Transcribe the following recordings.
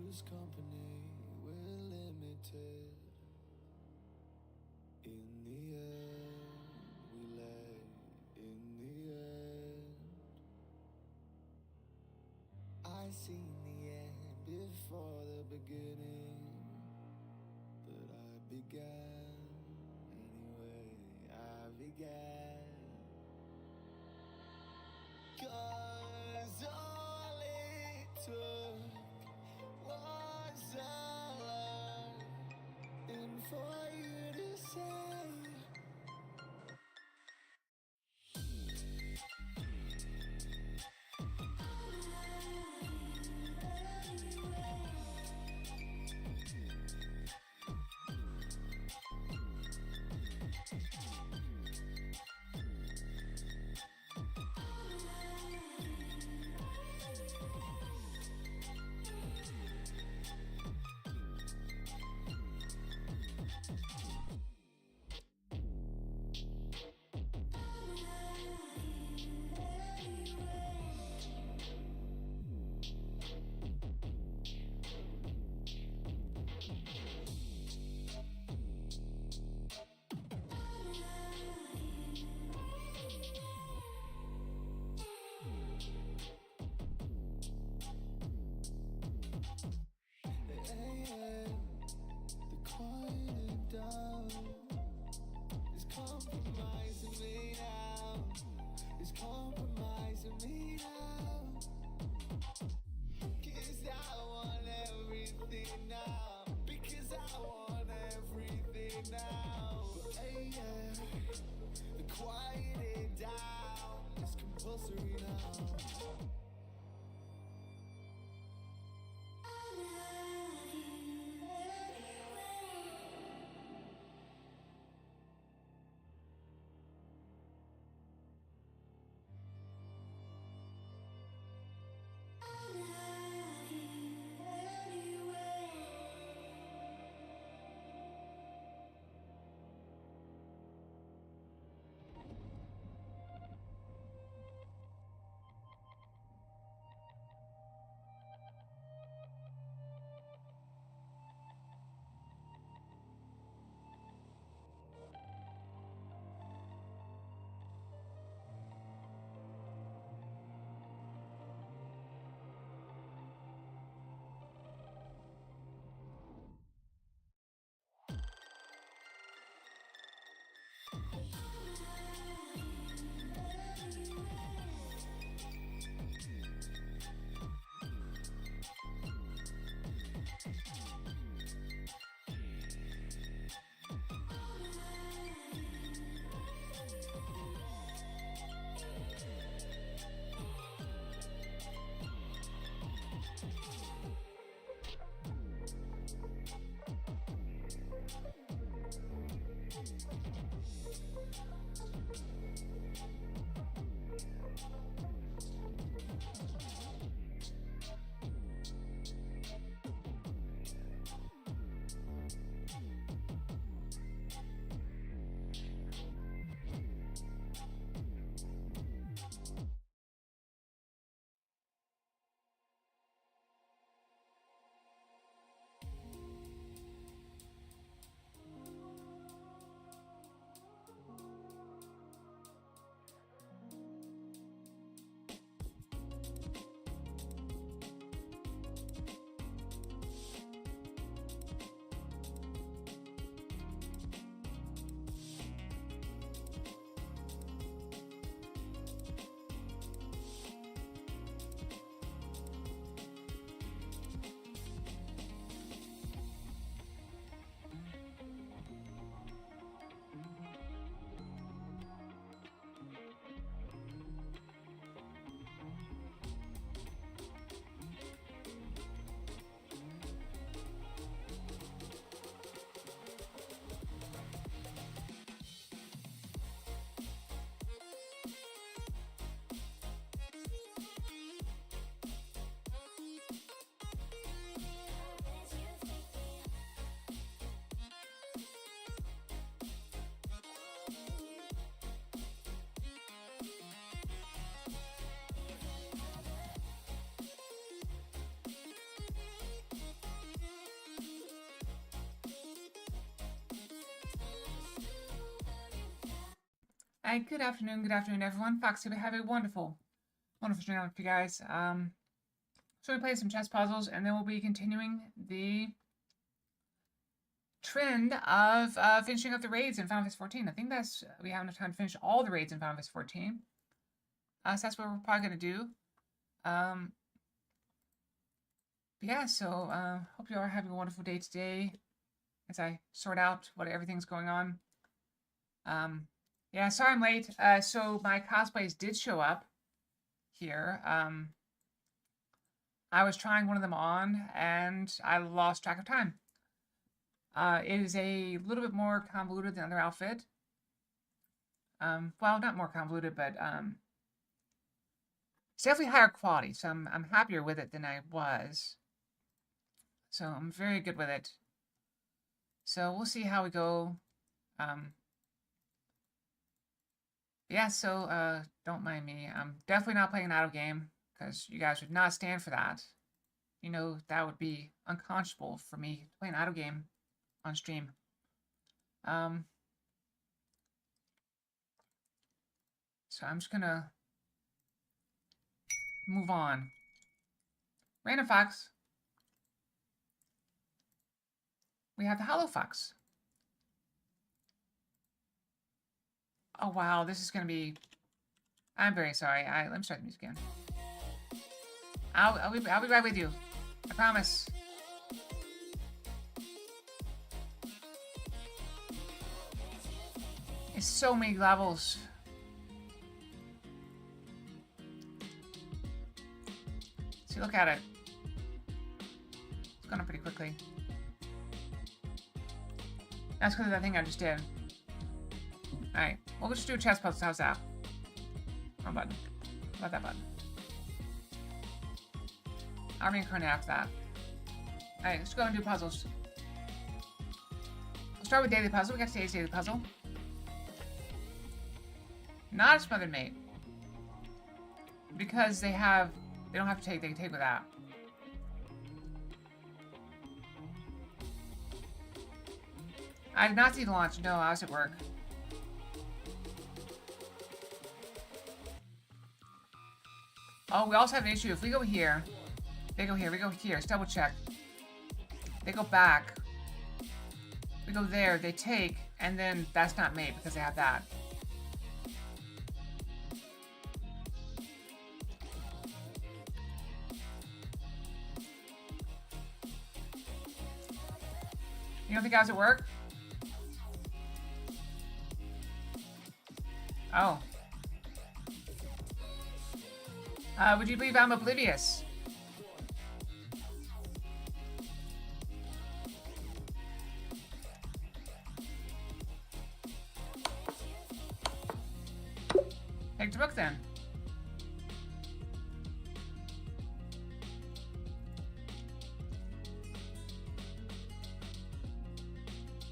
lose company, we're limited. In the end, we lay in the end. I seen the end before the beginning, but I began anyway, I began. 'Cause all it took was a love, and for you to say Good afternoon, everyone. Foxy, we have a wonderful stream for you guys. So we play some chess puzzles, and then we'll be continuing the trend of finishing up the raids in Final Fantasy 14. I think we have enough time to finish all the raids in Final Fantasy 14. So that's what we're probably going to do. Yeah, so hope you are having a wonderful day today as I sort out what everything's going on. Yeah, sorry I'm late. So my cosplays did show up here. I was trying one of them on, and I lost track of time. It is a little bit more convoluted than the other outfit. Well, not more convoluted, but it's definitely higher quality, so I'm happier with it than I was. So I'm very good with it. So we'll see how we go. Yeah, so don't mind me. I'm definitely not playing an auto game because you guys would not stand for that. You know, that would be unconscionable for me to play an auto game on stream. So I'm just gonna move on. Random Fox. We have the Hollow Fox. Oh wow, this is gonna be. I'm very sorry. Let me start the music again. I'll be right with you. I promise. It's so many levels. See, look at it. It's going up pretty quickly. That's because of that thing I just did. Alright, we'll just do a chest puzzle. How's that? Wrong button. How about that button? I'll reincarnate after that. Alright, let's go and do puzzles. We'll start with daily puzzle. We got today's daily puzzle. Not a smothered mate. Because they don't have to take, they can take without. I did not see the launch. No, I was at work. Oh, we also have an issue. If we go here, they go here, we go here. Let's double check. They go back. We go there, they take, and then that's not made because they have that. You don't think I was at work? Oh. Would you believe I'm oblivious? Take the book then.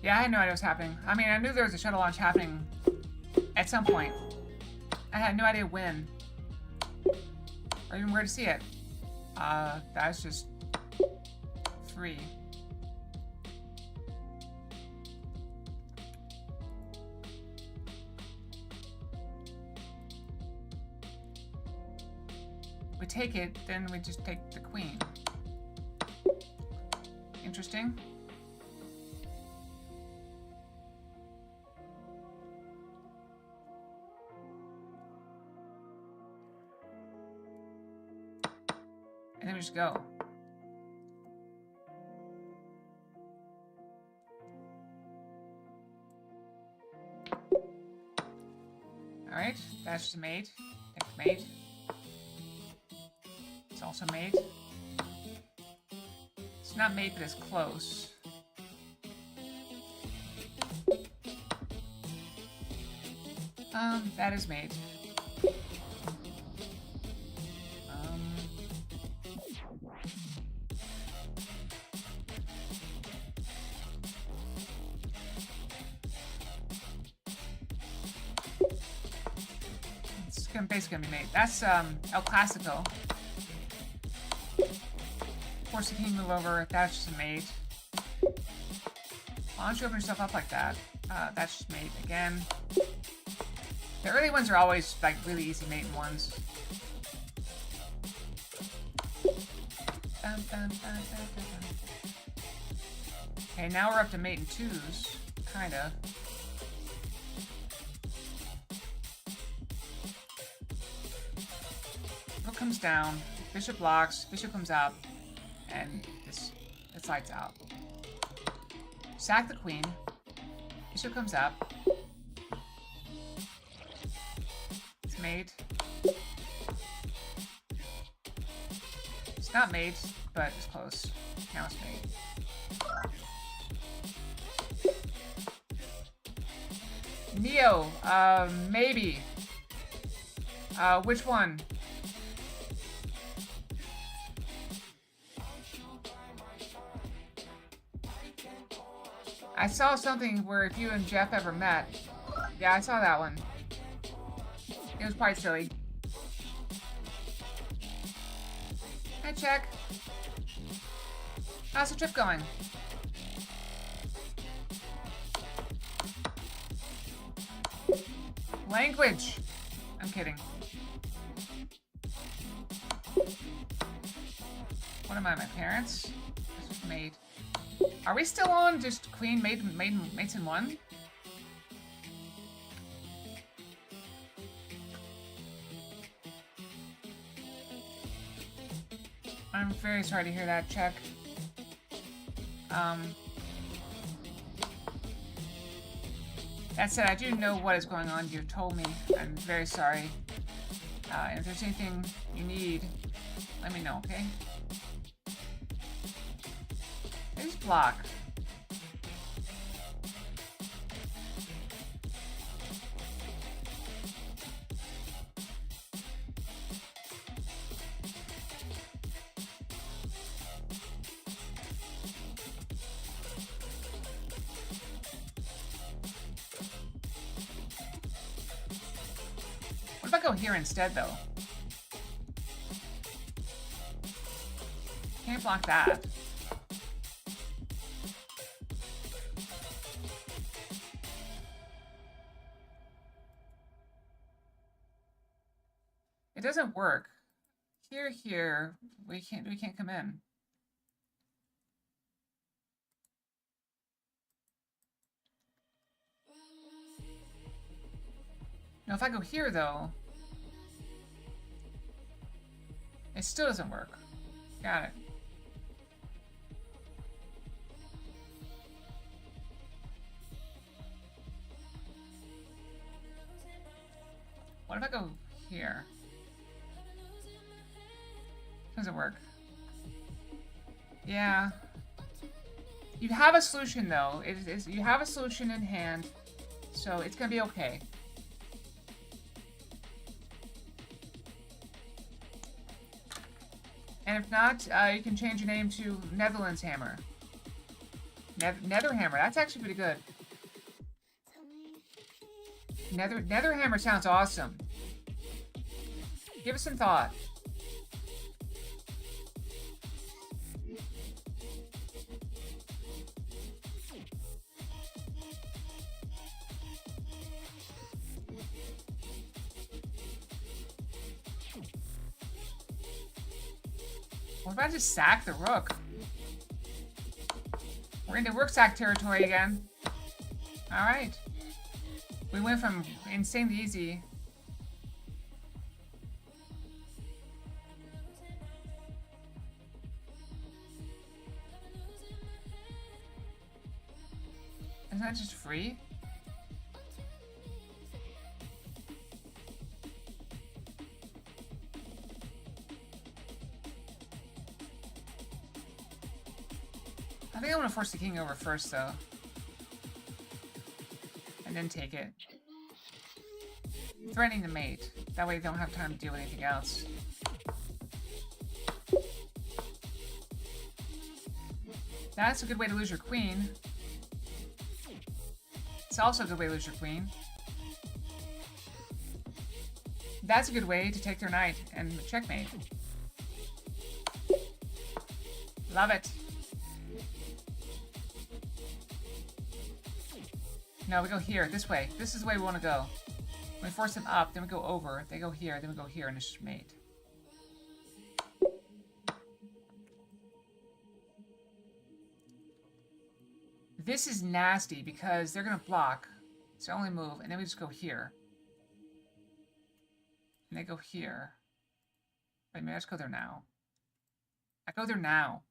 Yeah, I had no idea what was happening. I mean, I knew there was a shuttle launch happening at some point. I had no idea when. Or even where to see it. That's just free. We take it, then we just take the queen. Interesting. And then we just go. Alright, that's just a mate. Take the mate. It's also mate. It's not mate, but it's close. That is mate. It's basically gonna be mate. That's El Clasico. Force the king move over. That's just a mate. Why don't you open yourself up like that? That's just mate again. The early ones are always like really easy mating ones. Okay, now we're up to mating twos, kind of. Rook comes down, bishop blocks, bishop comes up, and this lights out. Sack the queen, bishop comes up. It's mate. It's not mate, but it's close. Now it's mate. Neo, maybe. Which one? I saw something where if you and Jeff ever met. Yeah, I saw that one. It was quite silly. Hi, check. How's the trip going? Language. I'm kidding. What am I, my parents? This was mate. Are we still on just queen, mates in one? I'm very sorry to hear that, Check. That said, I do know what is going on. You've told me. I'm very sorry. And if there's anything you need, let me know, okay? There's block. What if I go here instead, though? Can't block that. It doesn't work. Here, we can't come in. Now, if I go here, though, it still doesn't work. Got it. What if I go here? Doesn't work. Yeah. You have a solution, though. You have a solution in hand, so it's gonna be okay. And if not, you can change your name to Netherlands Hammer. Nether Hammer. That's actually pretty good. Nether Hammer sounds awesome. Give it some thought. What if I just sack the rook? We're into rook sack territory again. Alright. We went from insanely easy. Isn't that just free? I think I want to force the king over first, though. And then take it. Threatening the mate. That way they don't have time to deal with anything else. That's a good way to lose your queen. It's also a good way to lose your queen. That's a good way to take their knight and checkmate. Love it. No, we go here, this way. This is the way we want to go. We force them up, then we go over. They go here, then we go here, and it's just mate. This is nasty because they're going to block. So only move, and then we just go here. And they go here. Wait, maybe I just go there now. I go there now.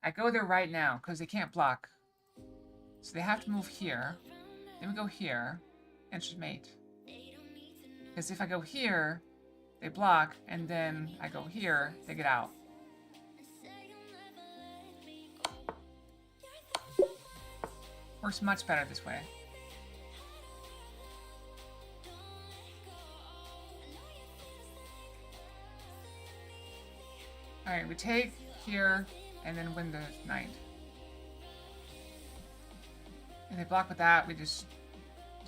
I go there right now because they can't block. So they have to move here. Then we go here, and it's just mate. Because if I go here, they block, and then I go here, they get out. Works much better this way. Alright, we take here, and then win the knight. And they block with that, we just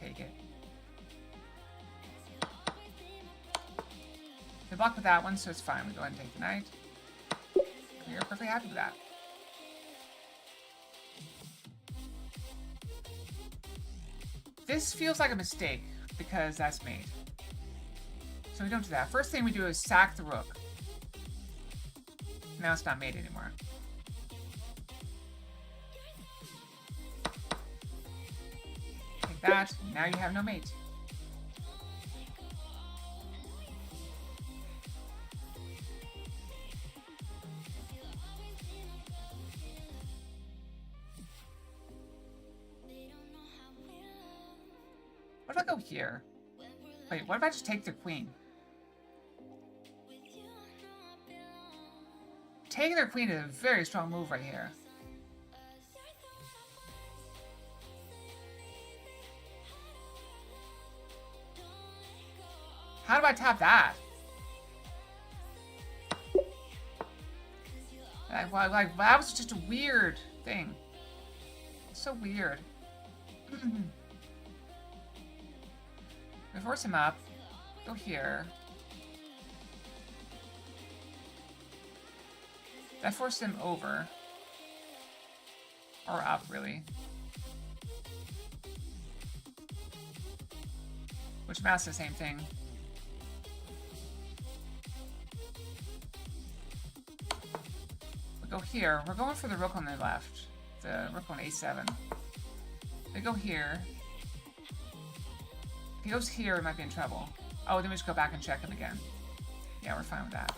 take it. They block with that one, so it's fine. We go ahead and take the knight. We're perfectly happy with that. This feels like a mistake, because that's mate. So we don't do that. First thing we do is sack the rook. Now it's not mate anymore. Take that. Now you have no mate. What if I go here? Wait, what if I just take the queen? Taking their queen is a very strong move right here. How do I tap that? Like that was just a weird thing. It's so weird. We force him up. Go here. That forced him over. Or up, really. Which amounts to the same thing. We go here. We're going for the rook on the left. The rook on a7. They go here. If he goes here, we might be in trouble. Oh, then we just go back and check him again. Yeah, we're fine with that.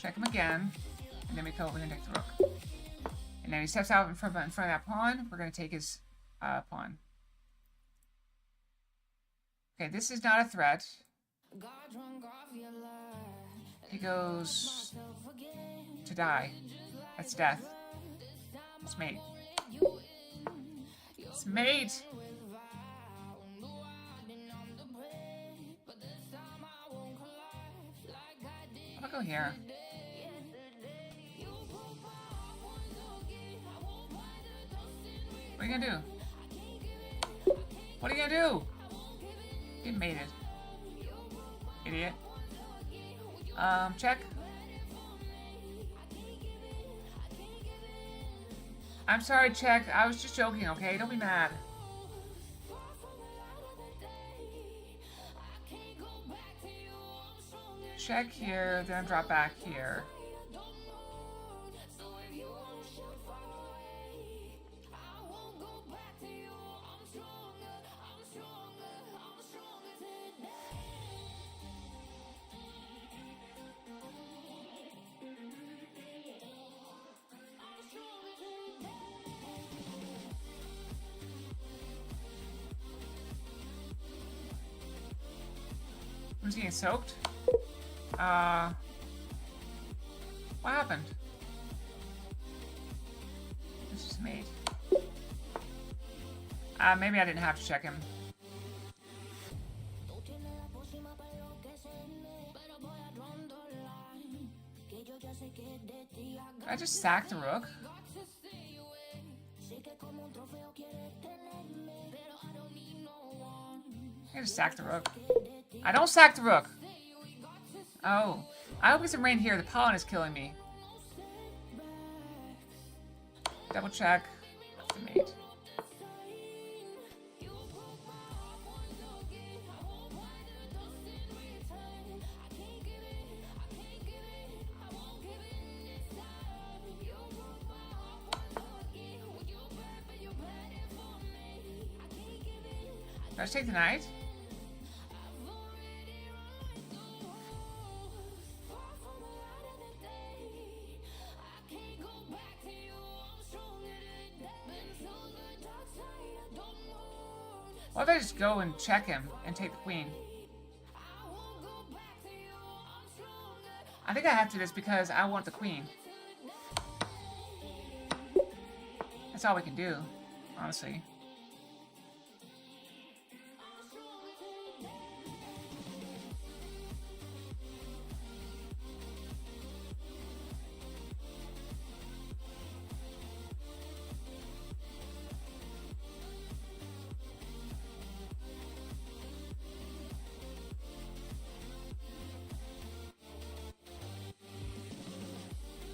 Check him again. And then we go, we're going to take the rook. And then he steps out in front of that pawn. We're going to take his pawn. Okay, this is not a threat. He goes to die. That's death. It's mate. It's mate! I'll go here. What are you gonna do? What are you gonna do? You made it. Idiot. Check. I'm sorry, check. I was just joking, okay? Don't be mad. Check here, then drop back here. Who's getting soaked? What happened? This is mate. Maybe I didn't have to check him. Did I just sack the rook? I just sack the rook. I don't sack the rook. Oh. I hope it's some rain here. The pollen is killing me. Double check. That's the mate. Let's take the knight. What if I just go and check him and take the queen? I think I have to just because I want the queen. That's all we can do, honestly.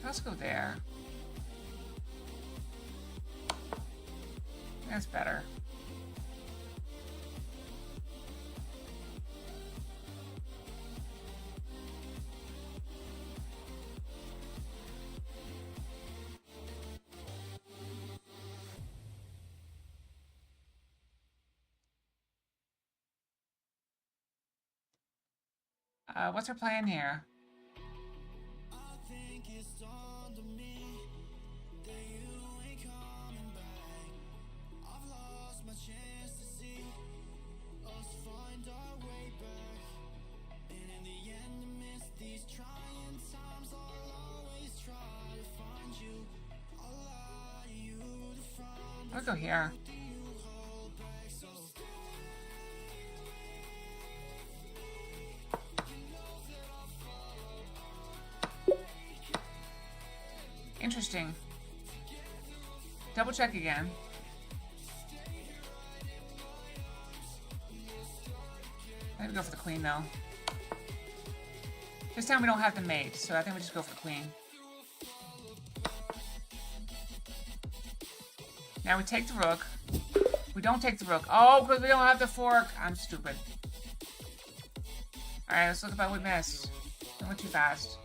Let's go there. That's better. What's our plan here? I'll go here. Interesting. Double check again. I think we go for the queen though. This time we don't have the mate, so I think we just go for the queen. Now we take the rook. We don't take the rook. Oh, because we don't have the fork. I'm stupid. Alright, let's look about what we missed. Don't go too fast.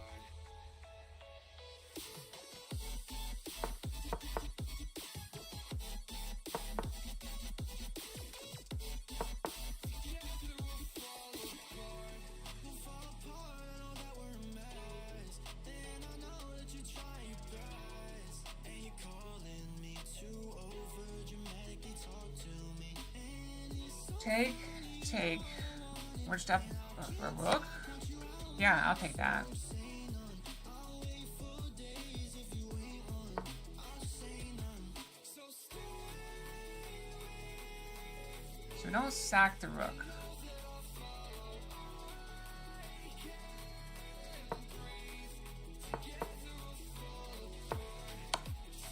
Take. We're just up for a rook? Yeah, I'll take that. So we don't sack the rook.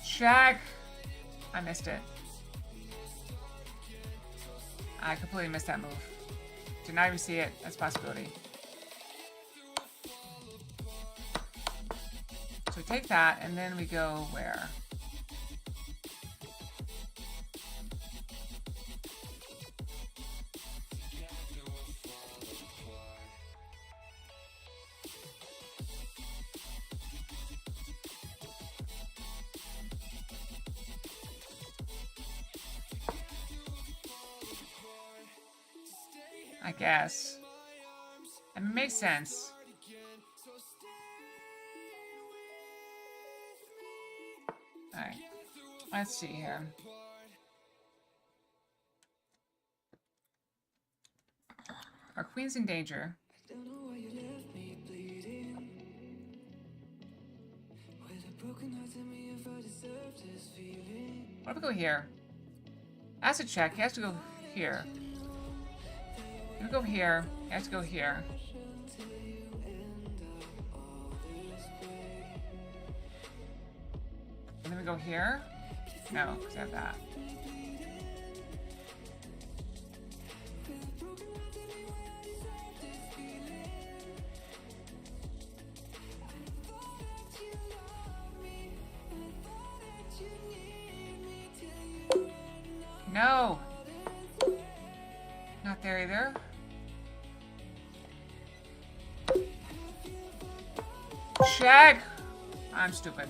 Check! I missed it. I completely missed that move. Did not even see it. That's a possibility. So we take that, and then we go where? I guess. I mean, it makes sense. Alright. Let's see here. Our queen's in danger. What if we go here? That's a check. He has to go here. We go here. He has to go here. And then we go here? No, because I have that. No! Not there either. Check! I'm stupid.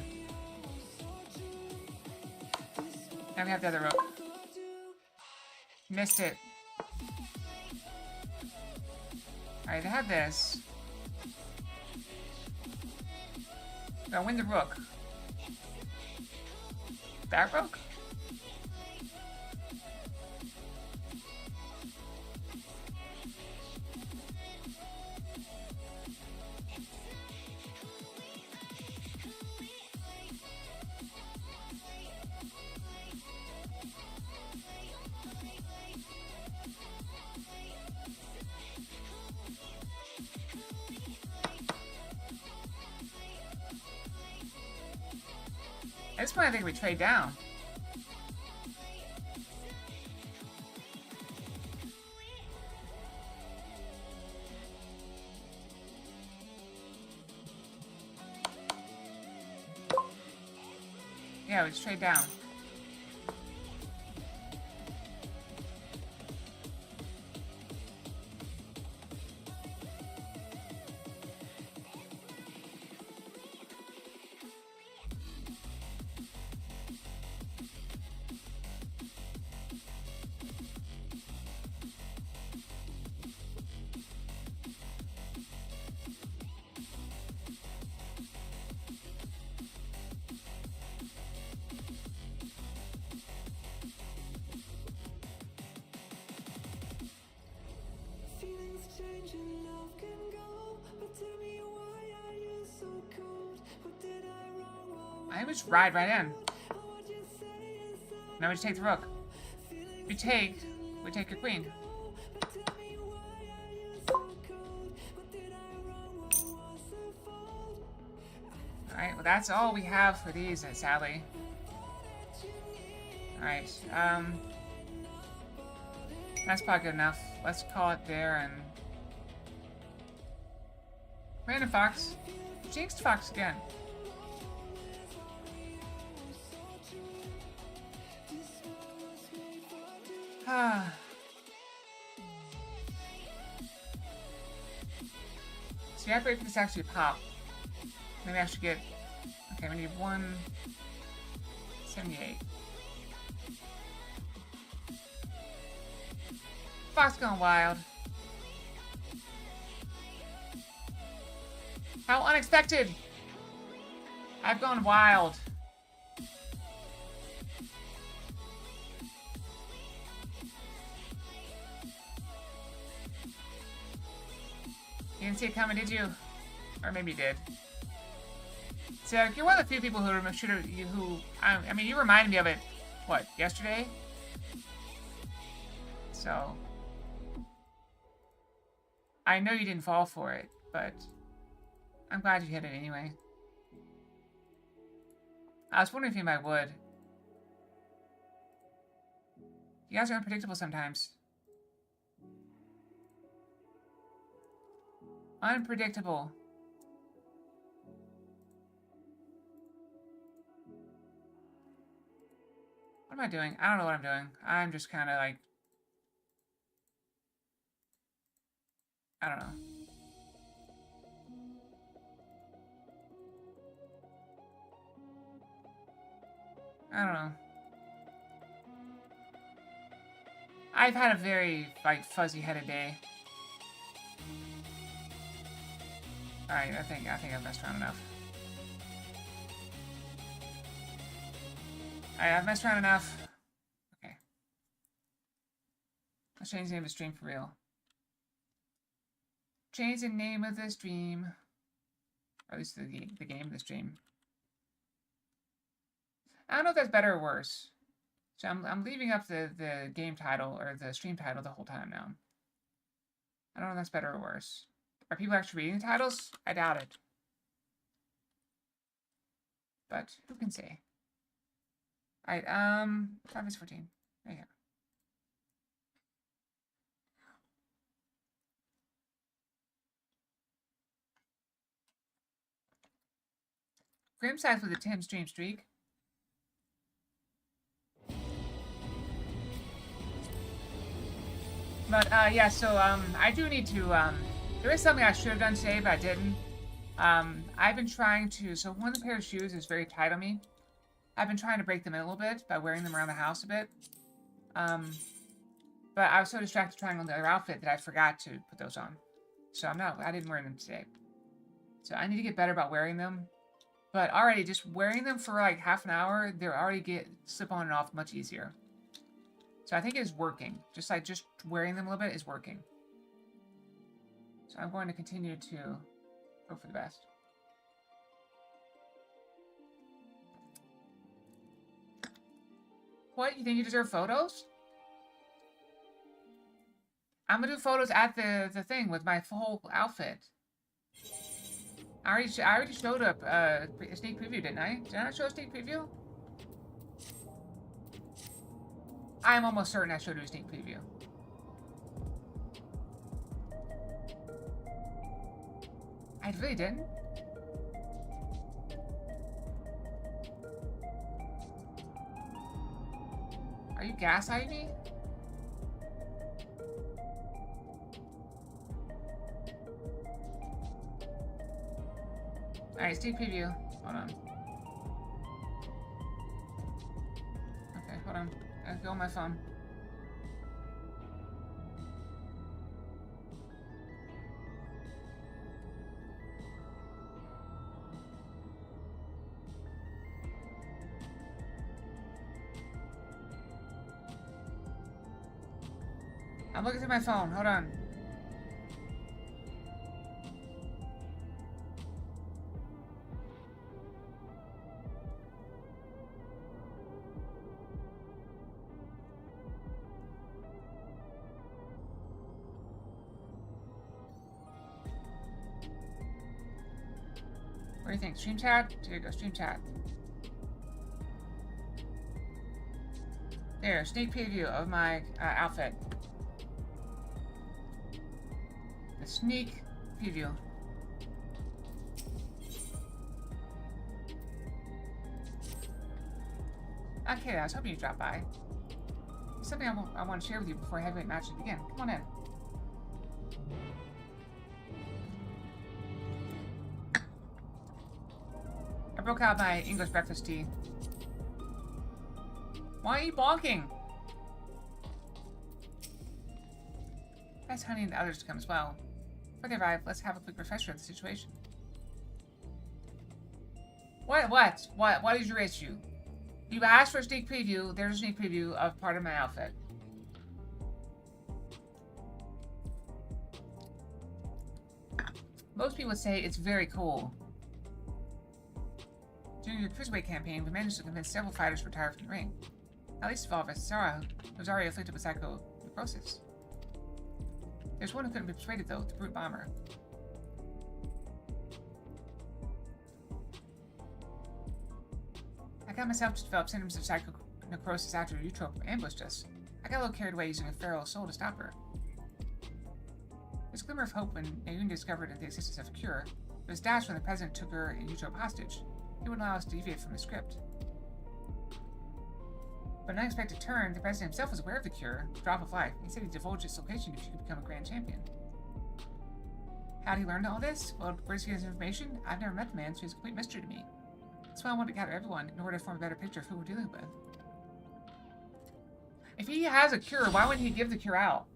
Now we have the other rook. Missed it. Alright, I have this. Now win the rook. That rook? At this point, I think we trade down. Yeah, we just trade down. I would just ride right in. Now we just take the rook. We take your queen. Alright, well that's all we have for these, sadly. Alright, that's probably good enough. Let's call it there and... Random fox. Jinxed fox again. So you have to wait for this to actually pop. Maybe I should get... Okay, we need 178. Fox gone wild. How unexpected! I've gone wild. You didn't see it coming, did you? Or maybe you did. So you're one of the few people who I mean, you reminded me of it, what, yesterday? So... I know you didn't fall for it, but I'm glad you hit it anyway. I was wondering if you might would. You guys are unpredictable sometimes. Unpredictable. What am I doing? I don't know what I'm doing. I'm just kind of like... I don't know. I don't know. I've had a very, like, fuzzy-headed day. Alright, I think I've messed around enough. Alright, I've messed around enough. Okay. Let's change the name of the stream for real. Change the name of the stream. Or at least the game of the stream. I don't know if that's better or worse. So I'm leaving up the game title or the stream title the whole time now. I don't know if that's better or worse. Are people actually reading the titles? I doubt it. But who can say? Alright, 5 is 14. There you go. Grimsize with a 10 stream streak. But, yeah, so, I do need to, there is something I should have done today, but I didn't. I've been trying to, so one of the pair of shoes is very tight on me. I've been trying to break them in a little bit by wearing them around the house a bit. But I was so distracted trying on the other outfit that I forgot to put those on. So I didn't wear them today. So I need to get better about wearing them. But already, just wearing them for like half an hour, they're already slip on and off much easier. So I think it's working. Just wearing them a little bit is working. So I'm going to continue to hope for the best. What? You think you deserve photos? I'm gonna do photos at the thing with my full outfit. I already showed up a sneak preview, didn't I? Did I not show a sneak preview? I'm almost certain I showed you a sneak preview. I really didn't. Are you gaslighting me? Alright, sneak preview. Hold on. Okay, hold on. I'll go on my phone. I'm looking through my phone. Hold on. What do you think? Stream chat? Here you go, stream chat. There, sneak preview of my outfit. The sneak preview. Okay, I was hoping you'd drop by. There's something I want to share with you before heavyweight matches begin. Come on in. I broke out my English breakfast tea. Why are you bonking? Ask Honey and the others to come as well. Before they arrive, let's have a quick refresher of the situation. What is your issue? You asked for a sneak preview. There's a sneak preview of part of my outfit. Most people would say it's very cool. During your cruiserweight campaign, we managed to convince several fighters to retire from the ring. Not least of all, Sarah, who was already afflicted with psychonecrosis. There's one who couldn't be persuaded, though, the Brute Bomber. I got myself to develop symptoms of psychonecrosis after Eutrope ambushed us. I got a little carried away using a feral soul to stop her. There's a glimmer of hope when Naoon discovered the existence of a cure. It was dashed when the president took her and Eutrope hostage. He wouldn't allow us to deviate from the script. But an unexpected turn, the president himself was aware of the cure, the drop of life. He said he'd divulge its location if she could become a grand champion. How did he learn all this? Well, where does he get his information? I've never met the man, so he's a complete mystery to me. That's why I want to gather everyone in order to form a better picture of who we're dealing with. If he has a cure, why wouldn't he give the cure out?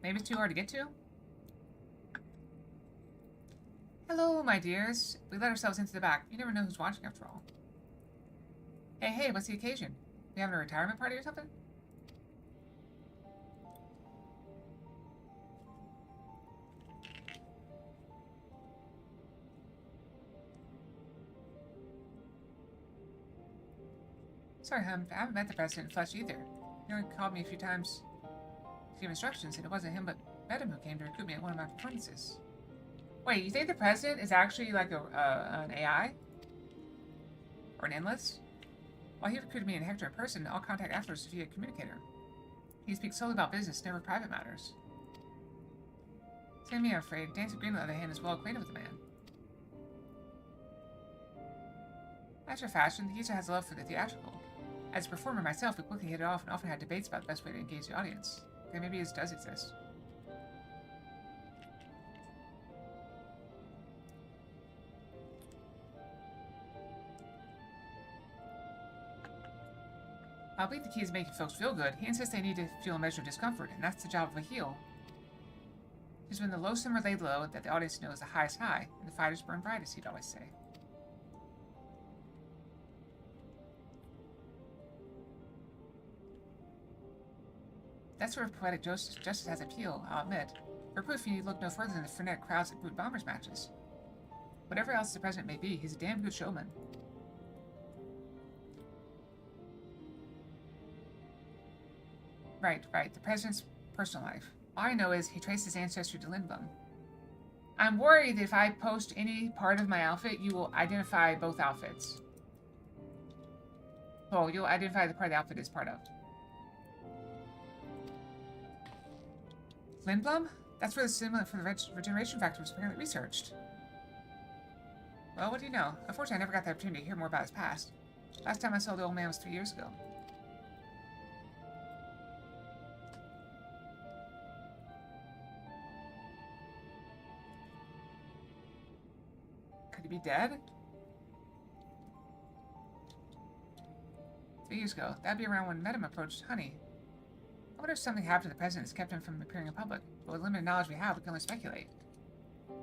Maybe it's too hard to get to? Hello, my dears. We let ourselves into the back. You never know who's watching after all. Hey, what's the occasion? We having a retirement party or something? Sorry, hon, I haven't met the president in flesh either. He only called me a few times to give instructions, and it wasn't him but Madam who came to recruit me at one of my performances. Wait, you think the president is actually like an AI? Or an endless? While he recruited me and Hector in person, all contact afterwards via communicator. He speaks solely about business, never private matters. Same me, I'm afraid. Dancer Green, on the other hand, is well acquainted with the man. After fashion, the user has a love for the theatrical. As a performer myself, we quickly hit it off and often had debates about the best way to engage the audience. Then maybe this does exist. I believe the key is making folks feel good. He insists they need to feel a measure of discomfort, and that's the job of a heel. It's when the low simmer laid low that the audience knows the high is high, and the fighters burn brightest, he'd always say. That sort of poetic justice has appeal, I'll admit. For proof, you need look no further than the frenetic crowds at Brute Bombers matches. Whatever else the president may be, he's a damn good showman. Right, the president's personal life. All I know is he traced his ancestry to Lindblom. I'm worried that if I post any part of my outfit, you will identify both outfits. Oh, you'll identify the part the outfit is part of. Lindblom? That's where the stimulant for the regeneration factor was apparently researched. Well, what do you know? Unfortunately, I never got the opportunity to hear more about his past. Last time I saw the old man was 3 years ago. Could he be dead? 3 years ago. That'd be around when Medem approached Honey. I wonder if something happened to the president that's kept him from appearing in public. But with limited knowledge we have, we can only speculate. I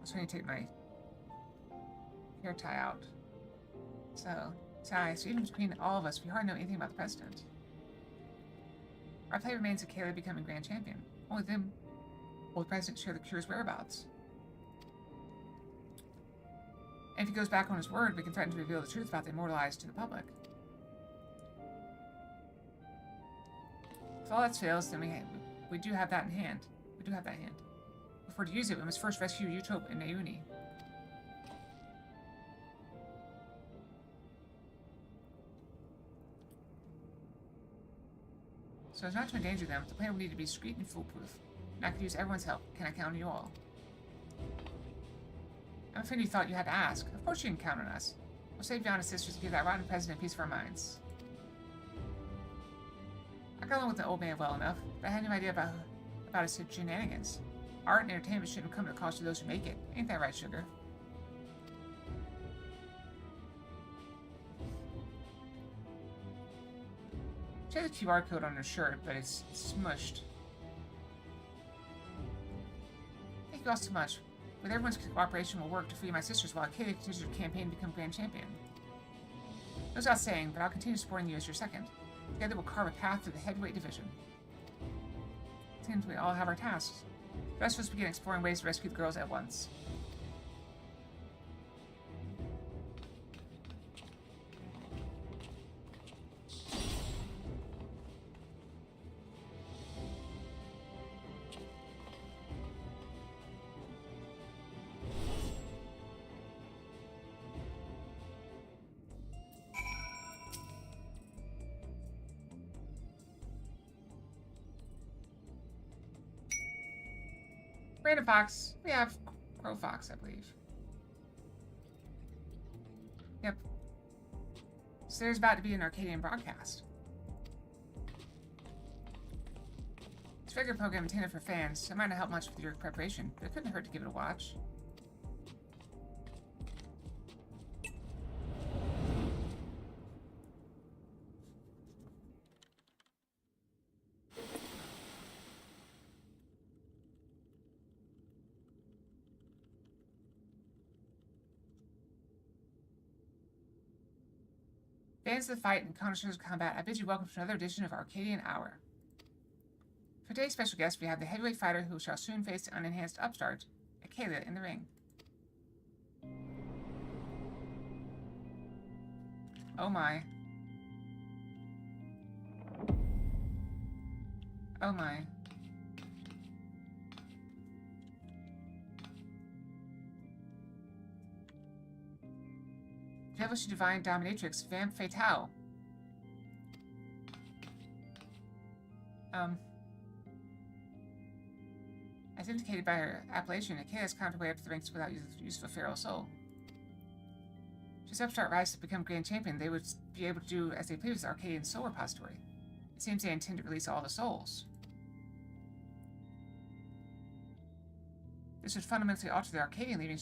was trying to take my hair tie out. So even between all of us, we hardly know anything about the president. Our play remains that Kayla becoming grand champion. Only then will the president share the cure's whereabouts. And if he goes back on his word, we can threaten to reveal the truth about the immortalized to the public. If all else fails, then we do have that in hand. We do have that in hand. Before to use it, we must first rescue Utrope and Nauni. So as not to endanger them, the plan will need to be discreet and foolproof. And I could use everyone's help. Can I count on you all? I'm afraid you thought you had to ask. Of course you can count on us. We'll save you honest sisters and give that rotten president a piece of our minds. I got along with the old man well enough, but I had no idea about his shenanigans. Art and entertainment shouldn't come at the cost of those who make it. Ain't that right, sugar? She has a QR code on her shirt, but it's smushed. Thank you all so much. With everyone's cooperation, we'll work to free my sisters while Kayla continues her campaign to become grand champion. Goes without saying, but I'll continue supporting you as your second. Together we'll carve a path to the heavyweight division. It seems we all have our tasks. The rest of us begin exploring ways to rescue the girls at once. Random Fox. We have Crow Fox, I believe. Yep. So there's about to be an Arcadian broadcast. It's a regular program intended for fans, so it might not help much with your preparation, but it couldn't hurt to give it a watch. Fans of the fight and connoisseurs of combat, I bid you welcome to another edition of Arcadian Hour. For today's special guest, we have the heavyweight fighter who shall soon face the unenhanced upstart, Kayla, in the ring. Oh my. Oh my. Devilish Divine Dominatrix, Vamp Fatale. As indicated by her appellation, Akea has climbed her way up to the ranks without use of a feral soul. Should Upstart rise to become Grand Champion, they would be able to do as they please with the Arcadian Soul Repository. It seems they intend to release all the souls. This would fundamentally alter the Arcadian leaving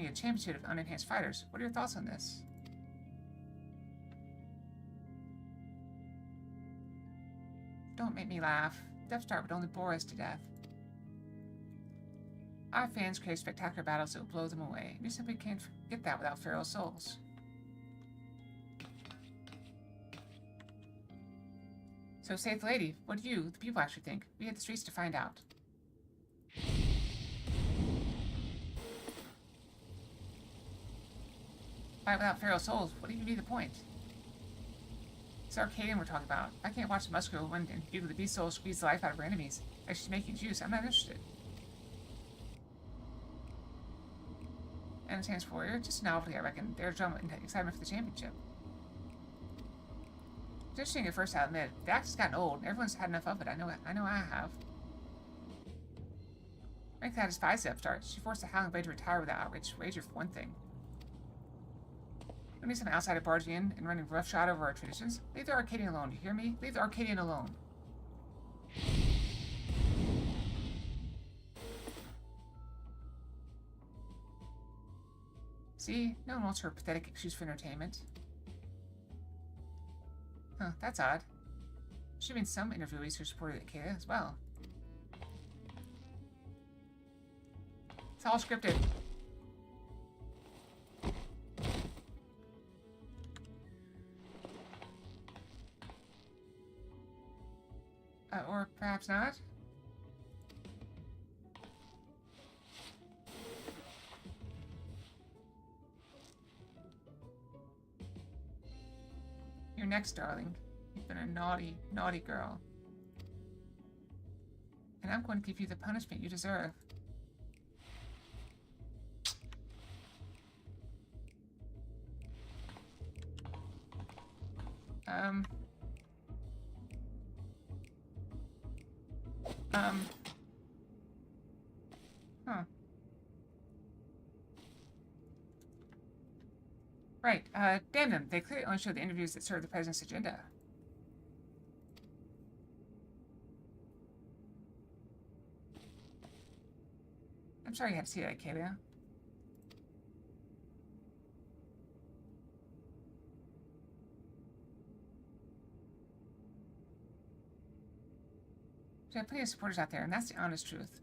a championship of unenhanced fighters. What are your thoughts on this? Don't make me laugh. Death Star would only bore us to death. Our fans crave spectacular battles that will blow them away. We simply can't get that without feral souls. So, Safe Lady, what do you, the people, actually think? We hit the streets to find out. Fight without feral souls, what even be the point? It's Arcadian we're talking about. I can't watch a muscular woman and people with the beast souls squeeze the life out of her enemies. Like she's making juice. I'm not interested. And Chance Warrior, just a novelty, I reckon. They're drama and excitement for the championship. It's interesting at first, I'll admit. The act has gotten old. Everyone's had enough of it. I know I have. Rank that is 5 upstart. She forced the Howling Blade to retire without outrage wager for one thing. Don't need some outsider barging in and running roughshod over our traditions. Leave the Arcadian alone, you hear me? Leave the Arcadian alone. See? No one wants her pathetic excuse for entertainment. Huh, that's odd. Should have been some interviewees who supported Akeda as well. It's all scripted. Or perhaps not. You're next, darling. You've been a naughty, naughty girl. And I'm going to give you the punishment you deserve. Huh. Right, damn them. They clearly only show the interviews that serve the president's agenda. I'm sorry you had to see that, Kalia. There are plenty of supporters out there, and that's the honest truth.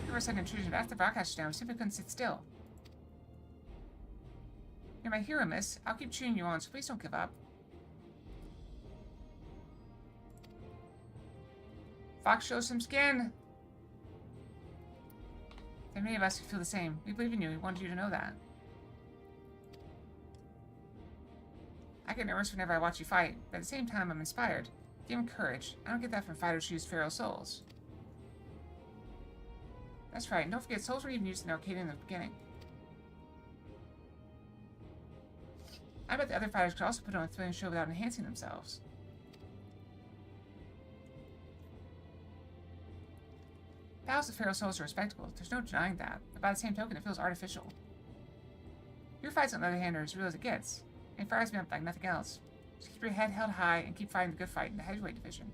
There was an intrusion, but after the broadcast was down, we simply couldn't sit still. You're my hero, miss. I'll keep cheering you on, so please don't give up. Fox shows some skin. There are many of us who feel the same. We believe in you. We wanted you to know that. I get nervous whenever I watch you fight, but at the same time, I'm inspired. Give him courage. I don't get that from fighters who use feral souls. That's right. Don't forget, souls were even used in Arcadia in the beginning. I bet the other fighters could also put on a thrilling show without enhancing themselves. Battles of feral souls are a spectacle. There's no denying that. But by the same token, it feels artificial. Your fights, on the other hand, are as real as it gets. And it fires me up like nothing else. Just keep your head held high and keep fighting the good fight in the heavyweight division.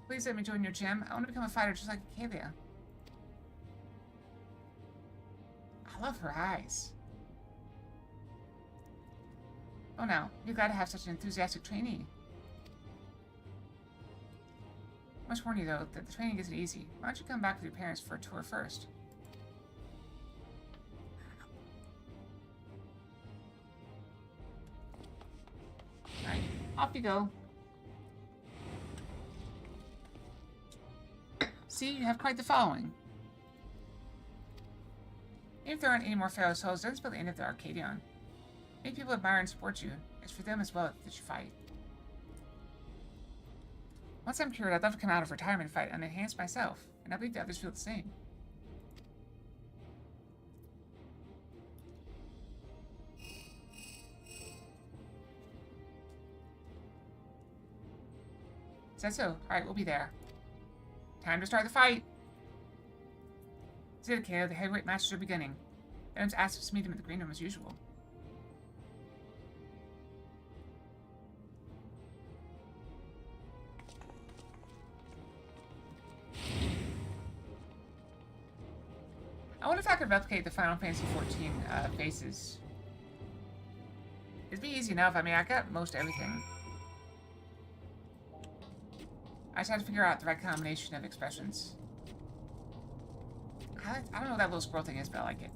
Please let me join your gym. I want to become a fighter just like Kalia. I love her eyes. Oh, now, you're glad to have such an enthusiastic trainee. I must warn you, though, that the training isn't easy. Why don't you come back with your parents for a tour first? Alright, off you go. See, you have quite the following. Even if there aren't any more feral souls, that's about the end of the Arcadion. Many people admire and support you. It's for them as well that you fight. Once I'm cured, I'd love to come out of retirement and fight and enhance myself, and I believe the others feel the same. that so? Alright, we'll be there. Time to start the fight! Zeta KO, the heavyweight matches are beginning. Venom's asked us to meet him in the green room as usual. I wonder if I could replicate the Final Fantasy XIV faces. It'd be easy enough. I mean, I got most everything. I just had to figure out the right combination of expressions. I don't know what that little squirrel thing is, but I like it.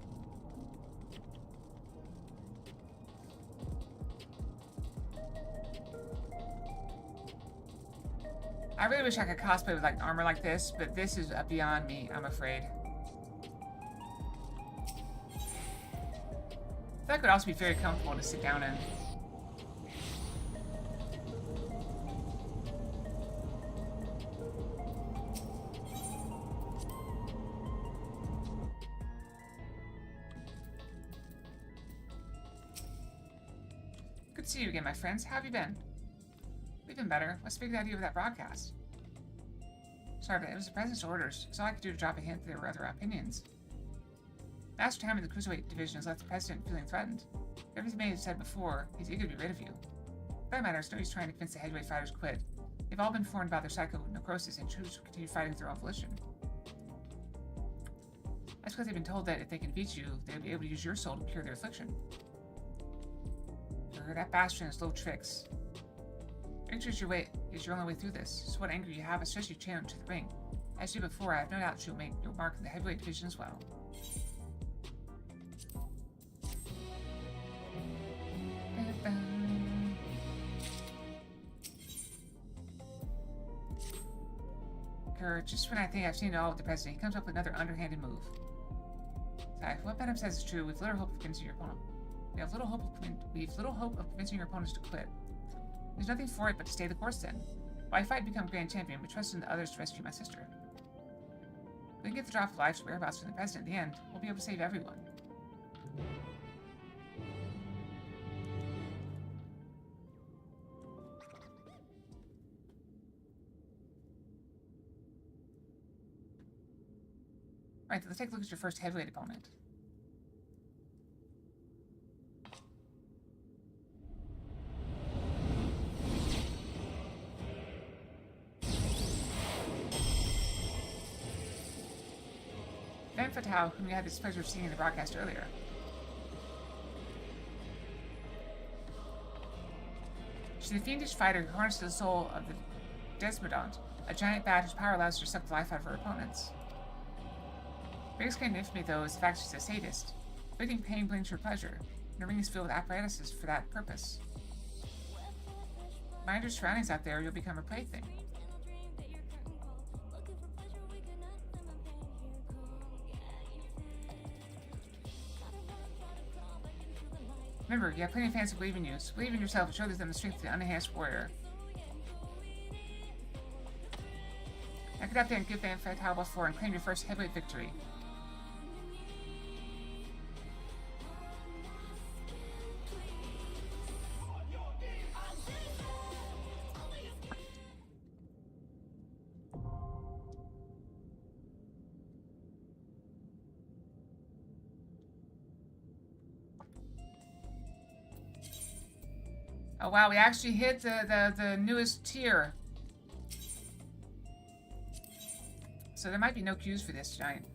I really wish I could cosplay with like armor like this, but this is beyond me, I'm afraid. That could also be very comfortable to sit down in. Good to see you again, my friends. How have you been? We've been better. What's the big idea of that broadcast? Sorry, but it was the President's orders. It's all I could do to drop a hint that there were other opinions. Master Time in the Cruiserweight Division has left the President feeling threatened. Everything may have said before, he's eager to be rid of you. For that matter, no use trying to convince the heavyweight fighters to quit. They've all been informed about their psycho-necrosis and choose to continue fighting with their own volition. That's because they've been told that if they can beat you, they'll be able to use your soul to cure their affliction. That bastard and his little tricks. Victory is your only way through this. So what anger you have, especially challenge to the ring. As you did before, I have no doubt you'll make your mark in the heavyweight division as well. Just when I think I've seen it all with the President, he comes up with another underhanded move. So if what Venom says is true, we've little hope of convincing your opponent. We have little hope of convincing your opponents to quit. There's nothing for it but to stay the course then. Why fight and become Grand Champion, but trust in the others to rescue my sister? If we can get the drop of life's whereabouts from the President in the end, we'll be able to save everyone. Alright, let's take a look at your first heavyweight opponent. Fatale, whom we had this pleasure of seeing in the broadcast earlier. She's a fiendish fighter who harnesses the soul of the Desmodont, a giant bat whose power allows her to suck the life out of her opponents. Biggest claim to infamy, though, is the fact she's a sadist. Inflicting pain brings her pleasure, and her ring is filled with apparatuses for that purpose. Mind your surroundings out there, or you'll become her plaything. Remember, you have plenty of fans who believe in you, so believe in yourself and show them the strength of the unenhanced warrior. Now get out there and give Van Fatale buff 4 and claim your first heavyweight victory. Oh wow, we actually hit the newest tier. So there might be no queues for this giant.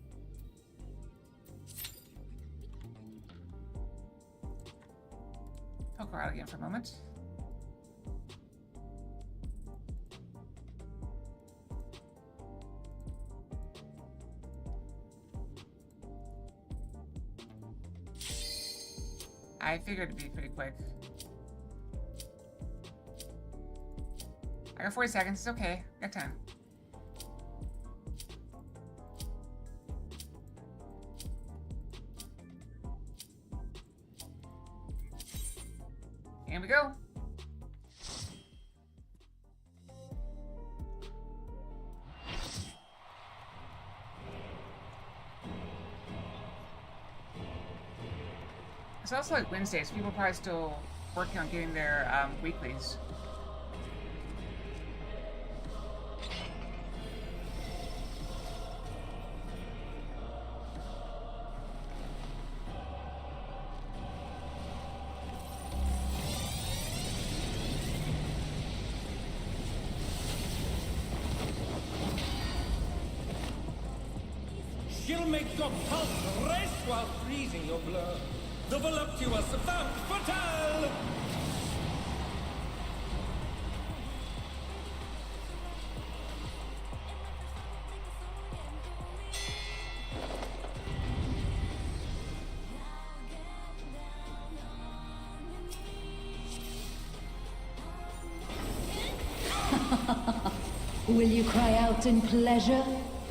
Poke her out again for a moment. I figured it'd be pretty quick. I got 40 seconds, it's okay. I got time. And we go. It's also like Wednesdays. People are probably still working on getting their weeklies. will make your pulse race while freezing your blood. The voluptuous femme fatale! Will you cry out in pleasure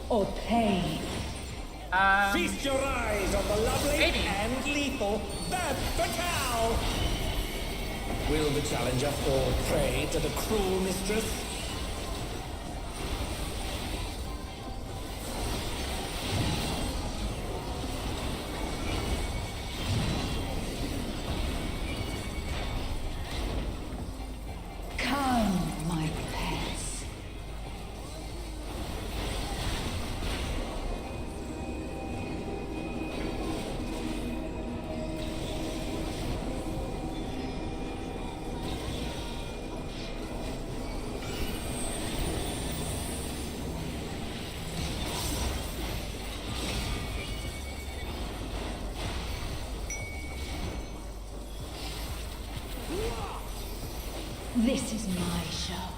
or pain? Feast your eyes on the lovely maybe. and lethal Femme Fatale! Will the challenger fall prey to the cruel mistress? Come, my pets. This is my show.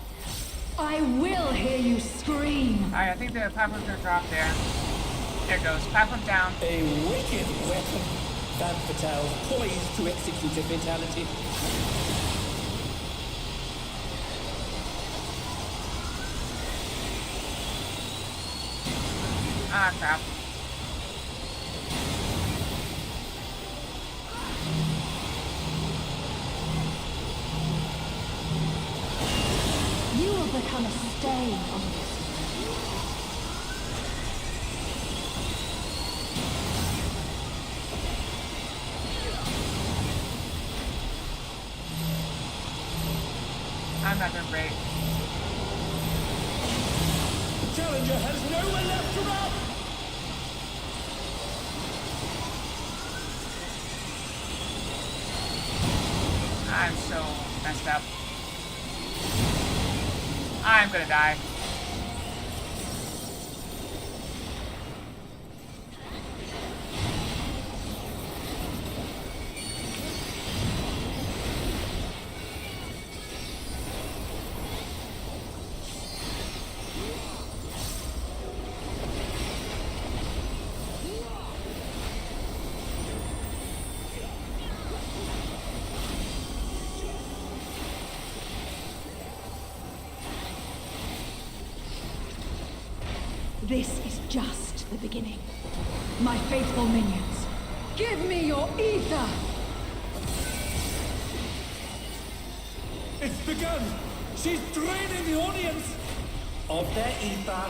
I will hear you scream. Alright, I think the platform's gonna drop there. There it goes. Platform down. A wicked weapon. Femme Fatale poised to execute a fatality. Ah, crap. You will become a stain on this. I'm not doing great. The challenger has nowhere left to run! I'm so messed up. I'm gonna die. This is just the beginning. My faithful minions, give me your ether! It's begun! She's draining the audience of their ether.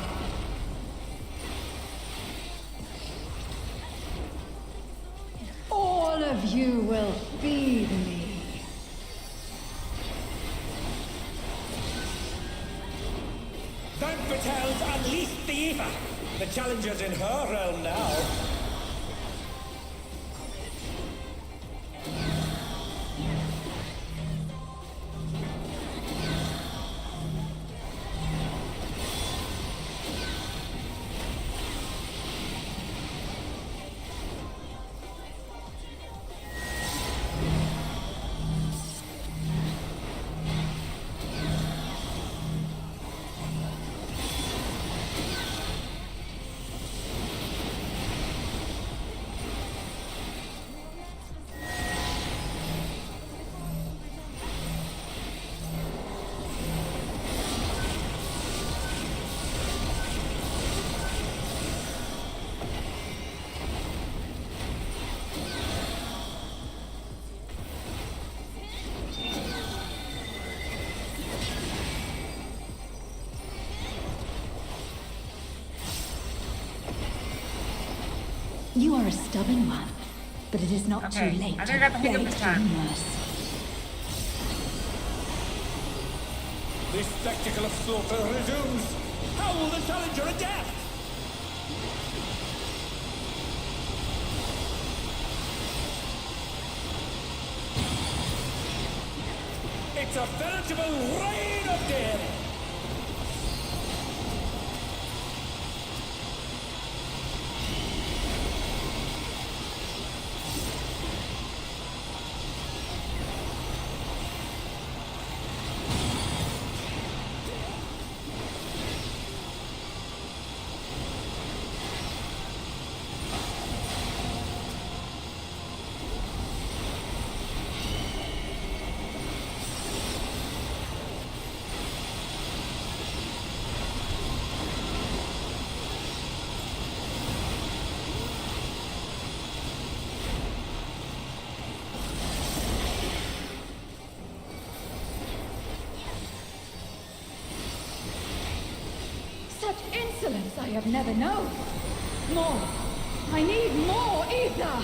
All of you will feed me. Femme Fatale's unleashed the ether. The challenger's in her realm now. You are a stubborn one, but it is not Okay, too late I to think I got the hang of beg this for time. mercy. This spectacle of slaughter resumes. How will the challenger adapt? It's a veritable reign of death! excellence I have never known. More. I need more ether.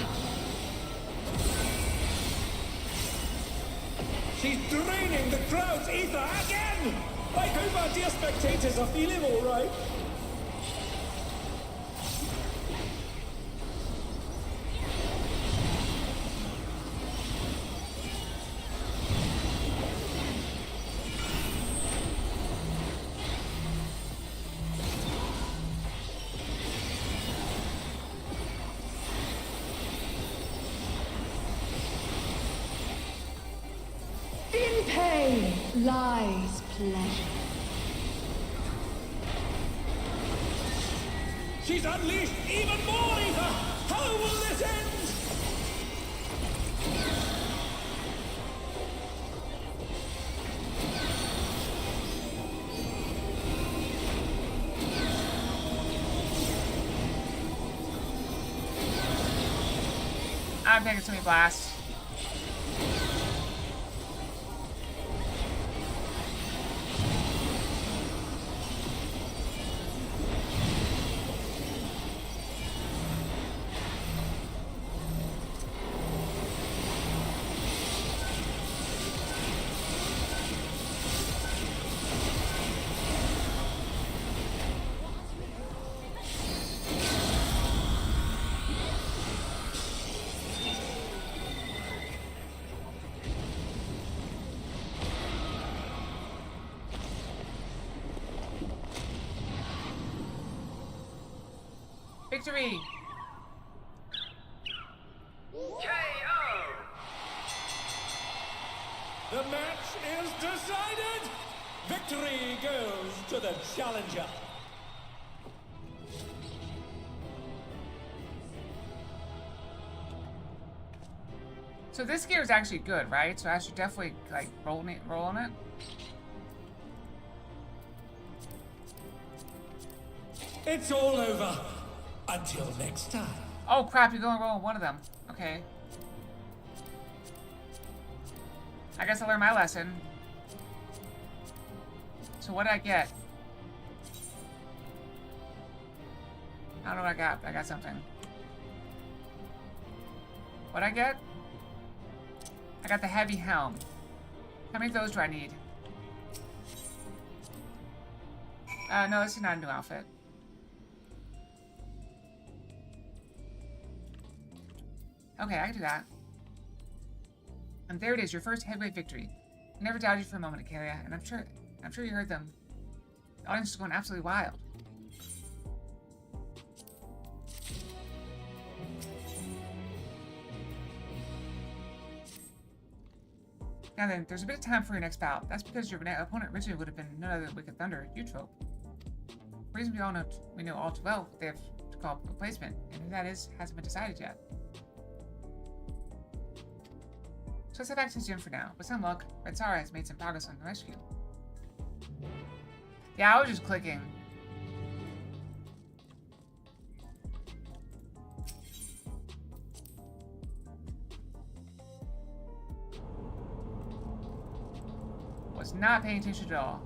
She's draining the crowd's ether again! I hope our dear spectators are feeling all right. In pain lies pleasure. She's unleashed even more ether! How will this end? I'm taking so many blasts. Victory! The match is decided! Victory goes to the challenger. So this gear is actually good, right? So I should definitely like roll on it. It's all over. Until next time. Oh crap, you can only roll on one of them. Okay. I guess I learned my lesson. So what did I get? I don't know what I got, but I got something. What'd I get? I got the heavy helm. How many of those do I need? No, this is not a new outfit. Okay, I can do that. And there it is, your first heavyweight victory. I never doubted you for a moment, Akalia, and I'm sure you heard them. The audience is going absolutely wild. Now then, there's a bit of time for your next bout. That's because your opponent originally would have been none other than Wicked Thunder, you trope. The reason we know all too well they have to call replacement, and who that is hasn't been decided yet. So let's head back to the gym for now. With some luck, Red Sara has made some progress on the rescue. Yeah, I was just clicking. Was not paying attention at all.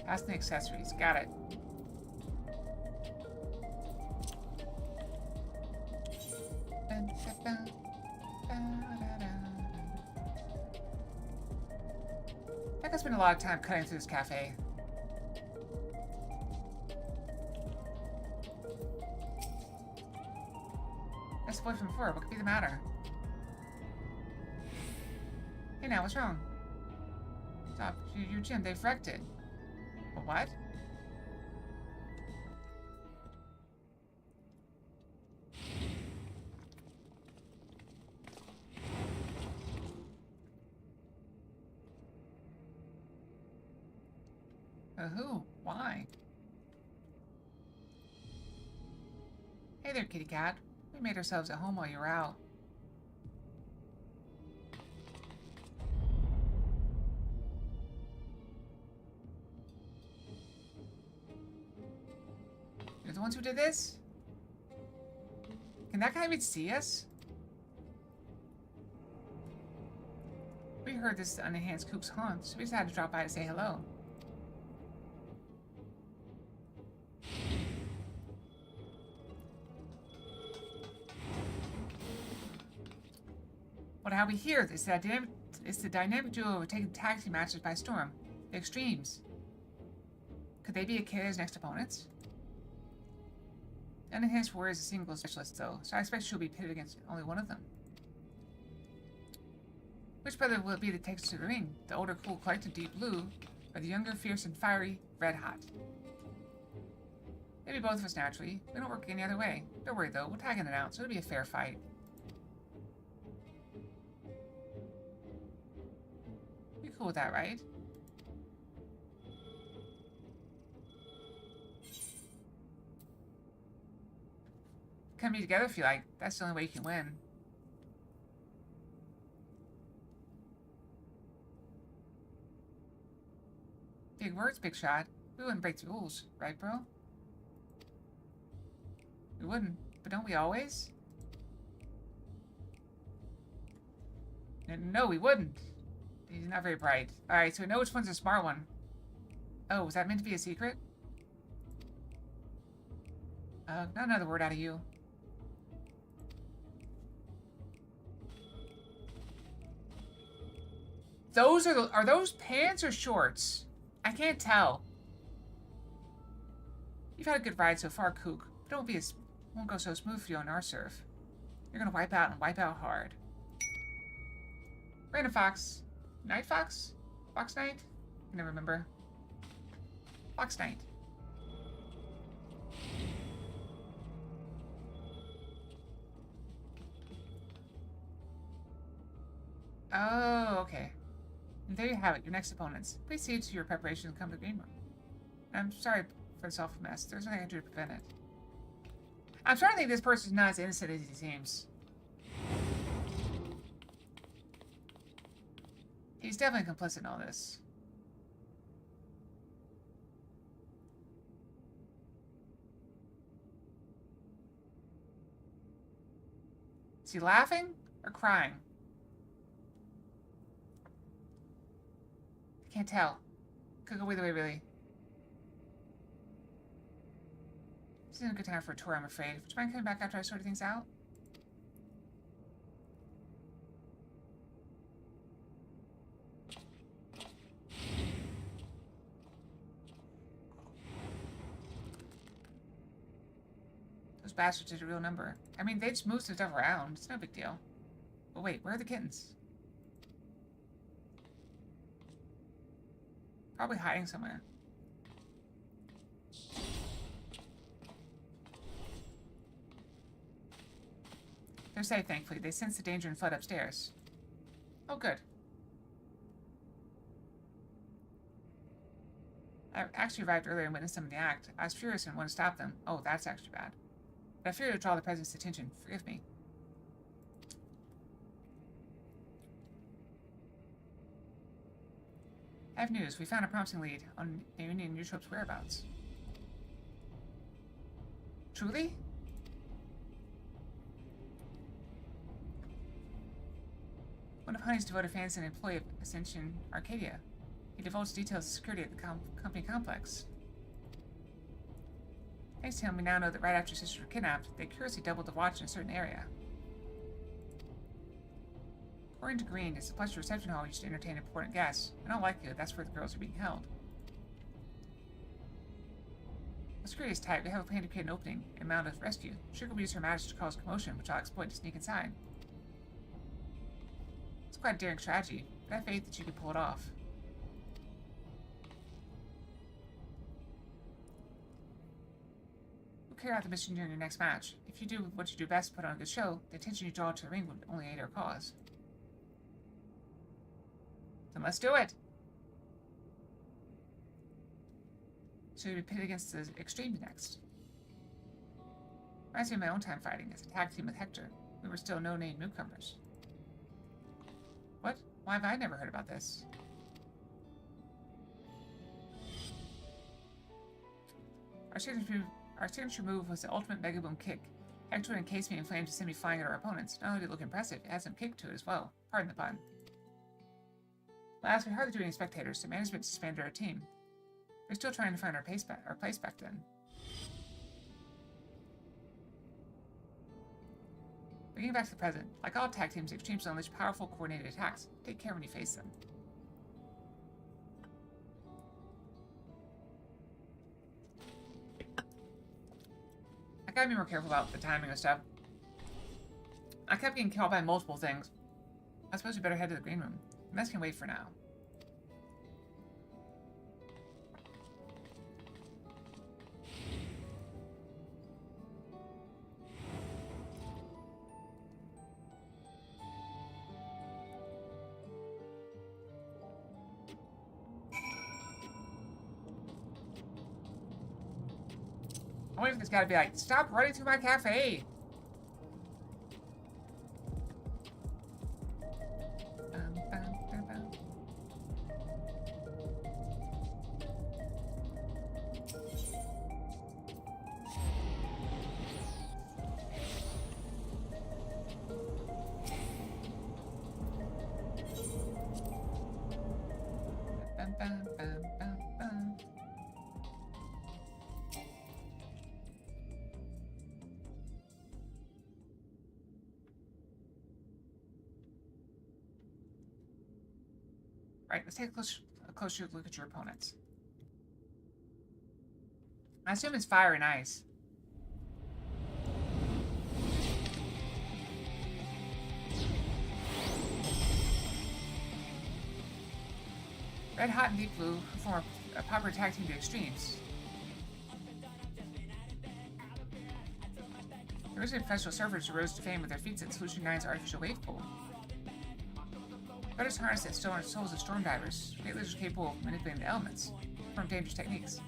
That's the accessories. Got it. I think I spent a lot of time cutting through this cafe. That's the boy from before. What could be the matter? Hey now, what's wrong? Stop. Your gym, they've wrecked it. What? Who? Why? Hey there, kitty cat. We made ourselves at home while you were out. You're the ones who did this? Can that guy even see us? We heard this unenhanced kook's haunt, so we decided to drop by to say hello. What have we here? It's the dynamic duo who have taken tag team matches by storm. The Extremes. Could they be Akira's next opponents? The unenhanced warrior is a single specialist, though, so I expect she'll be pitted against only one of them. Which brother will it be that takes to the ring? The older, cool collected deep blue, or the younger, fierce, and fiery red hot? Maybe both of us naturally. We don't work any other way. Don't worry, though. We'll tag in it out, so it'll be a fair fight. You're cool with that, right? Come be together if you like. That's the only way you can win. Big words, big shot. We wouldn't break the rules, right, bro? We wouldn't, but don't we always? No, we wouldn't. He's not very bright. Alright, so we know which one's a smart one. Oh, was that meant to be a secret? Not another word out of you. Those are those pants or shorts? I can't tell. You've had a good ride so far, Kook. But won't go so smooth for you on our surf. You're gonna wipe out and wipe out hard. Random Fox. Night Fox? Fox Night? I never remember. Fox Night. Oh, okay. And there you have it, your next opponents. Please see to your preparation and come to the green room. I'm sorry for this awful mess. There's nothing I can do to prevent it. I'm starting to think this person's not as innocent as he seems. He's definitely complicit in all this. Is he laughing or crying? I can't tell. Could go either way, really. This isn't a good time for a tour, I'm afraid. Would you mind coming back after I sort things out? Those bastards did a real number. I mean, they just moved some stuff around. It's no big deal. But wait, where are the kittens? Probably hiding somewhere. They're safe, thankfully. They sense the danger and fled upstairs. Oh, good. I actually arrived earlier and witnessed some of the act. I was furious and wanted to stop them. Oh, that's actually bad. But I feared to draw the president's attention. Forgive me. I have news. We found a promising lead on the Union Neutrope's whereabouts. Truly? One of Honey's devoted fans is an employee of Ascension Arcadia. He divulged details of security at the company complex. Thanks to him, we now know that right after sisters were kidnapped, they curiously doubled the watch in a certain area. According to Green, it's a plush reception hall used to entertain important guests. In all likelihood, that's where the girls are being held. The security is tight. We have a plan to create an opening and mount a rescue. Sugar will use her magic to cause commotion, which I'll exploit to sneak inside. It's quite a daring strategy, but I have faith that you can pull it off. We'll carry out the mission during your next match. If you do what you do best, put on a good show, the attention you draw to the ring would only aid our cause. Then let's do it! So you'll be pitted against the Extremes next. Reminds me of my own time fighting as a tag team with Hector. We were still no-name newcomers. What? Why have I never heard about this? Our signature move was the ultimate Mega Boom kick. Actually encased me in flames to send me flying at our opponents. Not only did it look impressive, it had some kick to it as well. Pardon the pun. Last, we hardly drew any spectators, so management suspended our team. We're still trying to find our place back then. Bringing back to the present, like all tag teams, Extremes unleash powerful, coordinated attacks. Take care when you face them. I gotta be more careful about the timing of stuff. I kept getting caught by multiple things. I suppose we better head to the green room. The mess can wait for now. I wonder if there's gotta be like, stop running through my cafe! Right, let's take a closer look at your opponents. I assume it's fire and ice. Red Hot and Deep Blue form a popular tag team to Extremes. The original professional surfers rose to fame with their feats at Solution 9's artificial wave pool. Brothers harness the souls of storm divers. Weightlifts are capable of manipulating the elements, perform dangerous techniques.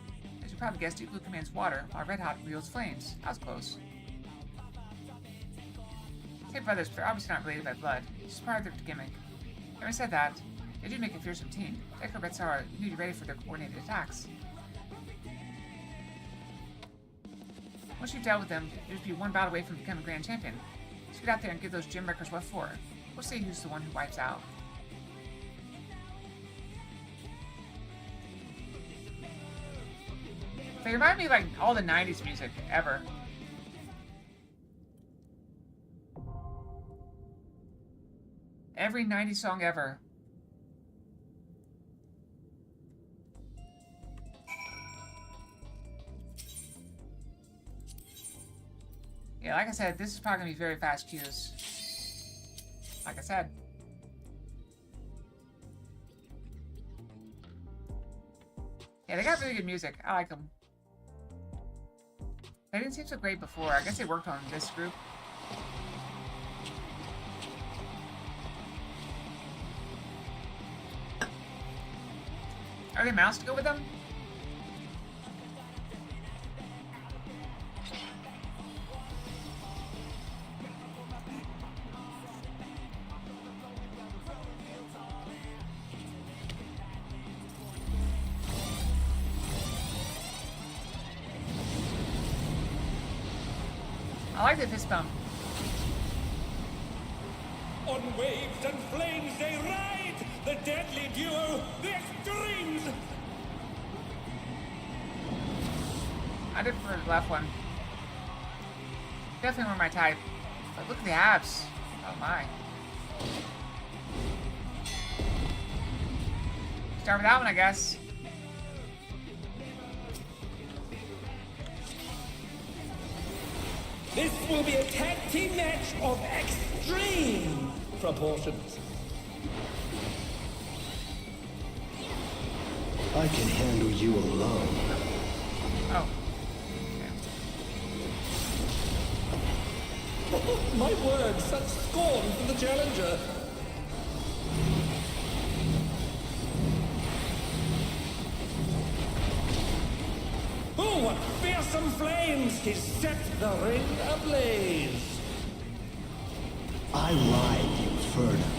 As you probably guessed, Deep Blue commands water, while Red Hot wields flames. I was close. Say brothers, but they're obviously not related by blood. It's just part of their gimmick. Having said that, they do make a fearsome team. Deco and Betsara, you need to be ready for their coordinated attacks. Once you've dealt with them, you'll just be one bout away from becoming grand champion. So get out there and give those gym wreckers what for. We'll see who's the one who wipes out. They remind me of like all the 90s music ever. Every 90s song ever. Yeah, like I said, this is probably going to be very fast cues. Like I said. Yeah, they got really good music. I like them. They didn't seem so great before. I guess they worked on this group. Are they mouse to go with them? I like the fist bump. On waves and flames they ride, the deadly duo, the Extremes! I did prefer the left one. Definitely more my type. But look at the abs. Oh my. Start with that one, I guess. This will be a tag team match of extreme proportions. I can handle you alone. Oh. Oh, my word, such scorn for the challenger. Oh, what fearsome flames! He set the ring ablaze. I ride the inferno.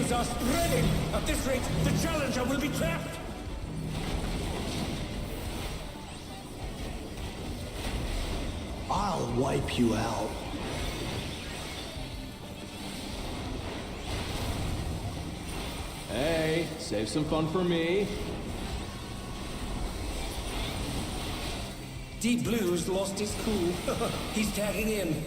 flames are spreading! At this rate, the Challenger will be trapped! I'll wipe you out. Hey, save some fun for me. Deep Blue's lost his cool. He's tagging in.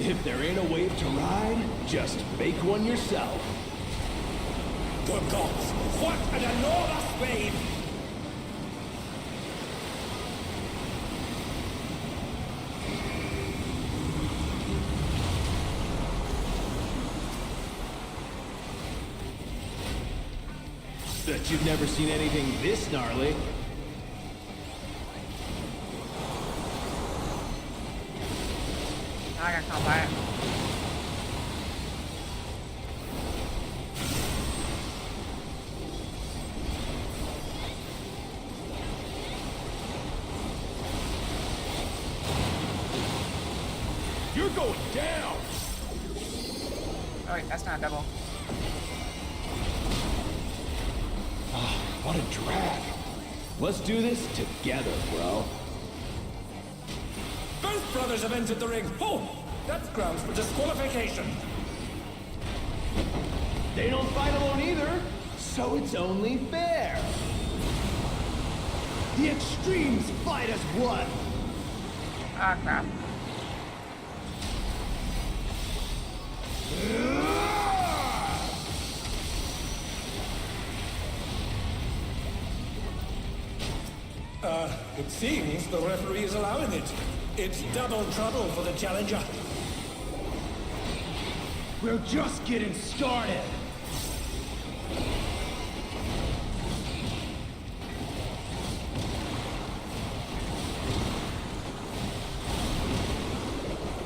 If there ain't a wave to ride, just make one yourself. Good gods! What an enormous wave! Bet you've never seen anything this gnarly. I gotta come by it. You're going down! Oh wait, that's not a double. What a drag. Let's do this together, bro. Both brothers have entered the ring. Oh, that's grounds for disqualification. They don't fight alone either, so it's only fair. The extremes fight as one. Ah, crap. It seems the referee is allowing it. It's double trouble for the Challenger. We're just getting started.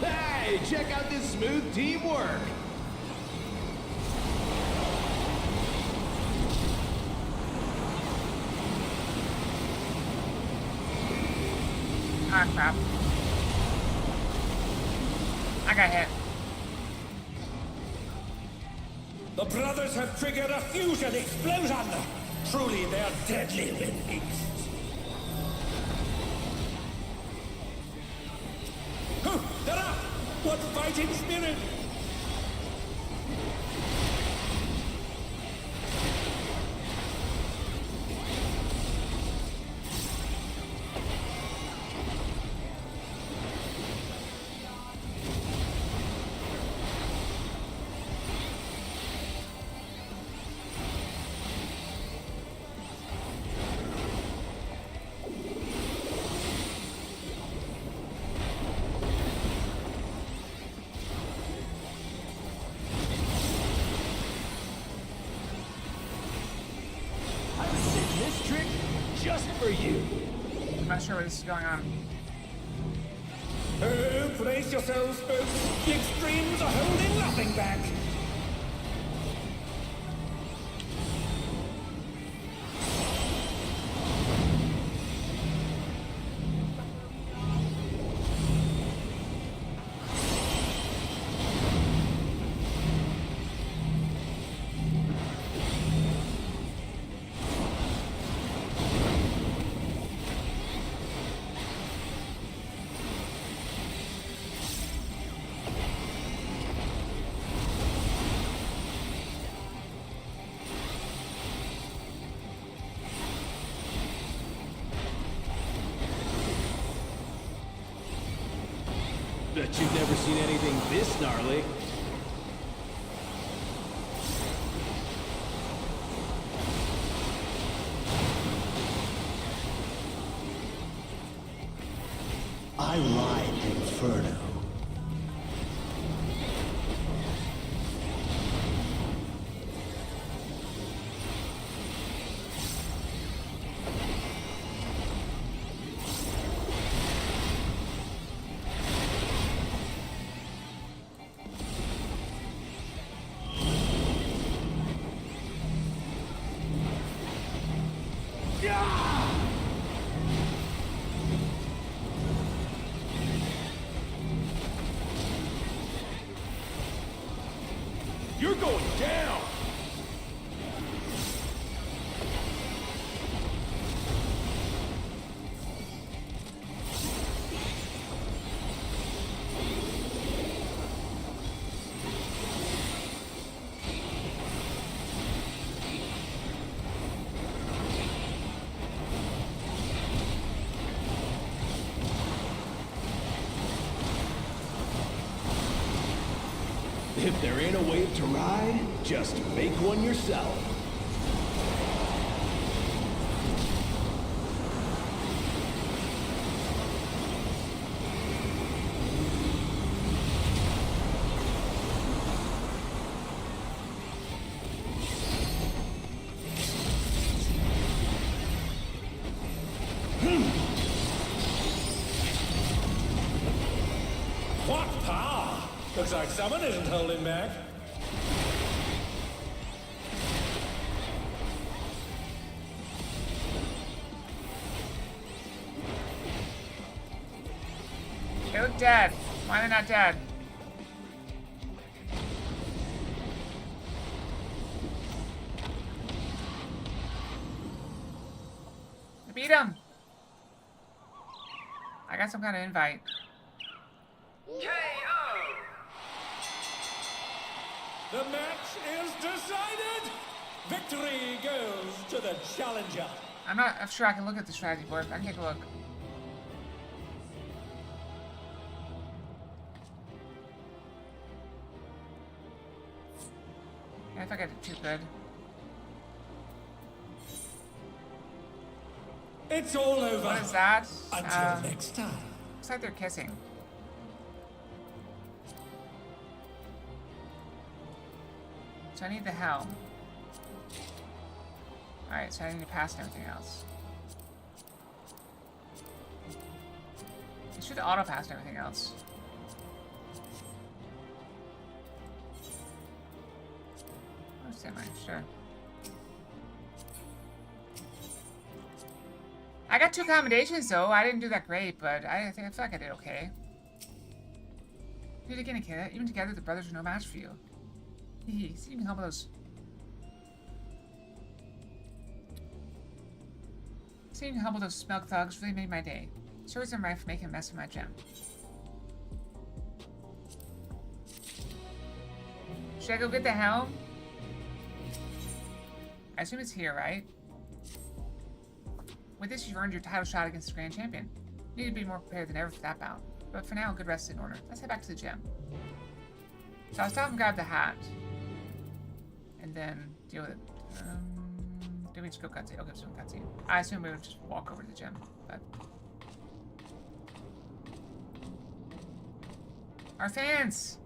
Hey, check out this smooth teamwork. Ah, crap. I got hit. The brothers have triggered a fusion explosion. Truly, they are deadly wind beasts. Huh, they're up! What fighting spirit! I'm saving this trick just for you. I'm not sure what this is going on. Oh, brace yourselves, folks. The extremes are holding nothing back. Bet you've never seen anything this gnarly. I ride Inferno. If there ain't a wave to ride, just make one yourself. What power! Looks like someone isn't holding back. They look dead. Why are they not dead? I beat him. I got some kind of invite. The match is decided! Victory goes to the challenger. I'm not sure I can look at the strategy board. I can take a look. Yeah, I think I did too good. It's all over. What is that? Until next time. Looks like they're kissing. So I need the helm. Alright, so I need to pass everything else. I should auto pass everything else. Oh, semi, sure. I got 2 accommodations though. I didn't do that great, but I feel like I did okay. Do it again, kid. Even together, the brothers are no match for you. See if you can help those. See if you can help those smug thugs. Really made my day. Serves them right for making a mess of my gem. Should I go get the helm? I assume it's here, right? With this, you've earned your title shot against the Grand Champion. You need to be more prepared than ever for that bout. But for now, a good rest is in order. Let's head back to the gym. So I'll stop and grab the hat. And then deal with it. Do we just go cutscene? Okay, so cutscene. I assume we would just walk over to the gym, but... Our fans!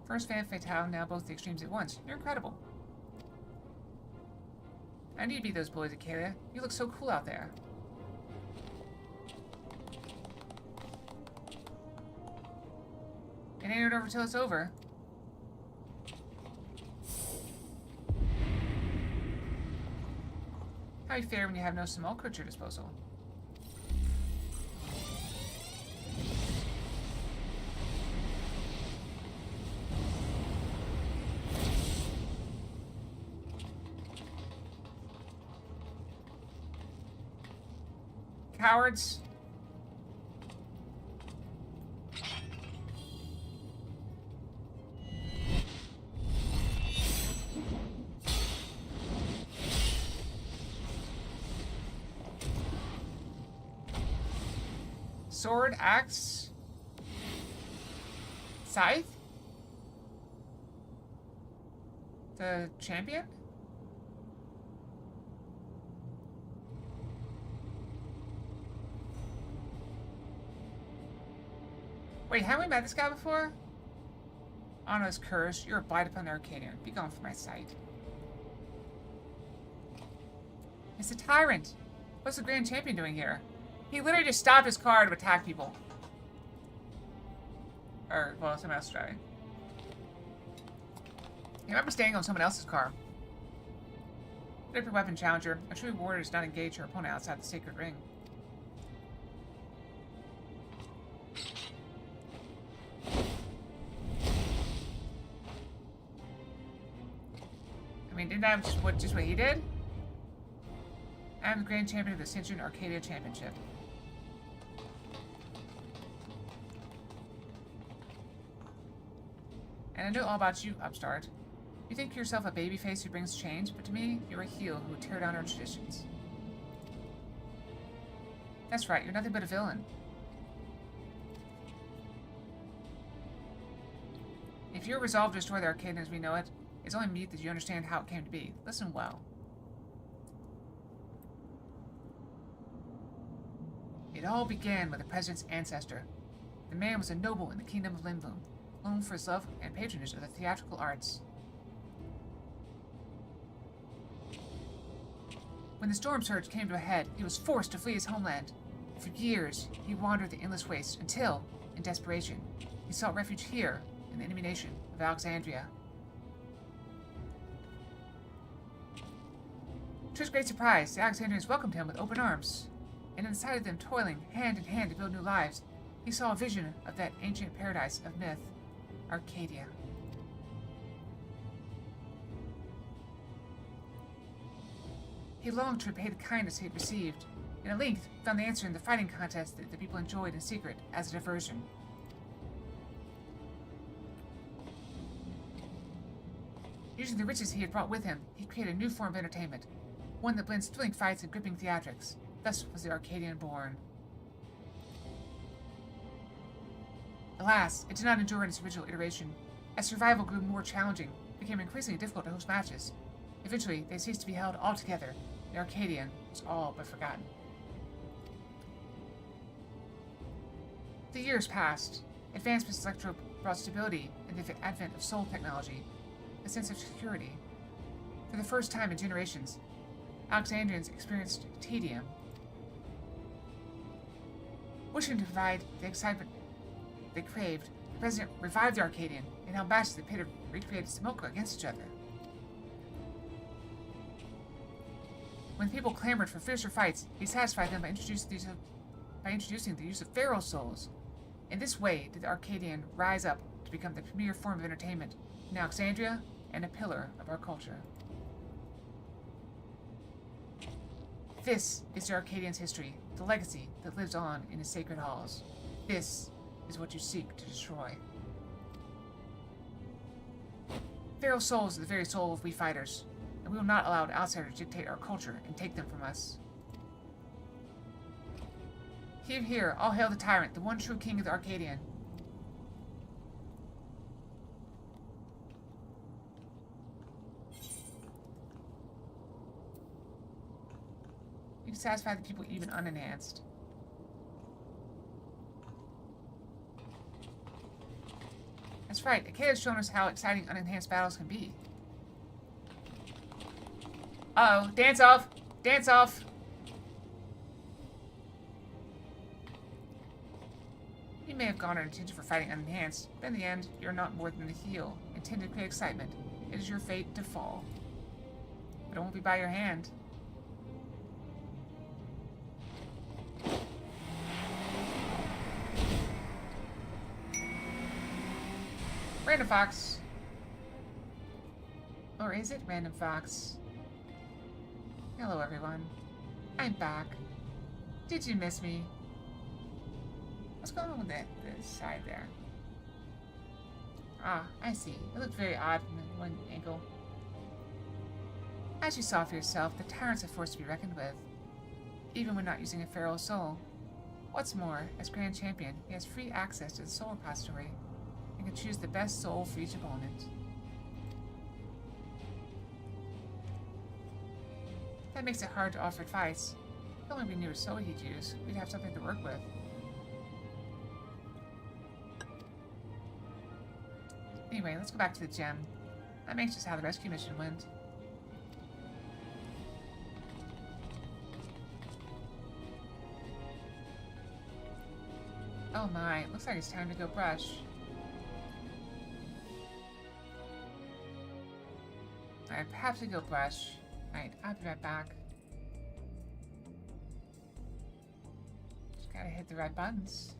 First fan fatale, now both the extremes at once. You're incredible. I need to beat those bullies, Acalia. You look so cool out there. It ain't over till it's over. How you fare when you have no smoke at your disposal? Cowards. Sword, axe, scythe? The champion? Wait, haven't we met this guy before? Anna's curse, you're a blight upon the Arcadian. Be gone from my sight. It's a tyrant. What's the Grand Champion doing here? He literally just stopped his car to attack people. Or, well, someone else is driving. I remember staying on someone else's car. Different weapon challenger. A true warrior does not engage her opponent outside the sacred ring. I mean, didn't that just what he did? I'm the Grand Champion of the Ascension Arcadia Championship. And I know all about you, upstart. You think yourself a babyface who brings change, but to me, you're a heel who would tear down our traditions. That's right, you're nothing but a villain. If you're resolved to destroy the Arcadian as we know it, it's only meet that you understand how it came to be. Listen well. It all began with the president's ancestor. The man was a noble in the kingdom of Lindblum, known for his love and patronage of the theatrical arts. When the storm surge came to a head, he was forced to flee his homeland. For years, he wandered the endless wastes until, in desperation, he sought refuge here in the enemy nation of Alexandria. To his great surprise, the Alexandrians welcomed him with open arms, and in the sight of them toiling hand in hand to build new lives, he saw a vision of that ancient paradise of myth, Arcadia. He longed to repay the kindness he had received, and at length found the answer in the fighting contest that the people enjoyed in secret as a diversion. Using the riches he had brought with him, he created a new form of entertainment, one that blends thrilling fights and gripping theatrics. Thus was the Arcadian born. Alas, it did not endure in its original iteration. As survival grew more challenging, it became increasingly difficult to host matches. Eventually, they ceased to be held altogether. The Arcadian was all but forgotten. The years passed. Advancements in electro brought stability and the advent of soul technology, a sense of security. For the first time in generations, Alexandrians experienced tedium. Wishing to provide the excitement they craved, the president revived the Arcadian and held matches that pitted recreated Simulca against each other. When people clamored for fiercer fights, he satisfied them by introducing the use of pharaoh souls. In this way did the Arcadian rise up to become the premier form of entertainment in Alexandria and a pillar of our culture. This is the Arcadian's history, the legacy that lives on in his sacred halls. This is what you seek to destroy. Pharaoh souls are the very soul of we fighters, and we will not allow outsiders to dictate our culture and take them from us. Hear, hear, all hail the tyrant, the one true king of the Arcadian. You can satisfy the people even unenhanced. That's right, Ikea has shown us how exciting unenhanced battles can be. Uh-oh, dance off! Dance off! You may have garnered attention for fighting unenhanced, but in the end, you're not more than the heel, intended to create excitement. It is your fate to fall. But it won't be by your hand. Random Fox. Or is it Random Fox? Hello, everyone. I'm back. Did you miss me? What's going on with the side there? Ah, I see. It looked very odd from one angle. As you saw for yourself, the tyrant's a force to be reckoned with, even when not using a pharaoh's soul. What's more, as Grand Champion, he has free access to the soul repository and can choose the best soul for each opponent. That makes it hard to offer advice. If only we knew what soul he'd use, we'd have something to work with. Anyway, let's go back to the gem. I'm anxious how the rescue mission went. Oh my, looks like it's time to go brush. Alright, perhaps we go brush. Alright, I'll be right back. Just gotta hit the right buttons.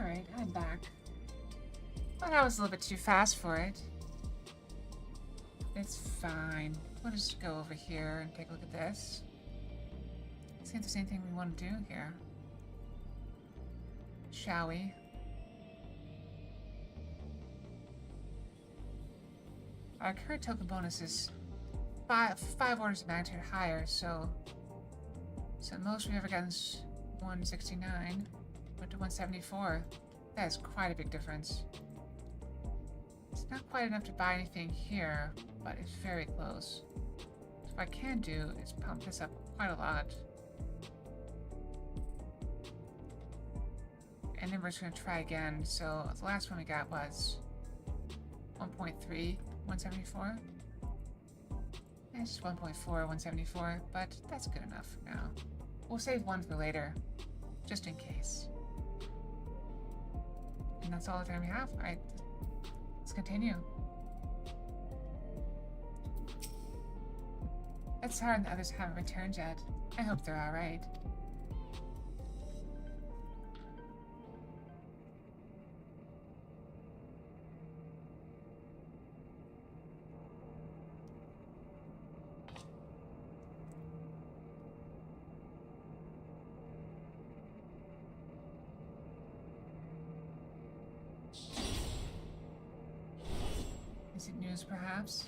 Alright, I'm back. Well, that was a little bit too fast for it. It's fine. We'll just go over here and take a look at this. See if there's anything we want to do here. Shall we? Our current token bonus is five orders of magnitude higher, so most we've ever gotten is 169, went to 174. That is quite a big difference. It's not quite enough to buy anything here, but it's very close. So what I can do is pump this up quite a lot. And then we're just going to try again. So the last one we got was 1.3, 174. It's 1.4, 174, but that's good enough for now. We'll save one for later, just in case. And that's all the time we have. Alright, let's continue. It's hard the others haven't returned yet. I hope they're alright. Is it news, perhaps?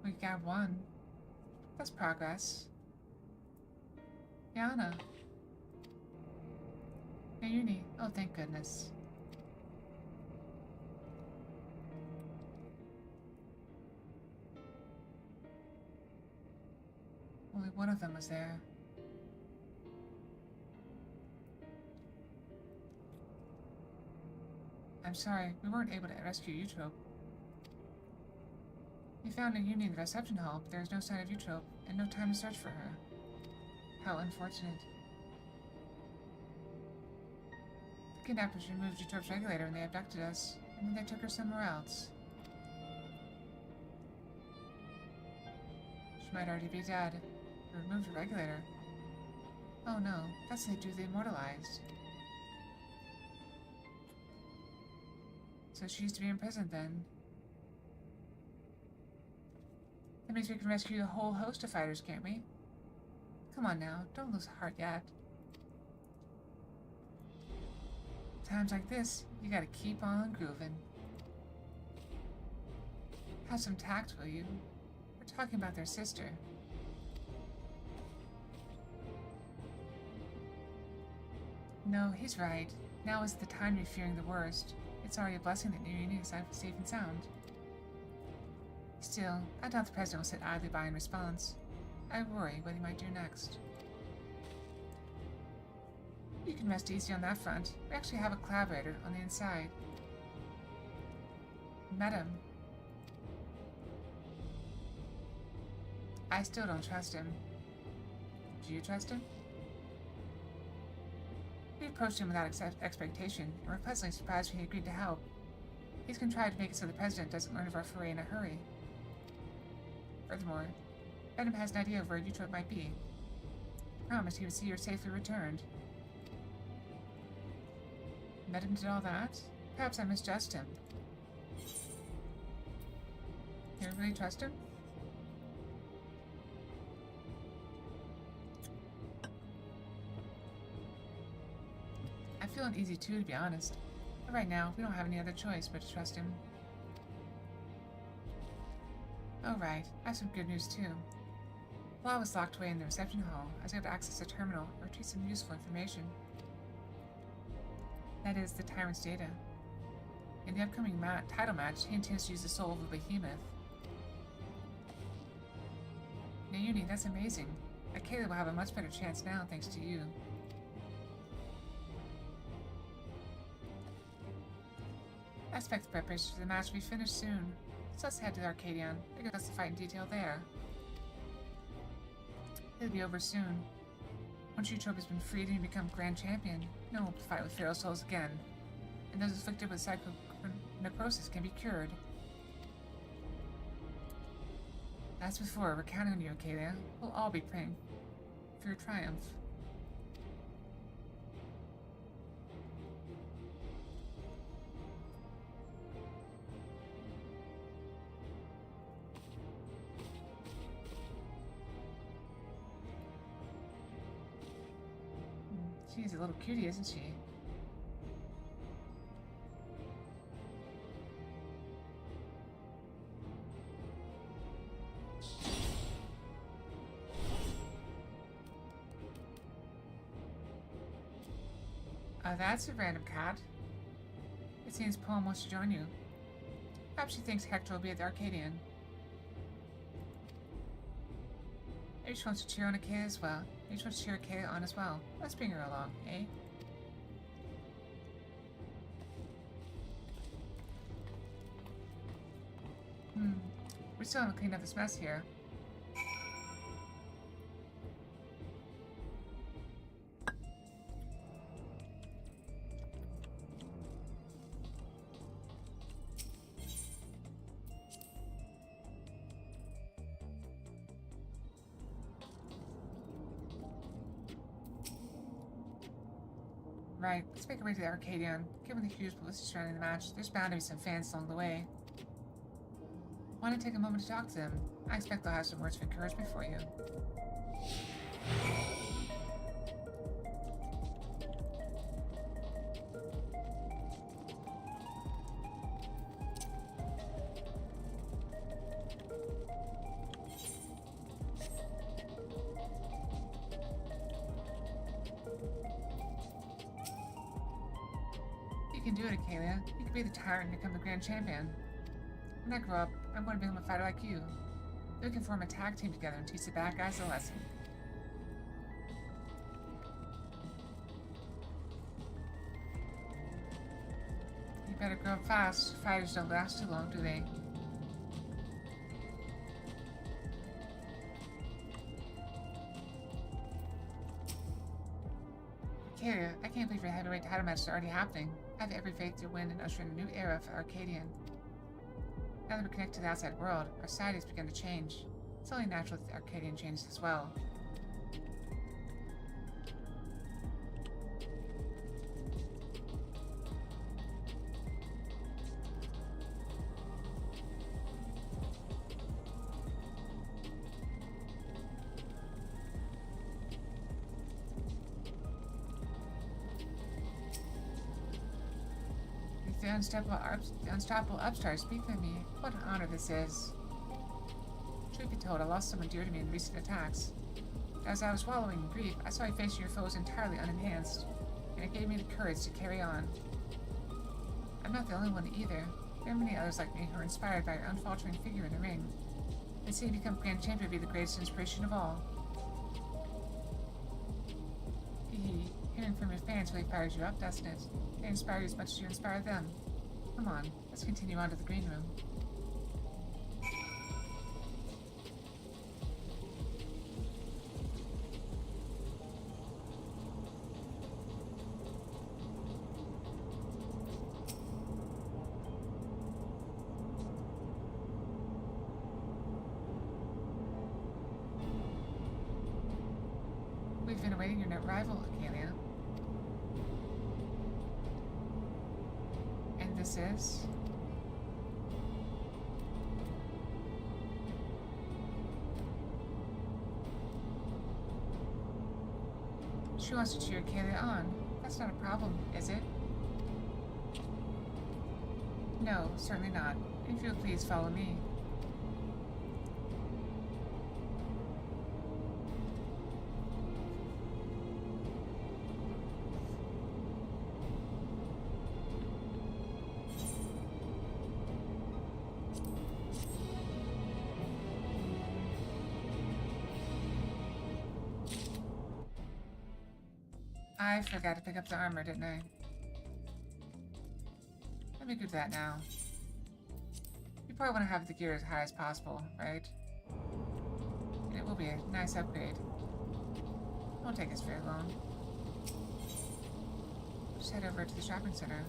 We got one. That's progress. Yana. Uni. Oh, thank goodness. Only one of them was there. I'm sorry, we weren't able to rescue Eutrope. We found a Uni in the reception hall, but there is no sign of Eutrope, and no time to search for her. How unfortunate. The kidnappers removed Eutrope's regulator when they abducted us, and then they took her somewhere else. She might already be dead. They removed her regulator. Oh no, that's what they do to the immortalized. So she used to be imprisoned then. That means we can rescue the whole host of fighters, can't we? Come on now, don't lose heart yet. Times like this, you gotta keep on grooving. Have some tact, will you? We're talking about their sister. No, he's right. Now is the time to be fearing the worst. It's already a blessing that New is safe and sound. Still, I doubt the President will sit idly by in response. I worry what he might do next. You can rest easy on that front. We actually have a collaborator on the inside. Met him. I still don't trust him. Do you trust him? We approached him without expectation, and were pleasantly surprised when he agreed to help. He's contrived to make it so the President doesn't learn of our foray in a hurry. Furthermore, Venom has an idea of where Eutrope might be. Promised he would see her safely returned. Venom did all that? Perhaps I misjudged him. You really trust him? I feel uneasy too, to be honest. But right now, we don't have any other choice but to trust him. Oh right, I have some good news too. While I was locked away in the reception hall, I was able to access the terminal and retrieve some useful information. That is, the Tyrant's data. In the upcoming title match, he intends to use the soul of a behemoth. Nayuni, that's amazing. Akela will have a much better chance now thanks to you. I expect the preparations for the match will be finished soon. So let's head to Arcadion. Figure out the fight in detail there. It'll be over soon. Once Eutrope has been freed and become Grand Champion, no one will fight with feral souls again. And those afflicted with psychonecrosis can be cured. As before, we're counting on you, Acadia. We'll all be praying for your triumph. She's a little cutie, isn't she? That's a random cat. It seems Poem wants to join you. Perhaps she thinks Hector will be at the Arcadian. Maybe she wants to cheer on Acadia as well. Maybe she wants to cheer Acadia on as well. Let's bring her along, eh? We still haven't cleaned up this mess here. Right, let's make our way to the Arcadian. Given the huge publicity surrounding the match, there's bound to be some fans along the way. Want to take a moment to talk to them? I expect they'll have some words of encouragement for you. You can do it, Acadia. You can be the tyrant and become the grand champion. When I grow up, I'm going to become a fighter like you. We can form a tag team together and teach the bad guys a lesson. You better grow up fast. Fighters don't last too long, do they? Acadia, I can't believe your heavyweight title match is already happening. I have every faith you'll win and usher in a new era for Arcadian. Now that we're connected to the outside world, our society's begun to change. It's only natural that the Arcadian changes as well. The unstoppable upstart speak with me. What an honor this is. Truth be told, I lost someone dear to me in recent attacks. As I was wallowing in grief, I saw you facing your foes entirely unenhanced, and it gave me the courage to carry on. I'm not the only one either. There are many others like me who are inspired by your unfaltering figure in the ring. And seeing you become Grand Champion would be the greatest inspiration of all. Hearing from your fans really fires you up, doesn't it? They inspire you as much as you inspire them. Come on, let's continue on to the green room. We've been awaiting your rival, Acadia. And this is... She wants to cheer Acadia on. That's not a problem, is it? No, certainly not. If you'll please follow me. I forgot to pick up the armor, didn't I? Let me do that now. You probably want to have the gear as high as possible, right? And it will be a nice upgrade. Won't take us very long. Just head over to the shopping center.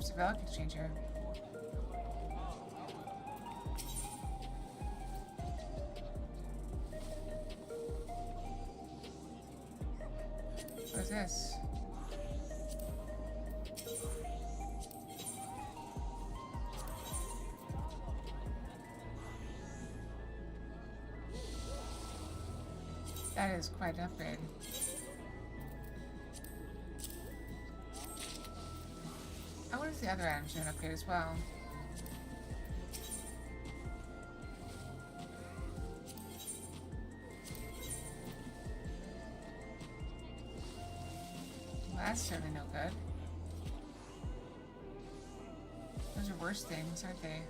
Perhaps a Relic Exchanger. What is this? That is quite an upgrade. I wonder if the other items are an upgrade as well. Well, that's certainly no good. Those are worse things, aren't they?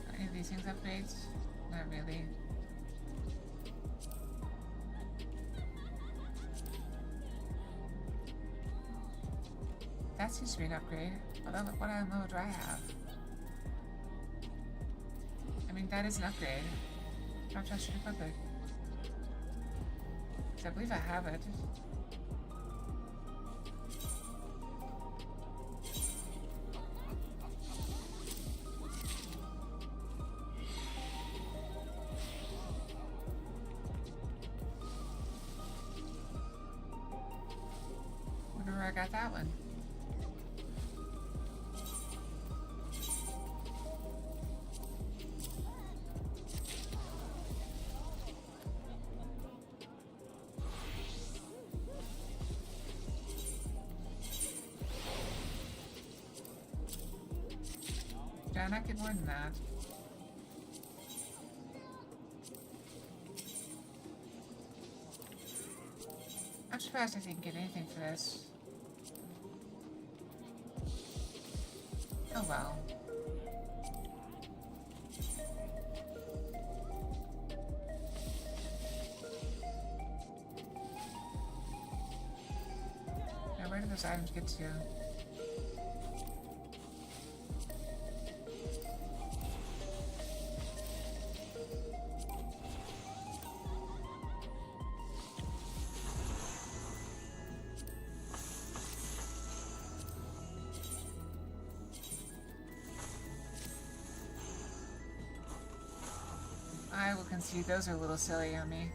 Are any of these things upgrades? Not really. That seems to be an upgrade. Although, what ammo do I have? I mean, that is an upgrade. Drop shot should equip it. I believe I have it. Wonder where I got that one. Did I not get more than that? I'm surprised I didn't get anything for this. Oh well. Now where do those items get to? I will concede those are a little silly on me.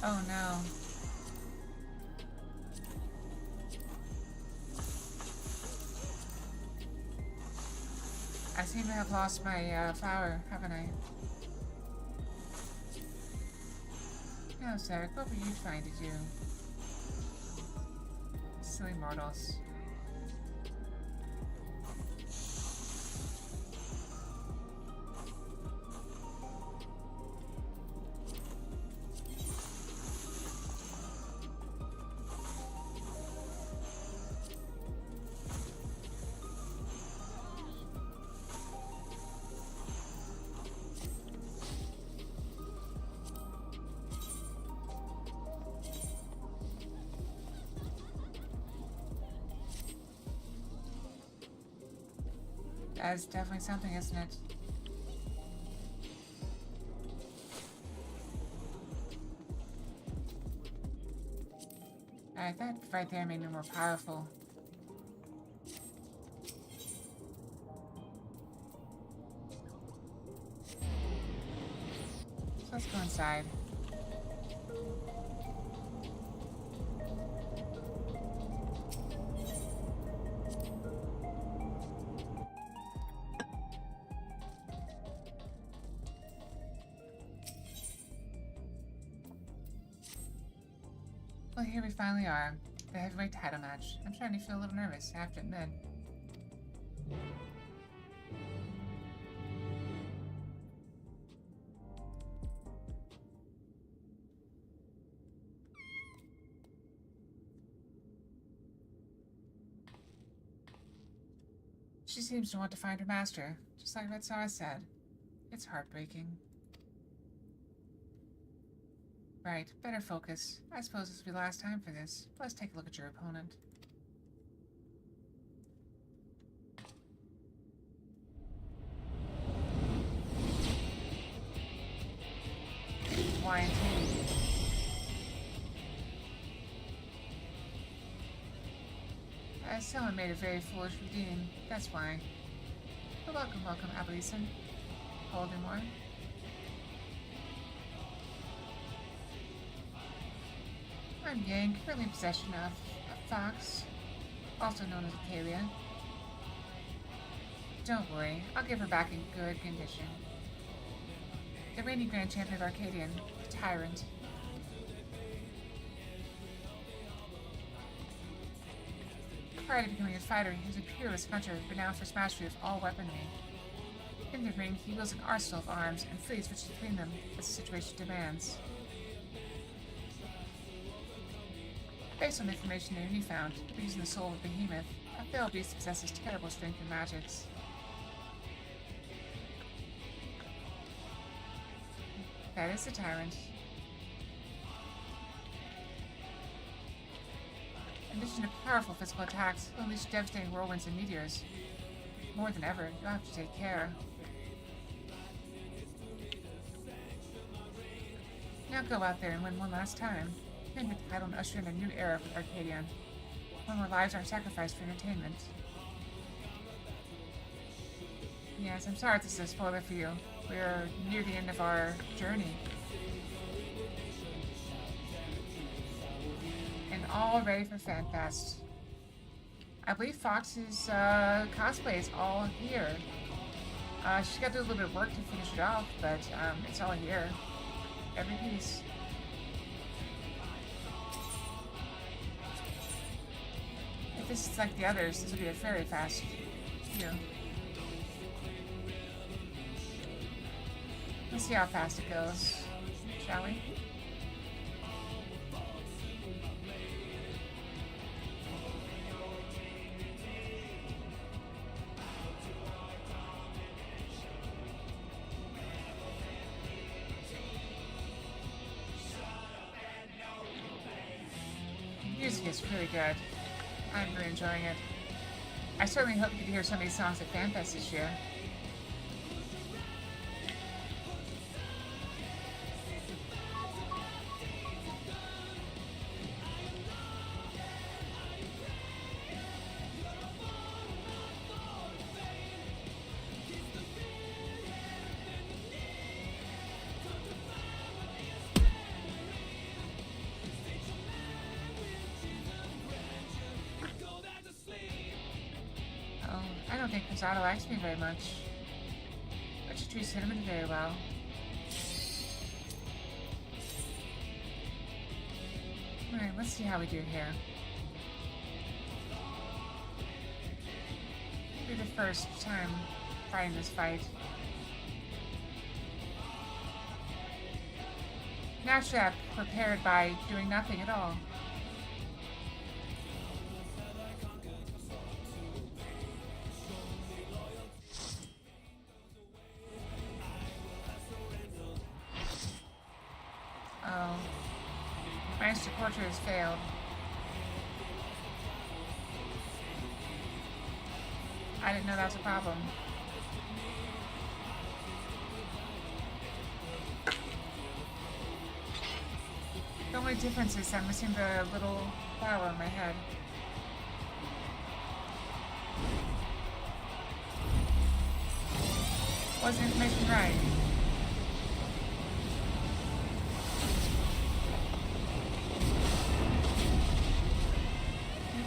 Oh no. I seem to have lost my flower, haven't I? No, Zach, what were you trying to do? Silly mortals. That is definitely something, isn't it? Alright, that right there made me more powerful. So let's go inside. Well, here we finally are. The heavyweight title match. I'm starting to feel a little nervous, I have to admit. She seems to want to find her master, just like Red Star said. It's heartbreaking. Right, better focus. I suppose this will be the last time for this. Let's take a look at your opponent. Why indeed? Someone made a very foolish redeem. That's why. But welcome, Appleton. Voldemort. I'm Yang, currently in possession of a fox, also known as Acalia. Don't worry, I'll give her back in good condition. The reigning Grand Champion of Arcadian, the Tyrant. Prior to becoming a fighter, he was a peerless hunter, renowned for his mastery of all weaponry. In the ring, he wields an arsenal of arms and freely switches between them as the situation demands. Based on the information the Uni found, using the soul of a behemoth, a failed beast possesses terrible strength and magics. That is the Tyrant. In addition to powerful physical attacks, he'll unleash devastating whirlwinds and meteors. More than ever, you'll have to take care. Now go out there and win one last time. Claim the title and usher in a new era with Arcadian. One where lives aren't sacrificed for entertainment. Yes, I'm sorry if this is a spoiler for you. We're near the end of our journey. And all ready for FanFest. I believe Fox's cosplay is all here. She's got to do a little bit of work to finish it off, but it's all here. Every piece. If this is like the others, this will be a very fast view. Let's see how fast it goes, shall we? The music is really good. I'm really enjoying it. I certainly hope you get to hear some of these songs at FanFest this year. I don't think Cruzado likes me very much. But she treats Cinnamon very well. Alright, let's see how we do here. It'll be the first time fighting this fight. Naturally, I prepared by doing nothing at all. Oh. My instant portrait has failed. I didn't know that was a problem. The only difference is I'm missing the little flower on my head. Was the information right?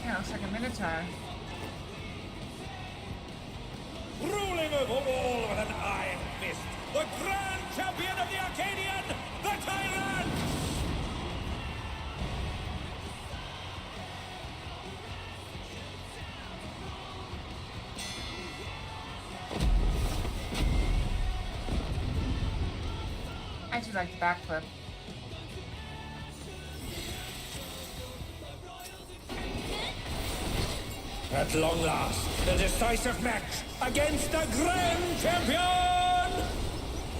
Looks like a minotaur. Ruling over all with an iron fist, the Grand Champion of the Arcadian, the Tyrant! I do like the backflip. At long last, the decisive match against the Grand Champion!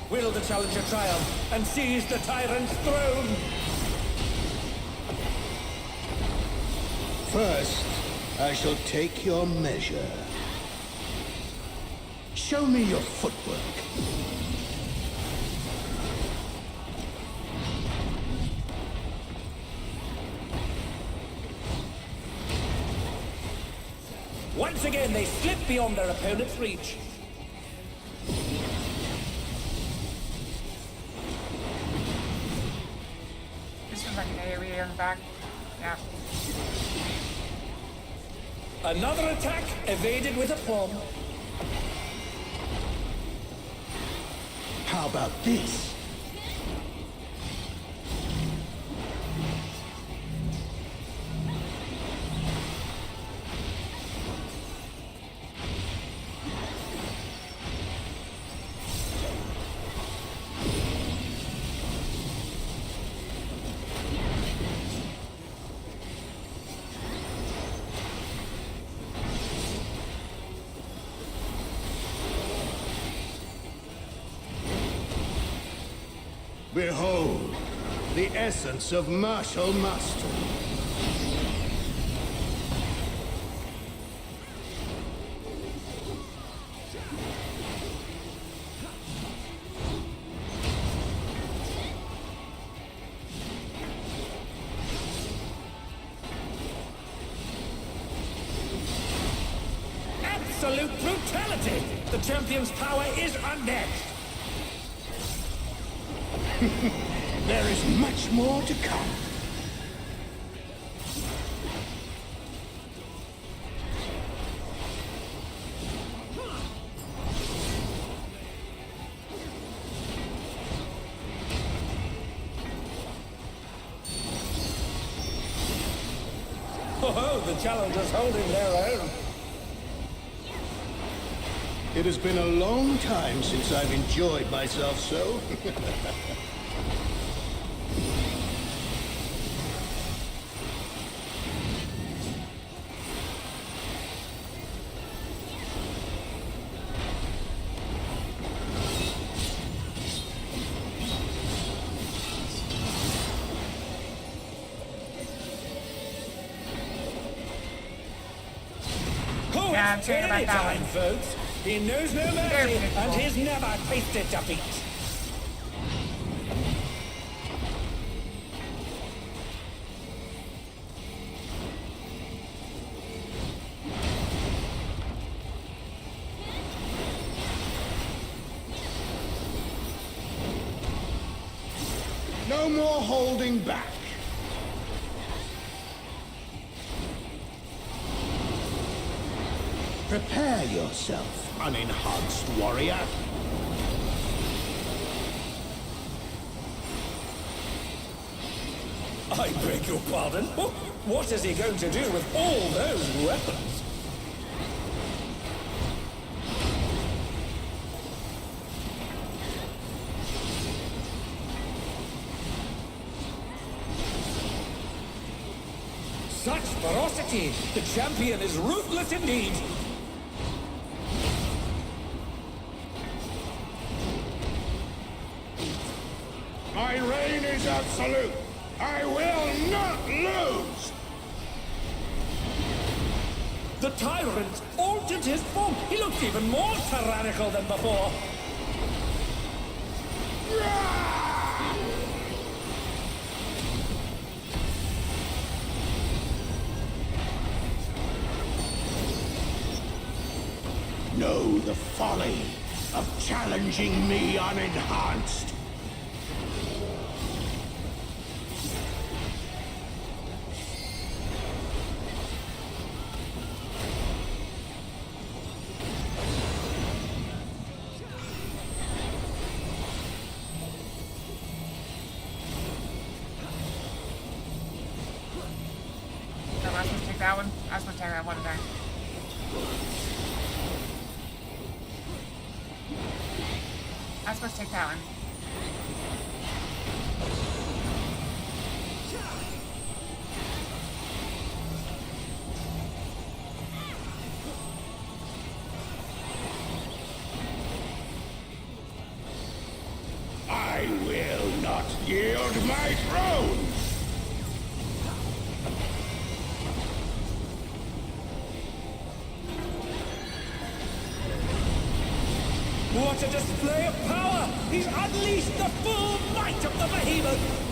Will the challenger triumph and seize the tyrant's throne? First, I shall take your measure. Show me your footwork. Once again, they slip beyond their opponent's reach. This one's like an AoE on the back. Yeah. Another attack evaded with aplomb. How about this? Behold, the essence of martial mastery. Absolute brutality! The champion's power is unmatched. There is much more to come. Oh, the challenger's holding their own. It has been a long time since I've enjoyed myself so. Oh, Yeah, I'm it's saying about that anytime, one. folks. He knows no mercy, beautiful. and he's never tasted defeat. No more holding back. Prepare yourself, unenhanced warrior. I beg your pardon? What is he going to do with all those weapons? Such ferocity! The champion is ruthless indeed! My reign is absolute. I will not lose. The tyrant altered his form. He looks even more tyrannical than before. Know the folly of challenging me unenhanced. So I was supposed to take that one. I was supposed to take that one today. I was supposed to take that one. Yield my throne! What a display of power! He's unleashed the full might of the behemoth!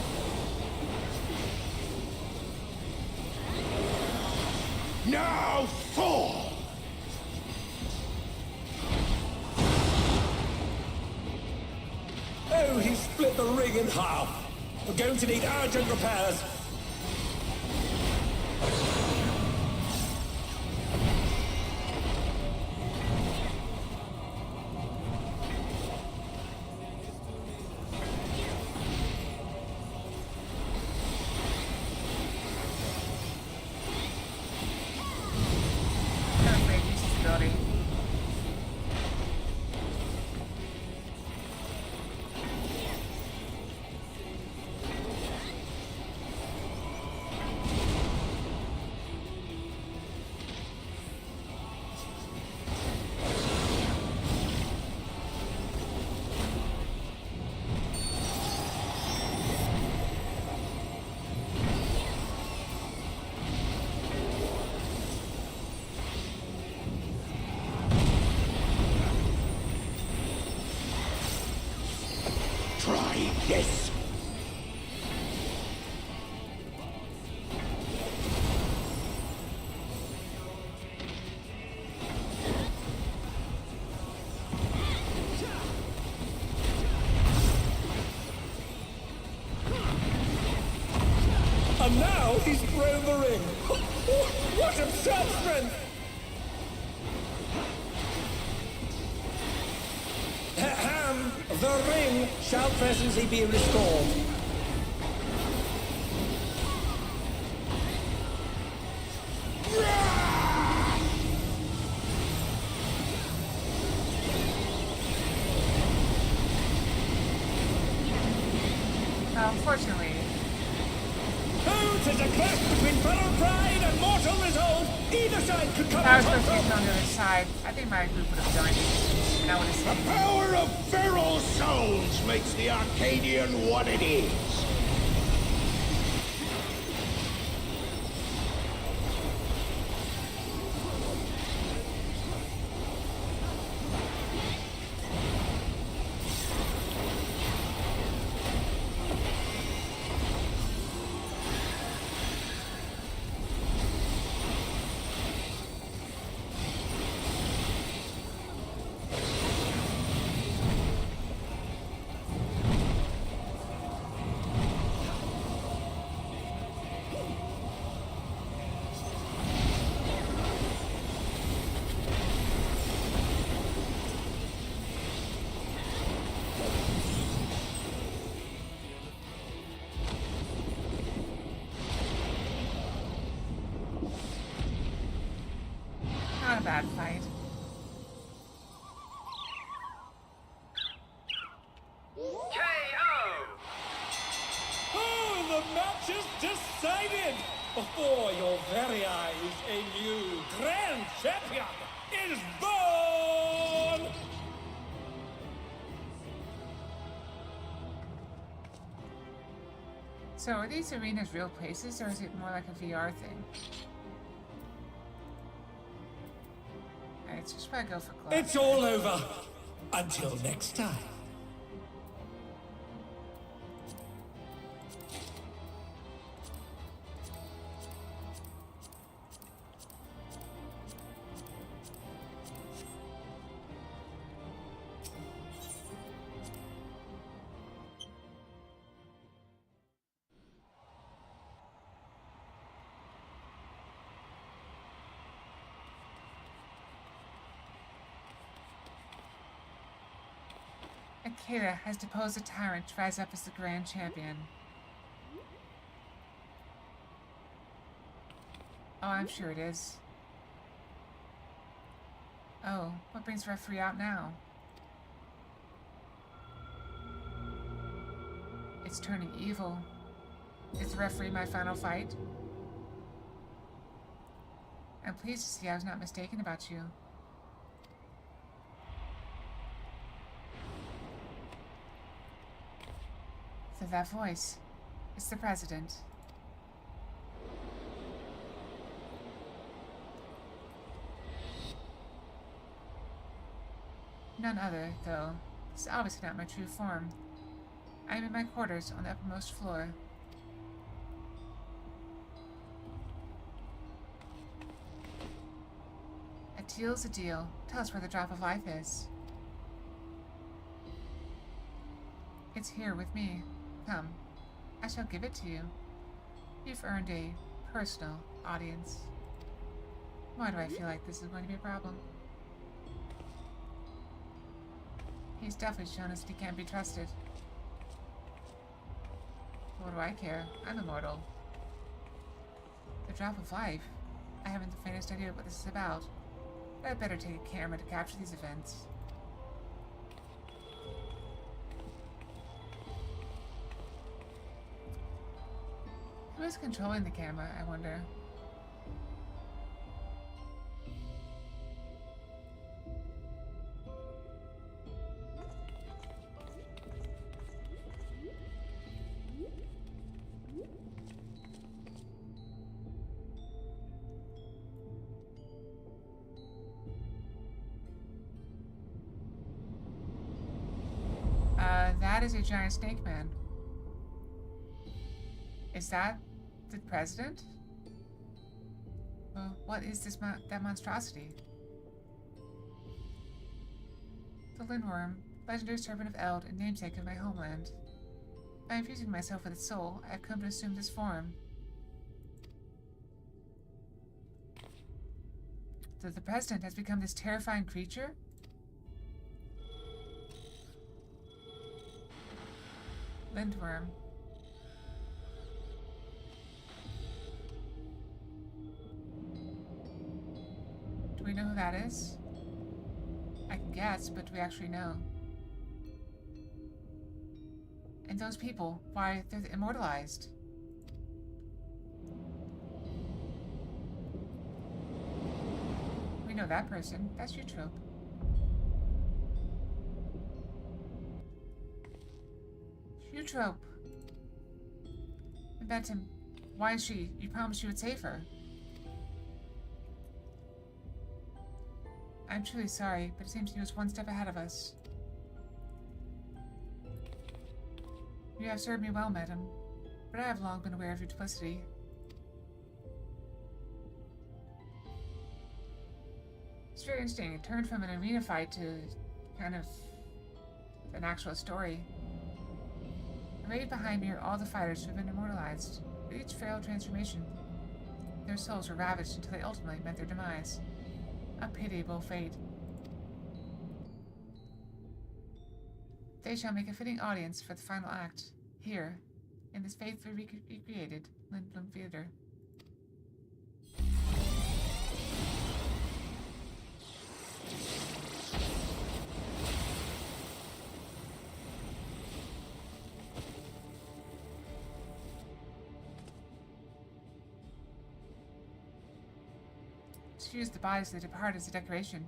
Now fall! Oh, he split the ring in half. We're going to need urgent repairs. I'm afraid use his ability. Try this! And now he's thrown the ring. What absurd strength! Ahem. The ring shall presently be restored. Well, unfortunately, Oh, 'tis a clash between feral pride and mortal resolve. Either side could come if I was out supposed to on be top. on the other side, I think my group would have joined. And I would have The saved. power of feral souls makes the Arcadian what it is. Not a bad fight. Oh, the match is decided! Before your very eyes, a new grand champion is born! So are these arenas real places, or is it more like a VR thing? Alright, so just probably go for gloves. It's all over. Until next time. Akeda has deposed a tyrant to rise up as the grand champion. Oh, I'm sure it is. Oh, what brings the referee out now? It's turning evil. Is the referee my final fight? I'm pleased to see I was not mistaken about you. That voice. It's the president. None other, though. This is obviously not my true form. I am in my quarters on the uppermost floor. A deal's a deal. Tell us where the drop of life is. It's here with me. Come, I shall give it to you. You've earned a personal audience. Why do I feel like this is going to be a problem? He's definitely shown us that he can't be trusted. What do I care? I'm immortal. The drop of life? I haven't the faintest idea what this is about. But I'd better take a camera to capture these events. Who is controlling the camera, I wonder? That is a giant snake man. Is that the president? Well, what is this that monstrosity? The Lindworm, legendary servant of Eld and namesake of my homeland. By infusing myself with its soul, I have come to assume this form. So the president has become this terrifying creature? Lindworm. Do we know who that is? I can guess, but do we actually know? And those people, why, they're immortalized. We know that person. That's Eutrope. Eutrope. Benton, why is she? You promised you would save her. I'm truly sorry, but it seems he was one step ahead of us. You have served me well, madam, but I have long been aware of your duplicity. It's very interesting. It turned from an arena fight to kind of an actual story. Arrayed behind me are all the fighters who have been immortalized. With each failed transformation, their souls were ravaged until they ultimately met their demise. A pitiable fate. They shall make a fitting audience for the final act, here, in this faithfully recreated Lindblom Theater. To use the bodies of the departed as a decoration.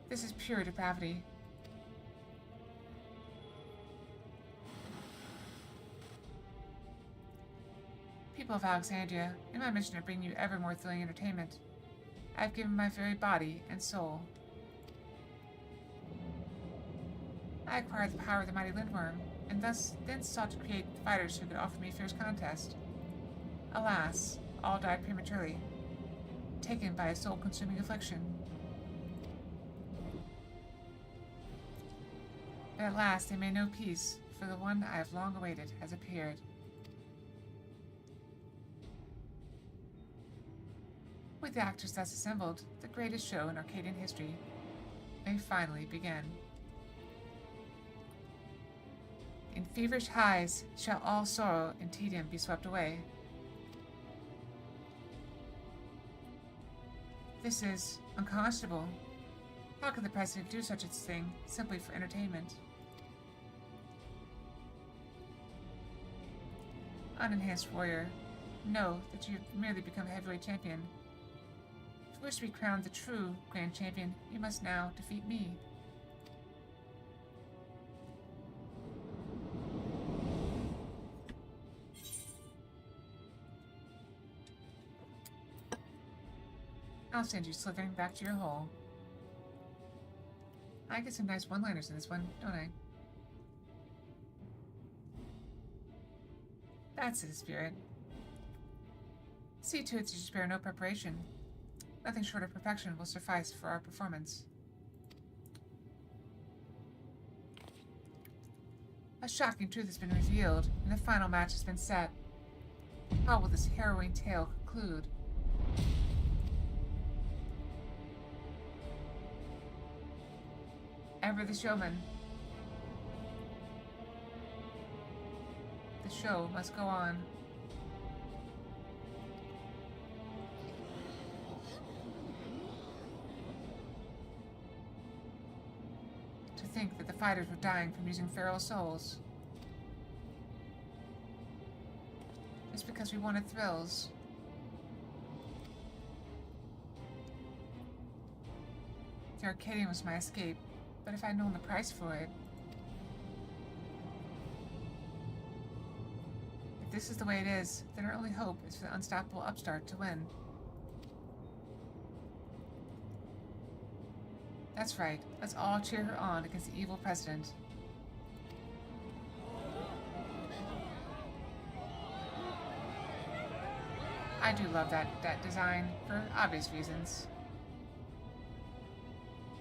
This is pure depravity. People of Alexandria, in my mission to bring you ever more thrilling entertainment, I have given my very body and soul. I acquired the power of the mighty Lindworm, and then sought to create fighters who could offer me a fierce contest. Alas, all died prematurely, taken by a soul-consuming affliction. But at last they made no peace, for the one I have long awaited has appeared. With the actors thus assembled, the greatest show in Arcadian history may finally begin. In feverish highs shall all sorrow and tedium be swept away. This is unconscionable. How could the president do such a thing simply for entertainment? Unenhanced warrior, know that you have merely become a heavyweight champion. If you wish to be crowned the true grand champion, you must now defeat me. I'll send you slithering back to your hole. I get some nice one-liners in this one, don't I? That's the spirit. See to it that you spare no preparation. Nothing short of perfection will suffice for our performance. A shocking truth has been revealed, and the final match has been set. How will this harrowing tale conclude? Ever the showman. The show must go on. To think that the fighters were dying from using feral souls. Just because we wanted thrills. The Arcadian was my escape, but if I'd known the price for it... If this is the way it is, then our only hope is for the unstoppable upstart to win. That's right. Let's all cheer her on against the evil president. I do love that design, for obvious reasons.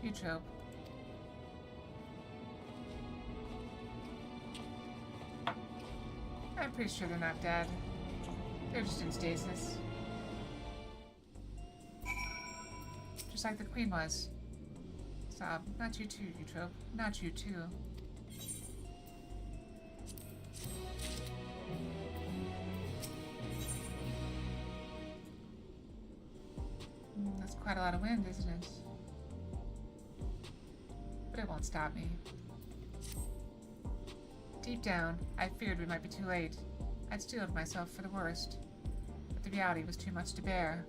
Eutrope. I'm pretty sure they're not dead. They're just in stasis. Just like the Queen was. Sob, not you too, Eutrope. Not you too. That's quite a lot of wind, isn't it? But it won't stop me. Deep down, I feared we might be too late. I'd steeled myself for the worst. But the reality was too much to bear.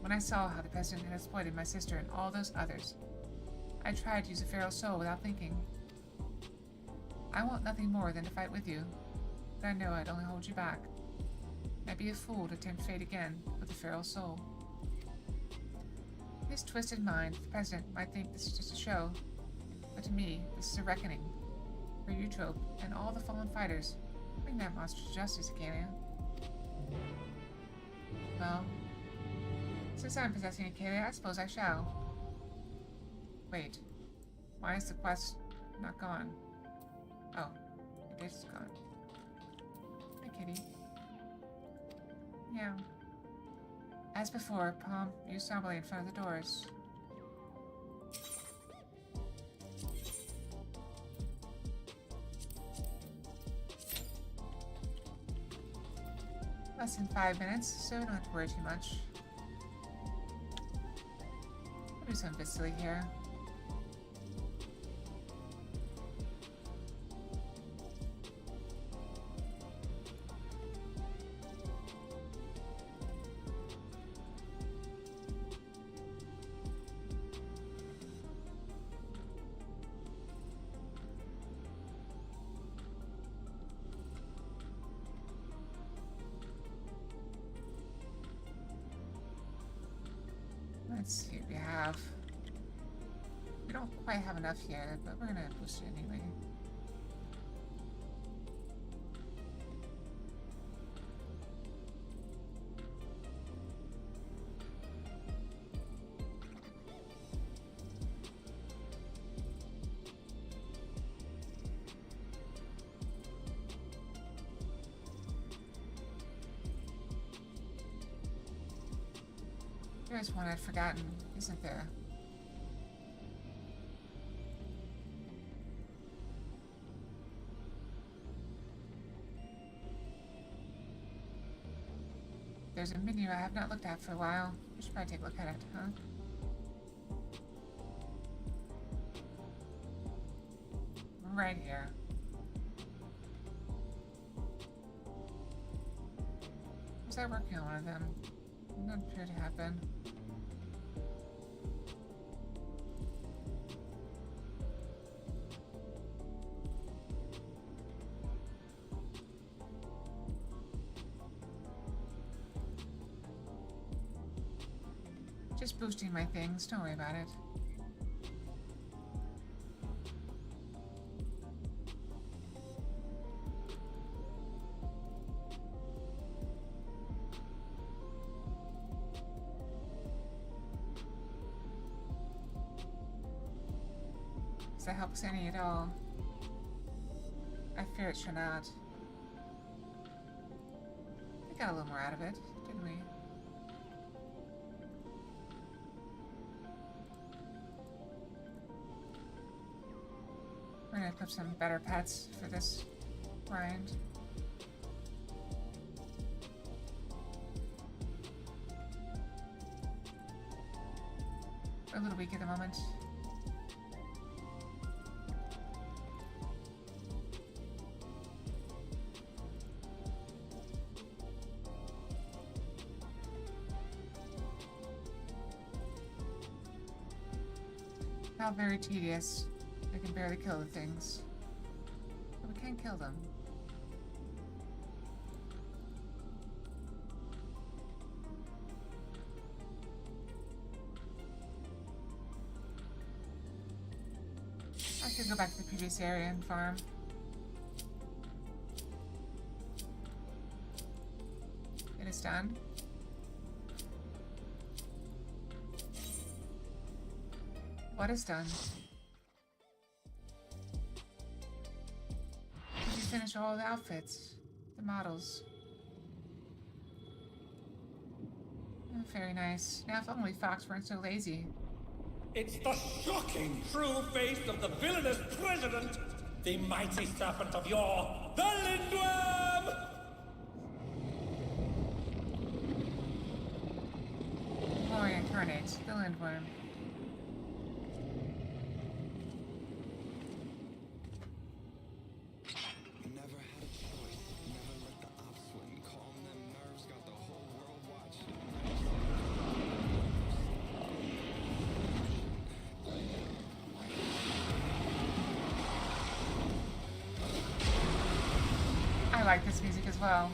When I saw how the president had exploited my sister and all those others, I tried to use a feral soul without thinking. I want nothing more than to fight with you, but I know I'd only hold you back. I'd be a fool to tempt fate again with a feral soul. In his twisted mind, the president might think this is just a show, but to me, this is a reckoning. For Eutrope and all the fallen fighters, bring that monster to justice, Acalia. Well, since I'm possessing Acalia, I suppose I shall. Wait, why is the quest not gone? Oh, it is gone. Hi, kitty. Yeah. As before, Palm used soberly in front of the doors. Less than 5 minutes, so don't have to worry too much. I'll do something a bit silly here. Let's see what we have. We don't quite have enough yet, but we're gonna boost it anyway. There's one I'd forgotten, isn't there? There's a menu I have not looked at for a while. We should probably take a look at it, huh? Right here. Was I working on one of them? Doesn't appear to have been. Just boosting my things. Don't worry about it. Does that help us any at all? I fear it should not. We got a little more out of it, didn't we? We're gonna equip some better pets for this grind. We're a little weak at the moment. How very tedious. I can barely kill the things. But we can kill them. I could go back to the previous area and farm. It is done. What is done? Did you finish all the outfits? The models? Oh, very nice. Now if only Fox weren't so lazy. It's the shocking true face of the villainous president, the mighty serpent of yore, the Lindworm! Glory incarnate, the Lindworm. Never had a choice, never let the ops swing. Calm them nerves, got the whole world watching. I like this music as well.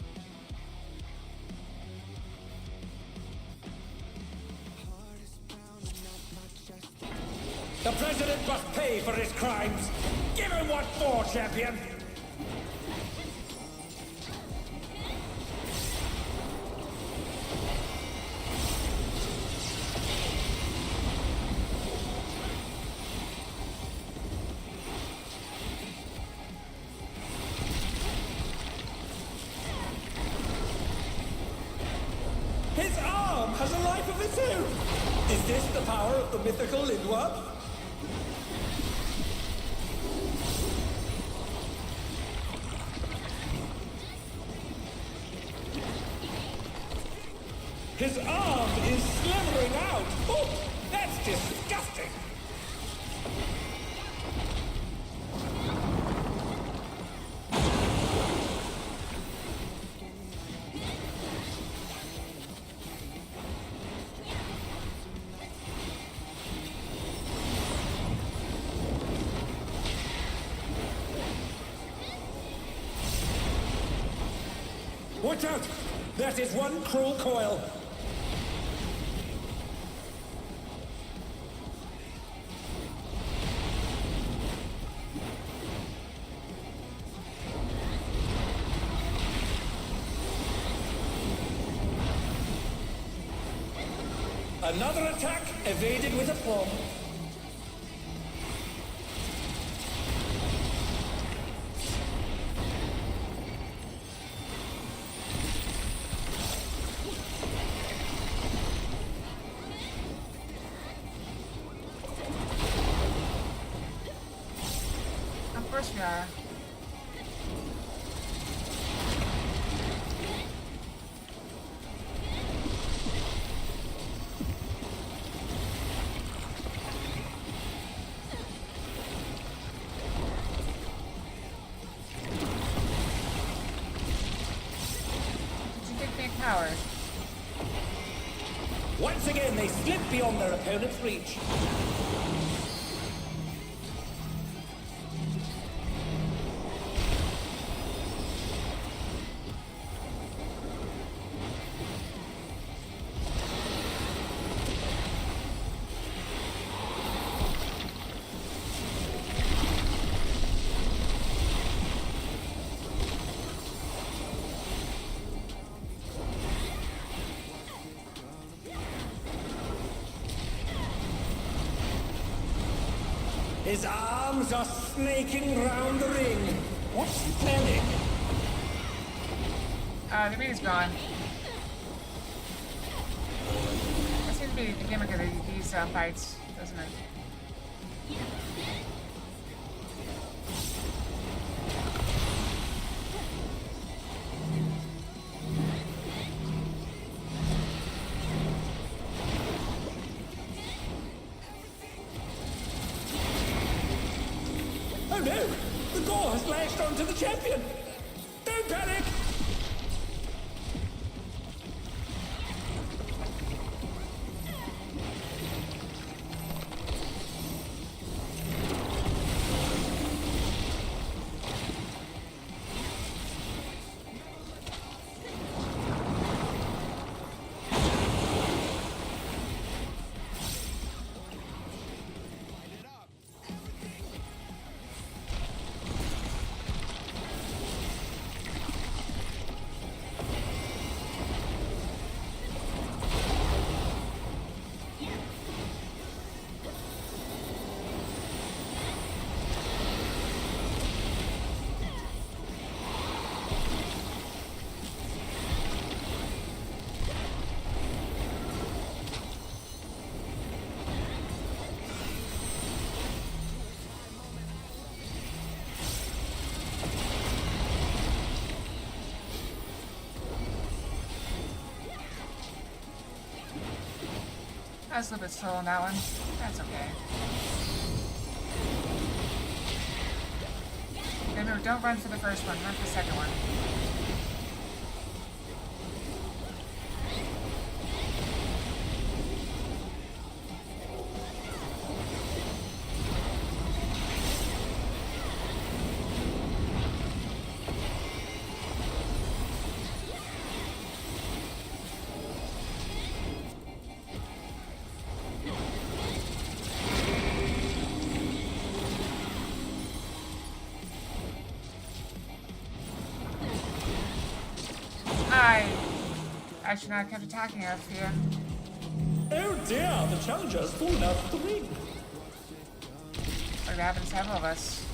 The president must pay for his crimes. Give him what for, champion! His arm has a life of its own! Is this the power of the mythical Lindworm? His arm is slithering out! Oh, that's disgusting! Watch out! That is one cruel coil! Another attack evaded with aplomb. Of course we are. Coward. Once again, they slip beyond their opponent's reach. His arms are snaking round the ring. What's he planning? The meter's gone. That seems to be the gimmick of these fights, doesn't it? Oh no! The gore has lashed onto the champion! Don't panic! I was a little bit slow on that one. That's okay. Remember, don't run for the first one, run for the second one. I should not have kept attacking her, Fia. Oh dear, the challenger has fallen out of the ring. Like that happened to several of us.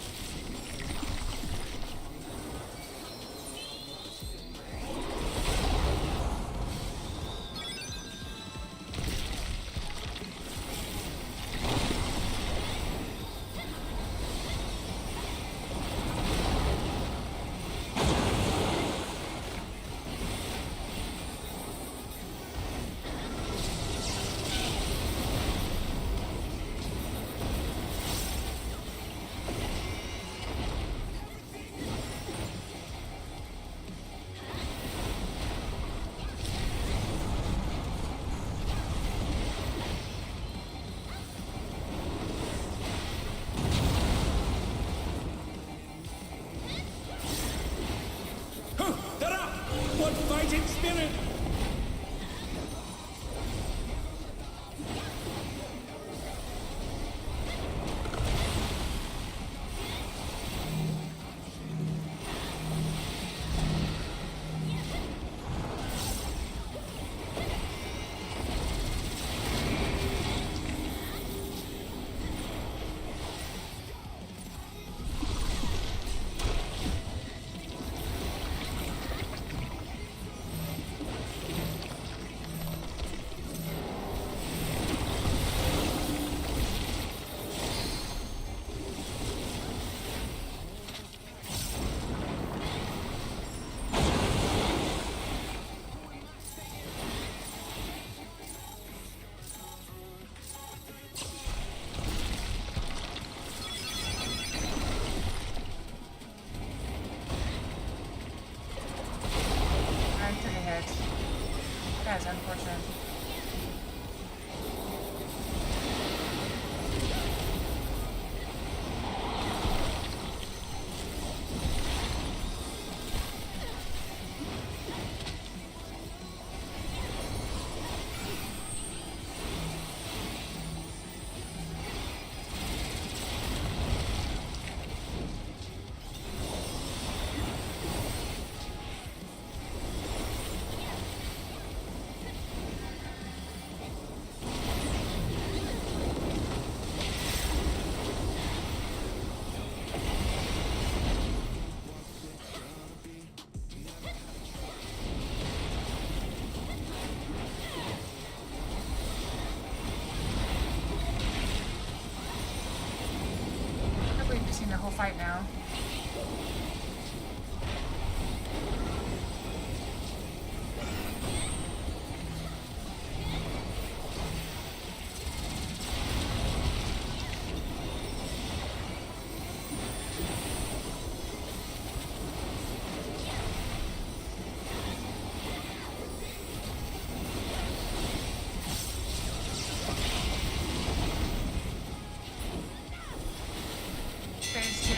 What fighting spirit! That's unfortunate. fight now. Phase 2.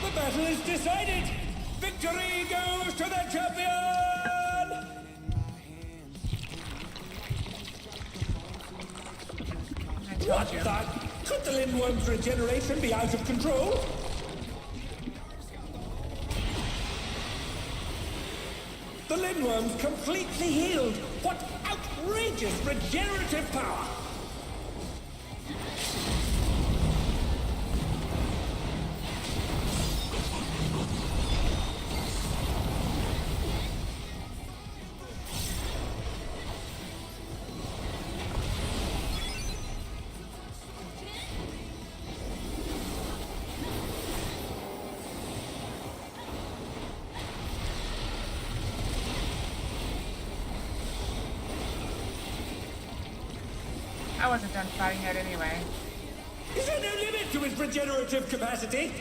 The battle is decided! Victory goes to the champion! I told What you. the? Could the Lindworm's regeneration be out of control? The Lindworm's completely healed! What outrageous regenerative power! I wasn't done fighting yet anyway. Is there no limit to his regenerative capacity?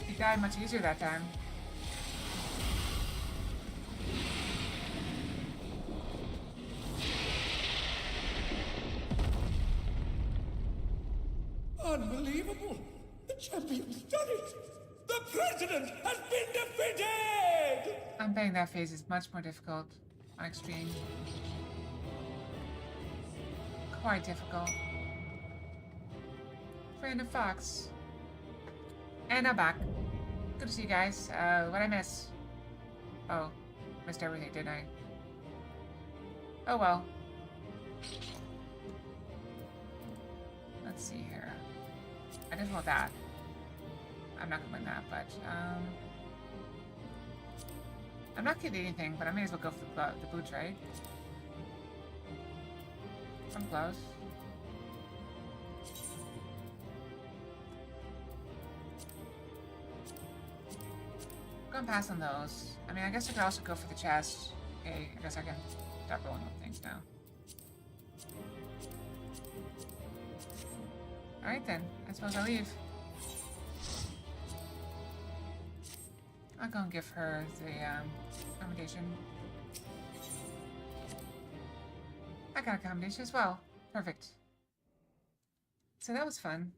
He died much easier that time. Unbelievable! The champion's done it! The president has been defeated! I'm betting that phase is much more difficult on extreme. Quite difficult. Friend of Fox. And I'm back. Good to see you guys. What'd I miss? Oh, missed everything, didn't I? Oh well. Let's see here. I didn't want that. I'm not gonna win that, but I'm not getting anything, but I may as well go for the boots, right? I'm close. Going past on those. I mean, I guess I could also go for the chest. Okay, I guess I can stop rolling up things now. Alright then, I suppose I'll leave. I'll go and give her the accommodation. I got accommodation as well. Perfect. So that was fun.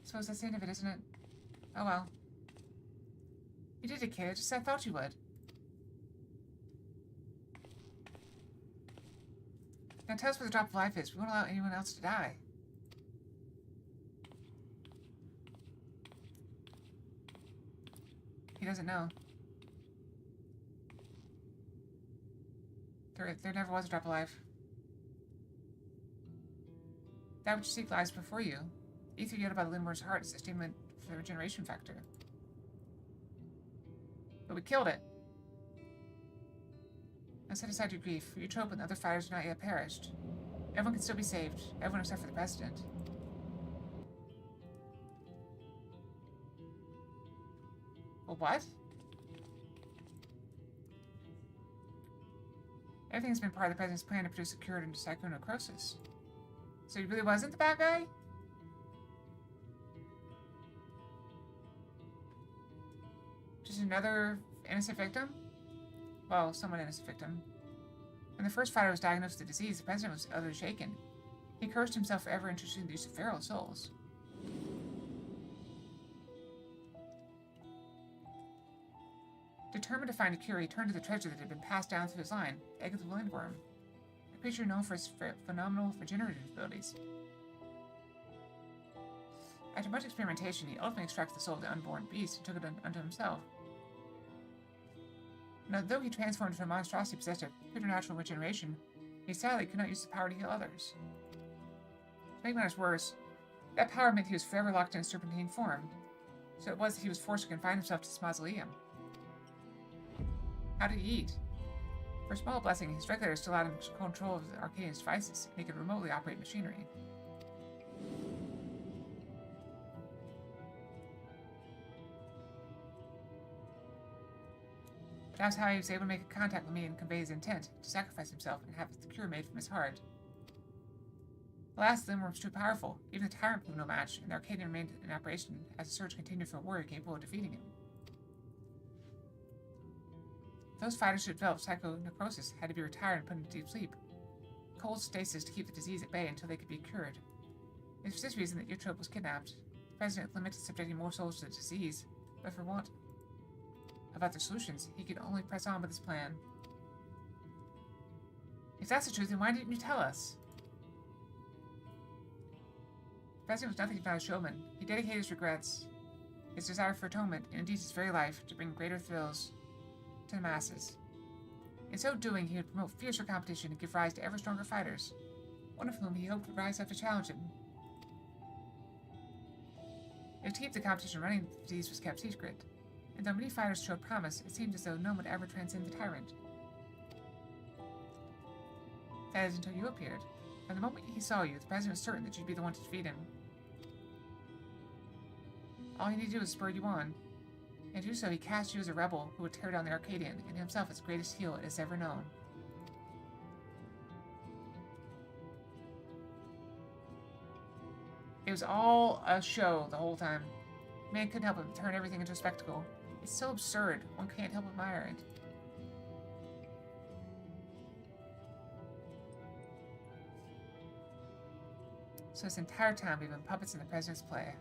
Suppose that's the end of it, isn't it? Oh well. You did it, kid, just as I thought you would. Now tell us where the drop of life is. We won't allow anyone else to die. He doesn't know. There never was a drop of life. That which you seek lies before you. Ether yielded by the Lindworm's heart is the stimulant for the regeneration factor. But we killed it. Now set aside your grief, for your trope and the other fighters are not yet perished. Everyone can still be saved, everyone except for the President. Well, what? Everything's been part of the President's plan to produce a cure to psychonecrosis. So he really wasn't the bad guy? Just another innocent victim? Well, somewhat innocent victim. When the first fighter was diagnosed with the disease, the President was utterly shaken. He cursed himself for ever introducing the use of feral souls. Determined to find a cure, he turned to the treasure that had been passed down through his line, the egg of the landworm, a creature known for its phenomenal regenerative abilities. After much experimentation, he ultimately extracted the soul of the unborn beast and took it unto himself. And although he transformed into a monstrosity possessed of preternatural regeneration, he sadly could not use the power to heal others. To make matters worse, that power meant he was forever locked in a serpentine form, so it was that he was forced to confine himself to this mausoleum. How did he eat? For a small blessing, his regulators still allowed him control of the Arcadian's devices, and he could remotely operate machinery. That was how he was able to make a contact with me and convey his intent to sacrifice himself and have the cure made from his heart. Alas, the Limworm was too powerful. Even the Tyrant proved no match, and the Arcadian remained in operation as the search continued for a warrior capable of defeating him. Those fighters who developed psychonecrosis had to be retired and put into deep sleep, cold stasis to keep the disease at bay until they could be cured. It was for this reason that Eutrope was kidnapped. The President limited subjecting more souls to the disease, but for want of other solutions, he could only press on with his plan. If that's the truth, then why didn't you tell us? The President was nothing if not a showman. He dedicated his regrets, his desire for atonement, and indeed his very life, to bring greater thrills to the masses. In so doing, he would promote fiercer competition and give rise to ever stronger fighters, one of whom he hoped would rise up to challenge him. To keep the competition running, the disease was kept secret, and though many fighters showed promise, it seemed as though none would ever transcend the tyrant. That is, until you appeared. From the moment he saw you, the President was certain that you'd be the one to defeat him. All he needed to do was spur you on, and to do so he cast you as a rebel who would tear down the Arcadian, and himself its greatest heel it has ever known. It was all a show the whole time. Man couldn't help but turn everything into a spectacle. It's so absurd, one can't help but admire it. So this entire time we've been puppets in the President's play.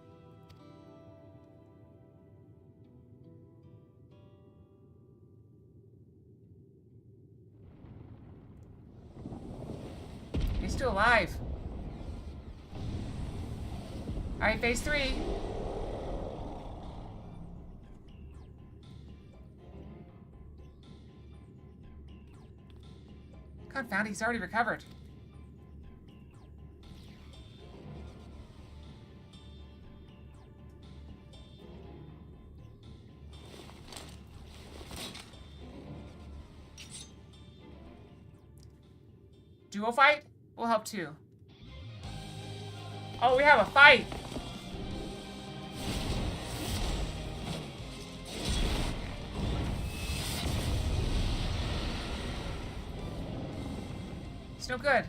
He's still alive. Alright, phase 3. Confound it, he's already recovered. Duo fight? We'll help too. Oh, we have a fight! It's no good.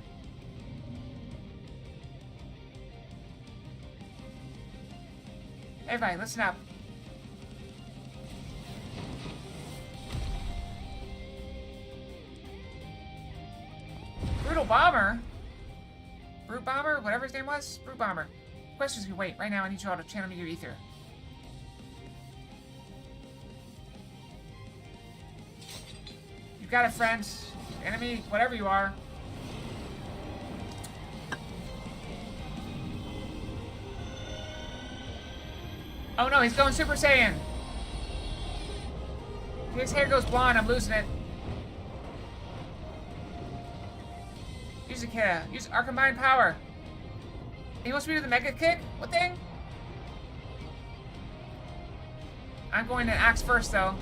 Everybody, listen up. Brutal Bomber? Brute Bomber? Whatever his name was? Brute Bomber. Questions can wait. Right now, I need you all to channel me your ether. You've got a friend, enemy, whatever you are. Oh no, he's going Super Saiyan. If his hair goes blonde, I'm losing it. Use use our combined power. He wants me to do the Mega Kick? What thing? I'm going to Axe first, though.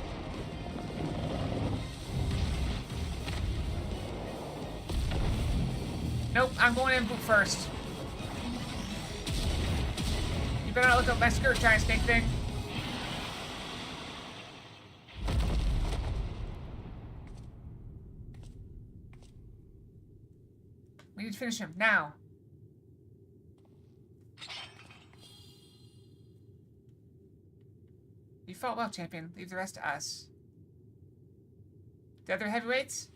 Nope, I'm going in boot first. You better not look up my skirt, giant snake thing. We need to finish him, now. You fought well, champion. Leave the rest to us. The other heavyweights?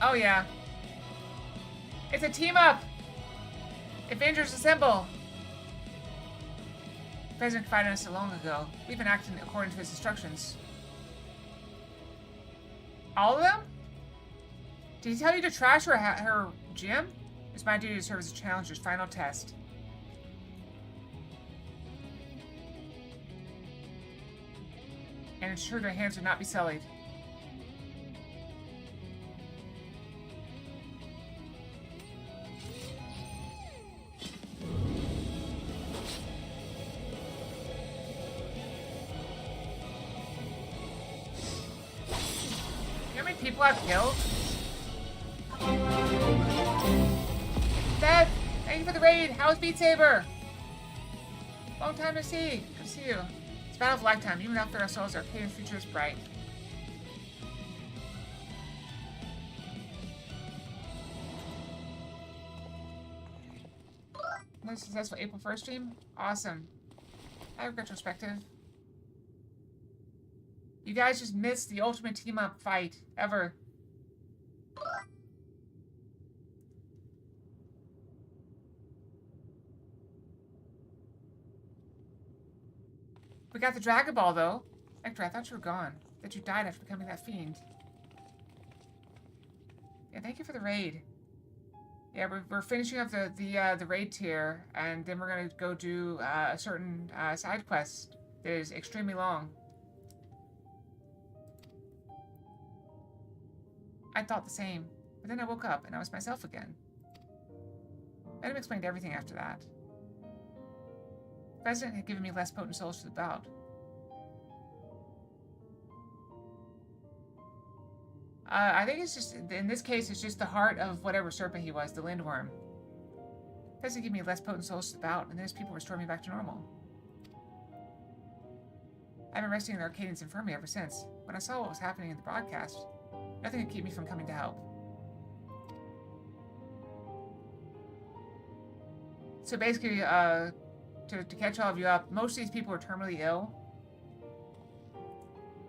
Oh, yeah. It's a team up! Avengers assemble! President confided in us so long ago. We've been acting according to his instructions. All of them? Did he tell you to trash her gym? It's my duty to serve as a challenger's final test. And ensure their hands would not be sullied. People I've killed? Dad, thank you for the raid. How's Beat Saber? Long time to see. Good to see you. It's a battle of a lifetime. Even after our souls, our pain and future is bright. Another successful April 1st stream? Awesome. I have retrospective. You guys just missed the ultimate team-up fight ever. We got the Dragon Ball, though. Hector, I thought you were gone. That you died after becoming that fiend. Yeah, thank you for the raid. Yeah, we're finishing up the raid tier, and then we're gonna go do a certain side quest that is extremely long. I thought the same, but then I woke up and I was myself again. Venom explained everything after that. The President had given me less potent souls for the bout. I think it's just, in this case, it's just the heart of whatever serpent he was, the Lindworm. The President gave me less potent souls to the bout, and then his people restored me back to normal. I've been resting in the Arcadian's infirmary ever since. When I saw what was happening in the broadcast, nothing could keep me from coming to help. So basically, to catch all of you up, most of these people are terminally ill.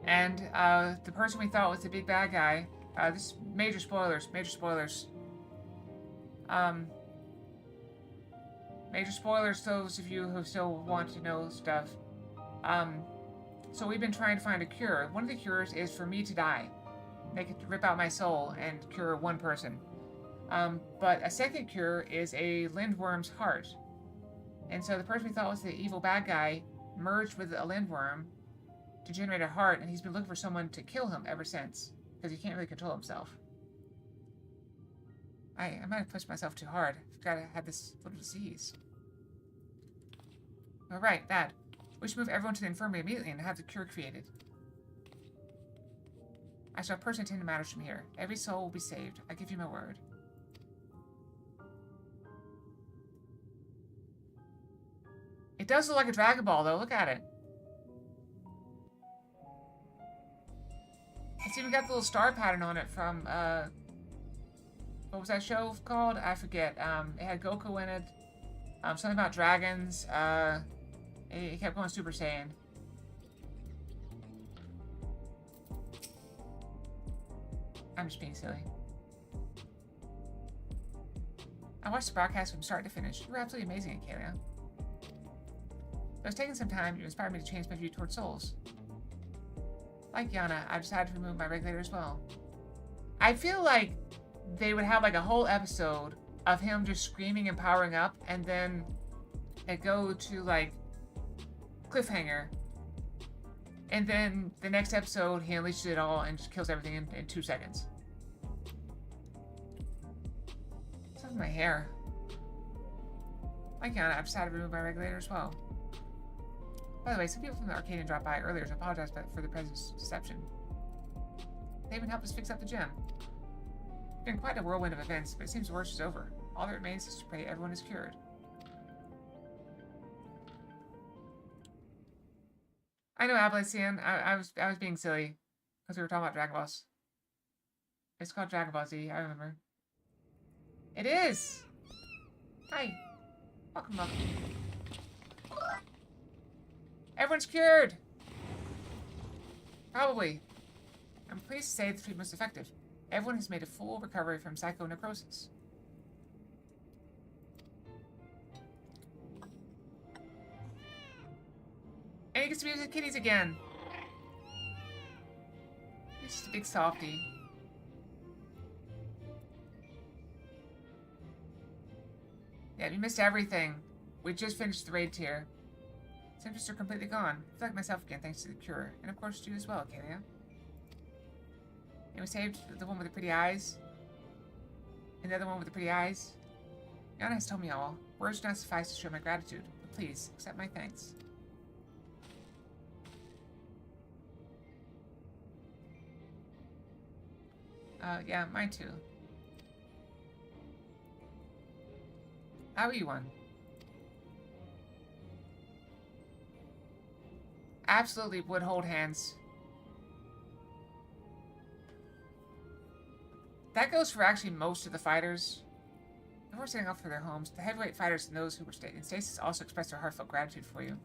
And the person we thought was the big bad guy, this major spoilers. Major spoilers, those of you who still want to know stuff. So we've been trying to find a cure. One of the cures is for me to die. They could rip out my soul and cure one person. But a second cure is a Lindworm's heart. And so the person we thought was the evil bad guy merged with a Lindworm to generate a heart, and he's been looking for someone to kill him ever since, because he can't really control himself. I might have pushed myself too hard. I forgot I had this little disease. Alright, Dad. We should move everyone to the infirmary immediately and have the cure created. I shall personally attend to matters from here. Every soul will be saved. I give you my word. It does look like a Dragon Ball, though. Look at it. It's even got the little star pattern on it from, what was that show called? I forget. It had Goku in it. Something about dragons. It kept going Super Saiyan. I'm just being silly. I watched the broadcast from start to finish. You were absolutely amazing, Kalia. It was taking some time. You inspired me to change my view towards souls. Like Yana, I decided to remove my regulator as well. I feel like they would have like a whole episode of him just screaming and powering up, and then it go to like cliffhanger. And then the next episode, he unleashes it all and just kills everything in 2 seconds. It's on my hair. Like Yana, I've decided to remove my regulator as well. By the way, some people from the Arcadian dropped by earlier to apologize for the President's deception. They even helped us fix up the gym. It's been quite a whirlwind of events, but it seems the worst is over. All that remains is to pray everyone is cured. I know, Ablacian. I was being silly because we were talking about Dragon Balls. It's called Dragon Ball Z. I remember. It is. Hi. Welcome. Everyone's cured. Probably. I'm pleased to say the treatment was effective. Everyone has made a full recovery from psychonecrosis. gets to be with the kitties again. He's just a big softie. Yeah, we missed everything. We just finished the raid tier. Symptoms are completely gone. I feel like myself again thanks to the cure. And of course you as well, Kalia. And we saved the one with the pretty eyes. And the other one with the pretty eyes. Yana has told me all. Words do not suffice to show my gratitude. But please, accept my thanks. Yeah, mine too. How are you one? Absolutely would hold hands. That goes for actually most of the fighters. Before setting off for their homes, the heavyweight fighters and those who were in stasis also expressed their heartfelt gratitude for you.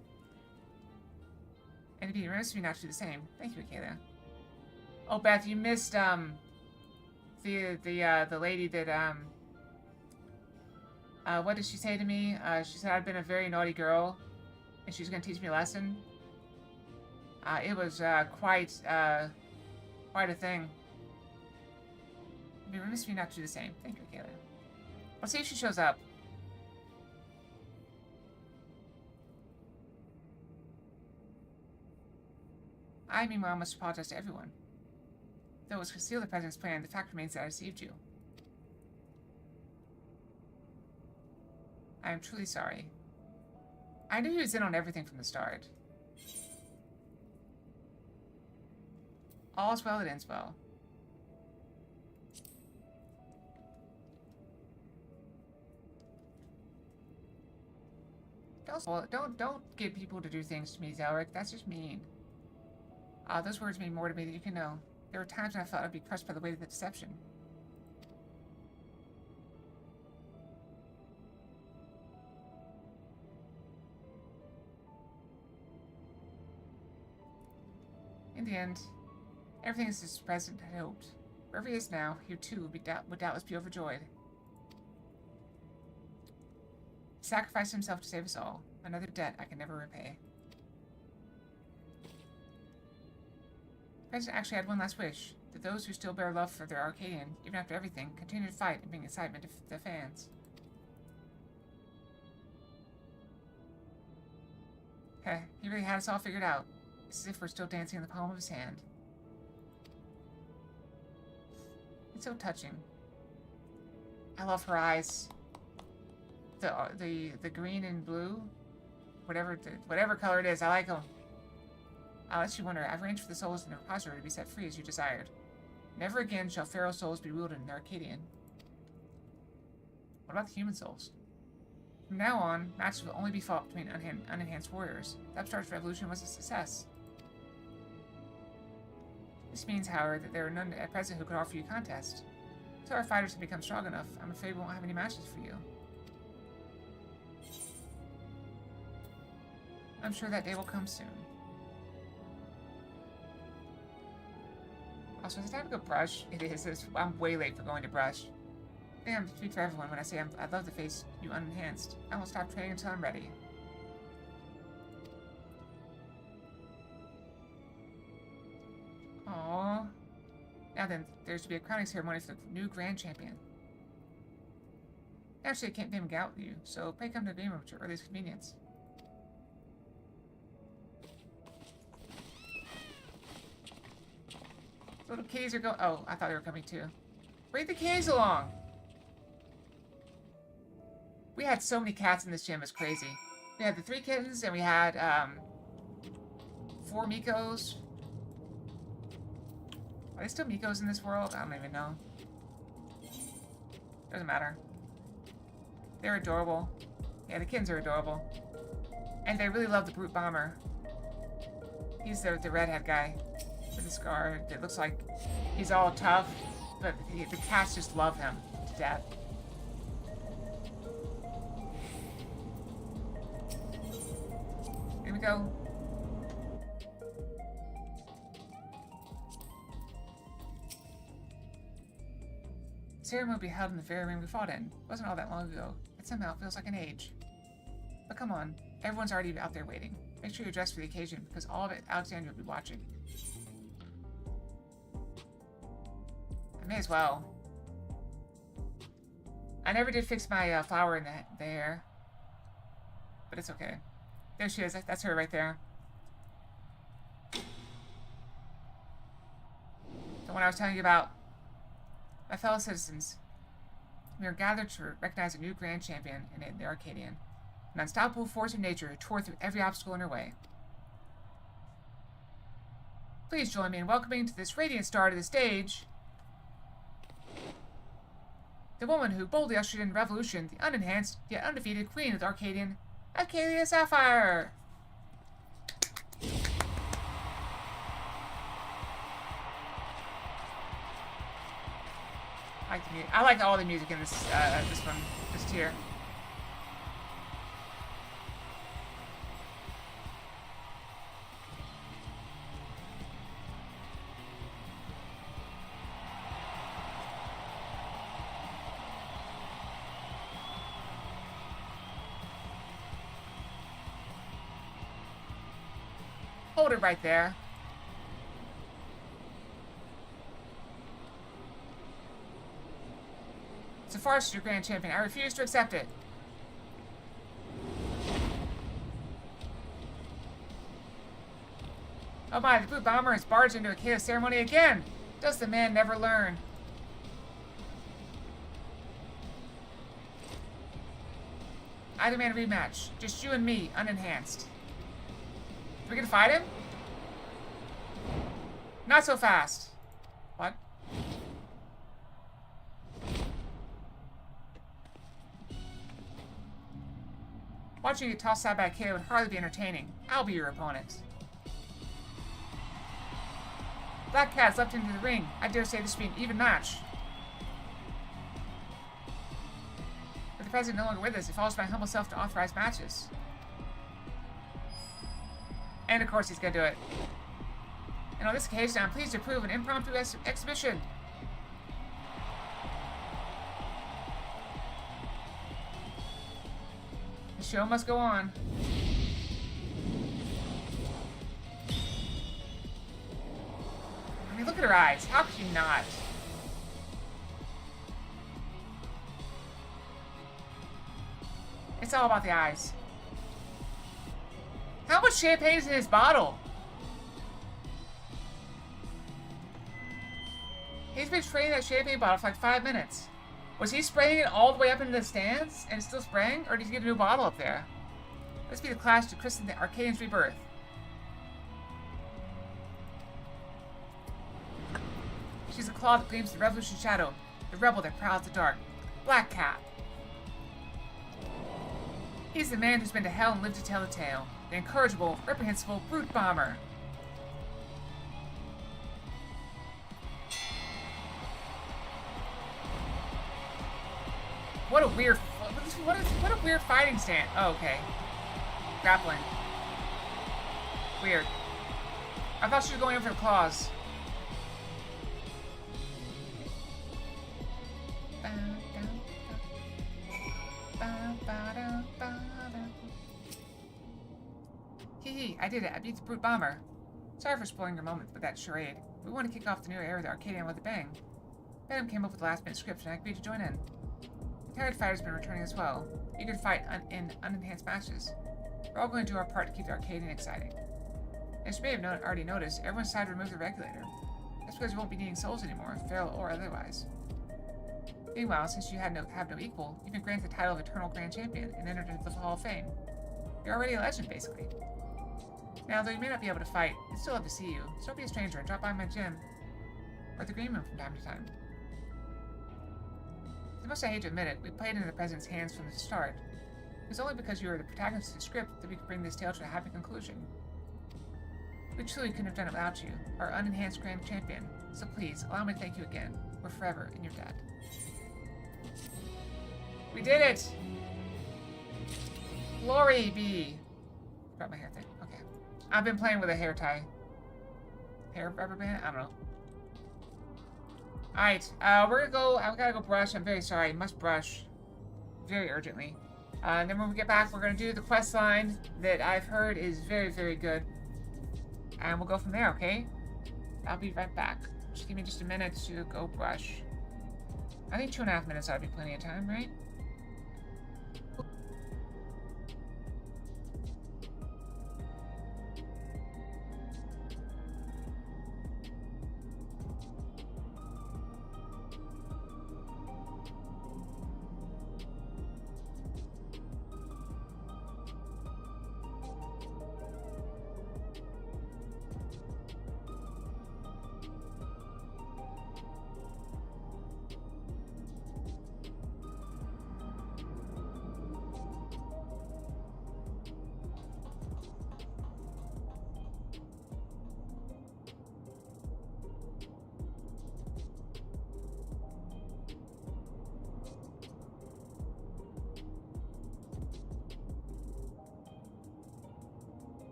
And it'd be remiss of me not to do the same. Thank you, Akela. Oh, Beth, you missed the lady that what did she say to me? She said I'd been a very naughty girl, and she was going to teach me a lesson. It was quite a thing. It'd be remiss of me not to do the same. Thank you, Akela. I'll see if she shows up. I, meanwhile, must apologize to everyone. Though it was concealed the President's plan, the fact remains that I deceived you. I am truly sorry. I knew he was in on everything from the start. All's well that ends well. Don't get people to do things to me, Zelric. That's just mean. Those words mean more to me than you can know. There were times when I felt I'd be crushed by the weight of the deception. In the end, everything is as President had hoped. Wherever he is now, here too would doubtless be overjoyed. He sacrificed himself to save us all. Another debt I can never repay. The President actually had one last wish. That those who still bear love for their Arcadian, even after everything, continue to fight and bring excitement to the fans. Heh, he really had us all figured out. It's as if we're still dancing in the palm of his hand. It's so touching. I love her eyes. The green and blue, whatever color it is, I like them. I'll let you wonder. I've arranged for the souls in the repository to be set free as you desired. Never again shall Pharaoh souls be wielded in the Arcadian. What about the human souls? From now on, matches will only be fought between unenhanced warriors. The upstart's revolution was a success. This means, however, that there are none at present who could offer you a contest. Until our fighters have become strong enough, I'm afraid we won't have any matches for you. I'm sure that day will come soon. Also, is it time to go brush? It is. I'm way late for going to brush. I think I'm speak for everyone when I say I'd love to face you unenhanced. I won't stop training until I'm ready. Aww. Now then, there's to be a crowning ceremony for the new Grand Champion. Actually, I can't name a out with you, so pray come to the game room at your earliest convenience. Little kitties are going. Oh, I thought they were coming too. Bring the kitties along. We had so many cats in this gym, it's crazy. We had the 3 kittens, and we had 4 Mikos. Are they still Mikos in this world? I don't even know. Doesn't matter. They're adorable. Yeah, the kittens are adorable. And they really love the Brute Bomber. He's the redhead guy. With a scar. It looks like he's all tough, but the cats just love him to death. Here we go. The ceremony will be held in the very room we fought in. It wasn't all that long ago. It somehow feels like an age. But come on, Everyone's already out there waiting. Make sure you're dressed for the occasion, because all of it, Alexandria will be watching. I may as well. I never did fix my flower in the hair. But it's okay. There she is. That's her right there. The one I was telling you about. My fellow citizens. We are gathered to recognize a new grand champion in the Arcadian. An unstoppable force of nature who tore through every obstacle in her way. Please join me in welcoming to this radiant star to the stage the woman who boldly ushered in revolution, the unenhanced yet undefeated queen of the Arcadian, Acalia Sapphire. I like the music. I like all the music in this this tier. Hold it right there. It's a farce, your grand champion. I refuse to accept it. Oh my, the Brute Bomber has barged into a chaos ceremony again. Does the man never learn? I demand a rematch. Just you and me, unenhanced. Are we gonna fight him? Not so fast. What? Watching you get tossed out by a kid would hardly be entertaining. I'll be your opponent. Black Cat's leapt into the ring. I dare say this will be an even match. With the president no longer with us, it falls to my humble self to authorize matches. And of course he's gonna do it. And on this occasion, I'm pleased to approve an impromptu exhibition. The show must go on. I mean, look at her eyes. How could you not? It's all about the eyes. How much champagne is in his bottle? He's been spraying that champagne bottle for like 5 minutes. Was he spraying it all the way up into the stands and it's still spraying? Or did he get a new bottle up there? Let's be the clash to christen the Arcadian's rebirth. She's a claw that gleams the revolution's shadow, the rebel that prowls the dark. Black Cat. He's the man who's been to hell and lived to tell the tale. The incorrigible, reprehensible Brute Bomber. What a weird, what a weird fighting stance. Oh, okay. Grappling. Weird. I thought she was going in for the claws. Hee, I did it. I beat the Brute Bomber. Sorry for spoiling your moment with that charade. We want to kick off the new era of the Arcadian with a bang. Venom came up with the last-minute script and I agreed to join in. The Tired Fighter's been returning as well. Eager to fight in unenhanced matches. We're all going to do our part to keep the Arcadian exciting. As you may have already noticed, everyone's decided to remove the regulator. That's because you won't be needing souls anymore, feral or otherwise. Meanwhile, since you have no equal, you've been granted the title of Eternal Grand Champion and entered into the Hall of Fame. You're already a legend, basically. Now, though you may not be able to fight, I'd still love to see you, so don't be a stranger and drop by my gym. Or the green room from time to time. As much as I hate to admit it, we played into the President's hands from the start. It was only because you were the protagonist of the script that we could bring this tale to a happy conclusion. We truly couldn't have done it without you, our unenhanced Grand Champion. So please, allow me to thank you again. We're forever in your debt. We did it! Glory be! Got my hair thing. Okay. I've been playing with a hair tie. Hair rubber band? I don't know. Alright, we're gonna go. I've gotta go brush. I'm very sorry. I must brush. Very urgently. And then when we get back, we're going to do the quest line that I've heard is very, very good. And we'll go from there, okay? I'll be right back. Just give me just a minute to go brush. I think 2.5 minutes ought to be plenty of time, right?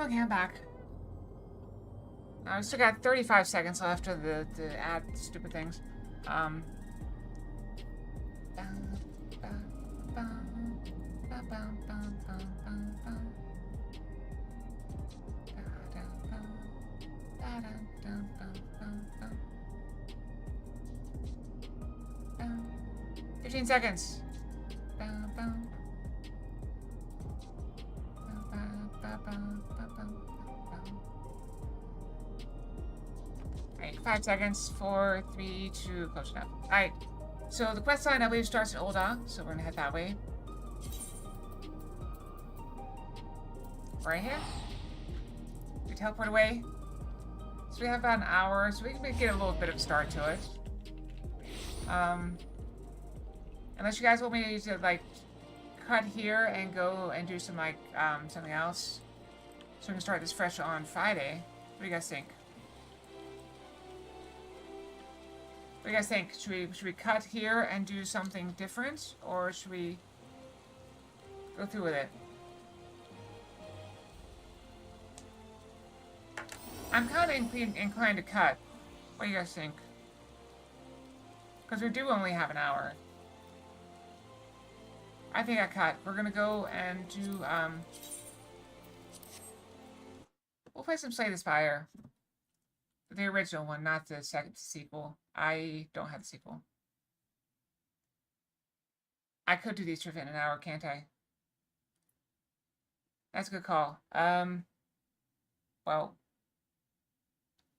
Okay, I'm back. I still got 35 seconds left of the add stupid things. "15 seconds. Alright, 5 seconds. 4, 3, 2, close enough. Alright, so the quest line I believe starts in Ul'dah, so we're gonna head that way. Right here. We teleport away. So we have about an hour, so we can get a little bit of a start to it. Unless you guys want me to, like, cut here and go and do some, like, something else. So we can start this fresh on Friday. What do you guys think? What do you guys think? Should we cut here and do something different? Or should we go through with it? I'm kind of inclined to cut. What do you guys think? Because we do only have an hour. I think I cut. We're gonna go and do, we'll play some Slay the Spire. The original one, not the second sequel. I don't have the sequel. I could do these in an hour, can't I? That's a good call. Well,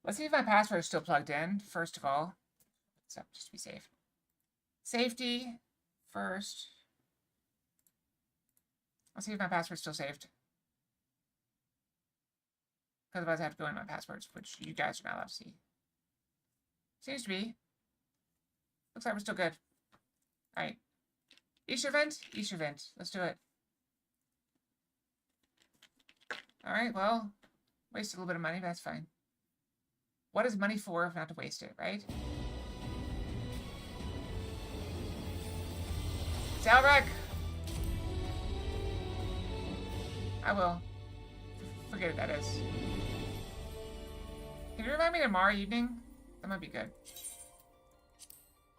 let's see if my password is still plugged in, first of all. So, just to be safe. Safety first. Let's see if my password's still saved. Because otherwise I have to go in my passwords, which you guys are not allowed to see. Seems to be. Looks like we're still good. Alright. Easter event? Easter event. Let's do it. Alright, well, wasted a little bit of money, but that's fine. What is money for if not to waste it, right? Salrek! I will. Forget what that is. Can you remind me tomorrow evening? That might be good.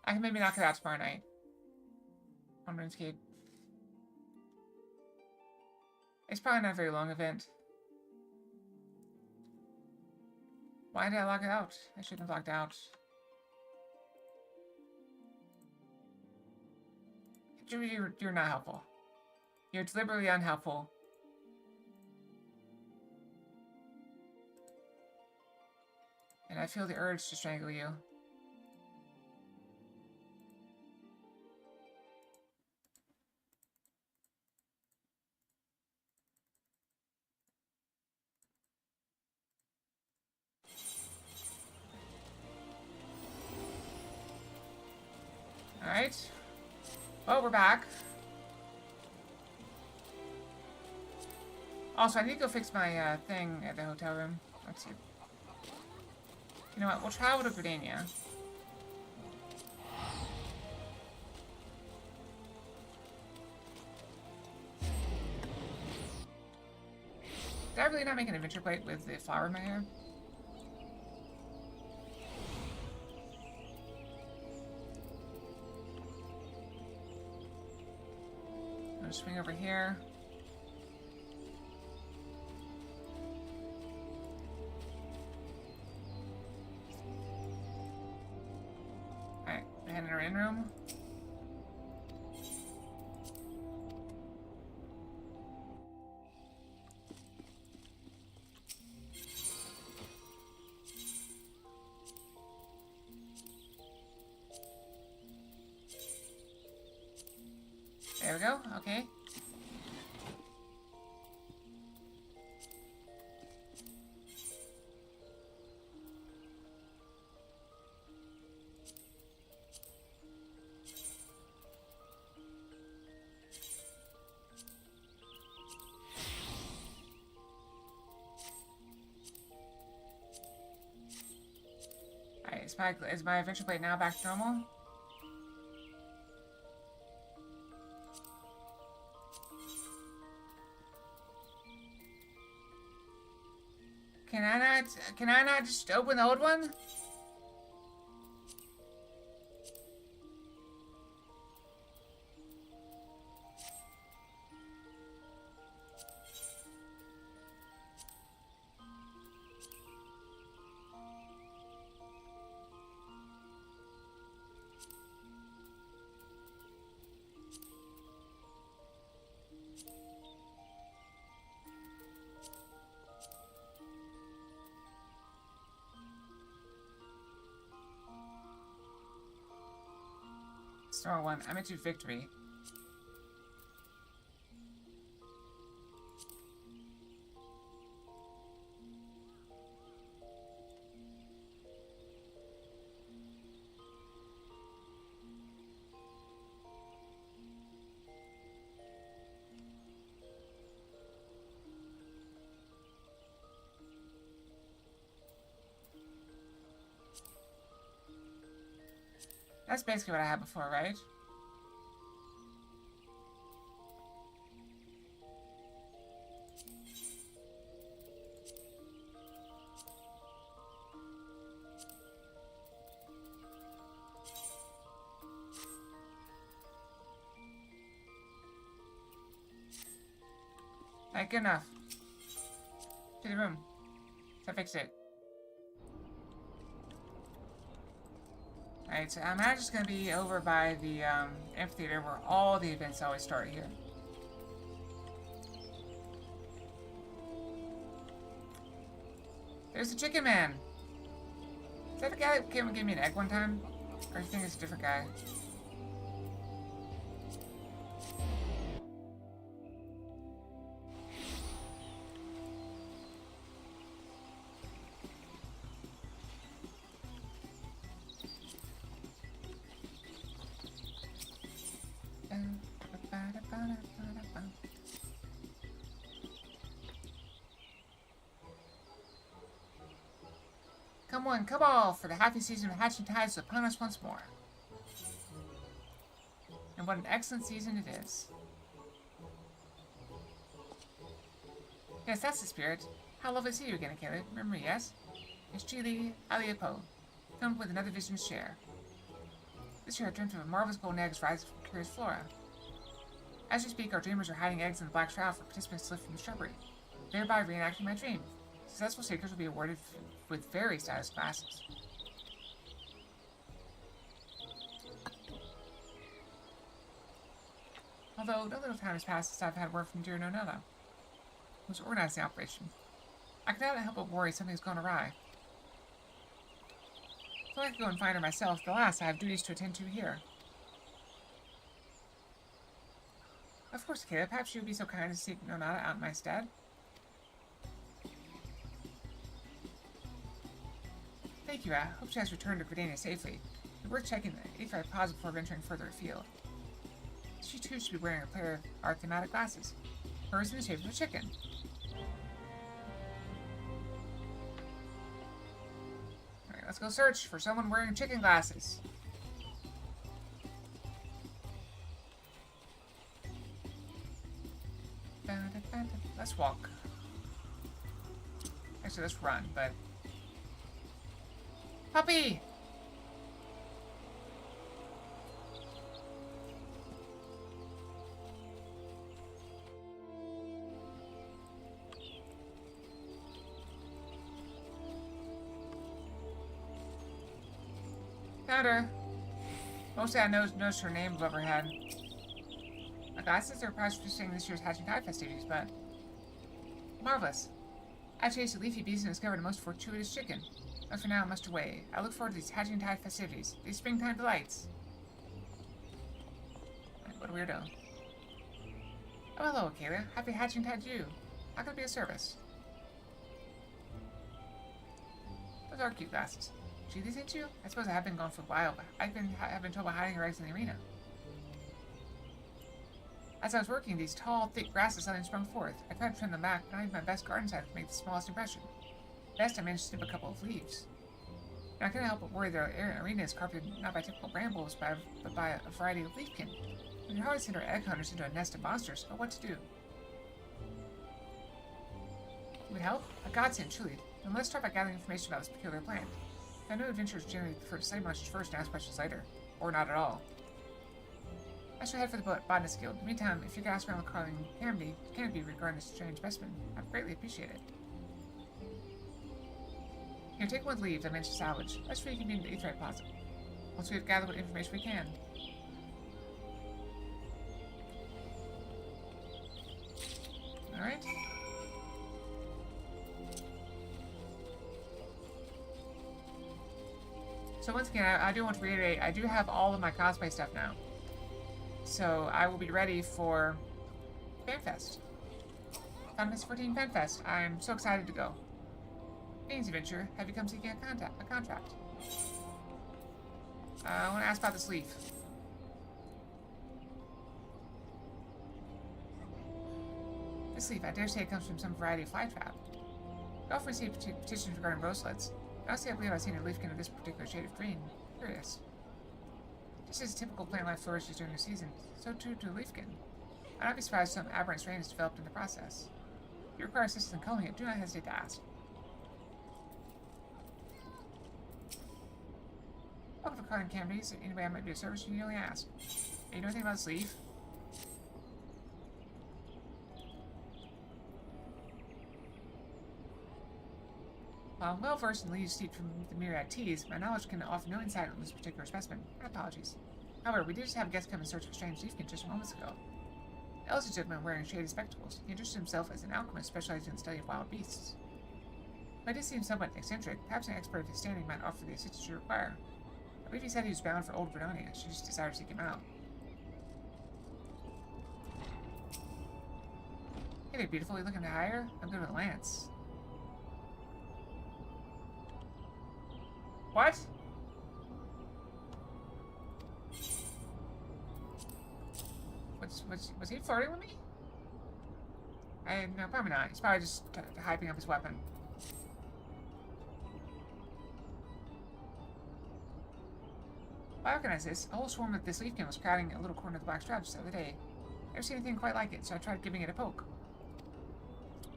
I can maybe knock it out tomorrow night. On RuneScape. It's probably not a very long event. Why did I log out? I shouldn't have logged out. You're not helpful. You're deliberately unhelpful. And I feel the urge to strangle you. Alright. Well, we're back. Also, I need to go fix my thing at the hotel room. Let's see. You know what? We'll travel to Gardania. Did I really not make an adventure plate with the flower in my hair? I'm gonna swing over here. Alright, and in our in room. There we go, okay. Alright, is my adventure plate now back to normal? Can I not just open the old one? Star one. I meant to victory. That's basically what I had before, right? Alright, good enough. To the room. So fix it. Alright, so I'm now just going to be over by the amphitheater where all the events always start here. There's the chicken man! Is that the guy that came and gave me an egg one time? Or do you think it's a different guy? Come on, come all, for the happy season of hatching tides is upon us once more. And what an excellent season it is. Yes, that's the spirit. How lovely to see you again, Caleb. Remember me, yes? It's truly Aliapo, come with another vision to share. This year I dreamt of a marvelous golden eggs rising from curious flora. As we speak, our dreamers are hiding eggs in the black shroud for participants to lift from the shrubbery, thereby reenacting my dream. Successful seekers will be awarded with very stylish glasses. Although no little time has passed since I've had word from dear Nonella, who's organized the operation. I cannot help but worry something's gone awry. So I could go and find her myself, but alas, I have duties to attend to here. Of course, Caleb, perhaps you would be so kind as to seek Nonella out in my stead. Thank you, I hope she has returned to Gridania safely. It's worth checking the FFXIV pause before venturing further afield. She too should be wearing a pair of our thematic glasses. Hers in the shape of a chicken. Alright, let's go search for someone wearing chicken glasses. Let's walk. Actually, let's run, but... Puppy! Found her. Mostly I noticed her name above her head. My glasses are prized for seeing this year's Hatching Tide festivities, but... Marvelous. I chased a leafy beast and discovered a most fortuitous chicken. But for now, I must away. I look forward to these Hatching Tide festivities, these springtime delights. What a weirdo. Oh, hello, Kayla. Happy Hatching Tide to you. How can I be of service? Those are cute glasses. Gee, these ain't you? I suppose I have been gone for a while, but I've been told about hiding your eggs in the arena. As I was working, these tall, thick grasses suddenly sprung forth. I tried to trim them back, but I used my best garden scythe to make the smallest impression. Best, I managed to snip a couple of leaves. Now, I couldn't help but worry that our arena is carpeted not by typical brambles, but by a variety of leafkin. We can hardly send our egg hunters into a nest of monsters, but what to do? It would help? A godsend, truly. Then let's start by gathering information about this peculiar plant. I know adventurers generally prefer to slay monsters first and ask questions later. Or not at all. I shall head for the Botanist Guild. In the meantime, if you could ask around the carving canopy regarding this strange specimen, I'd greatly appreciate it. Here, take one of the leaves I managed to salvage. That's for you can be in the FFXIV closet. Once we have gathered what information we can. Alright. So once again, I do want to reiterate, I do have all of my cosplay stuff now. So I will be ready for FanFest. Final Fantasy 14 FanFest. I'm so excited to go. Greetings, adventurer. Have you come seeking a contract? I want to ask about this leaf. This leaf, I dare say it comes from some variety of flytrap. We often receive petitions regarding roselets. Honestly, I believe I've seen a leafkin of this particular shade of green. Curious. Just as a typical plant life flourishes during the season, so too do a leafkin. I'd not be surprised if some aberrant strain is developed in the process. If you require assistance in culling it, do not hesitate to ask. Welcome to Carling Canaries. Any way I might be of service, you can only ask. Hey, you know anything about this leaf? While I'm well versed in leaves steeped from the myriad teas, my knowledge can offer no insight on this particular specimen. My apologies. However, we did just have a guest come in search of a strange leafkin just moments ago. The elderly gentleman wearing shady spectacles. He introduced himself as an alchemist specializing in the study of wild beasts. Though I did seem somewhat eccentric, perhaps an expert of his standing might offer the assistance you require. I believe he said he was bound for Old Vernonia. I should just desire to seek him out. Hey there, beautiful. You looking to hire? I'm good with a lance. What? Was he flirting with me? No, probably not. He's probably just hyping up his weapon. I recognize this. A whole swarm of this leafkin was crowding a little corner of the Black Strap just the other day. Never seen anything quite like it, so I tried giving it a poke.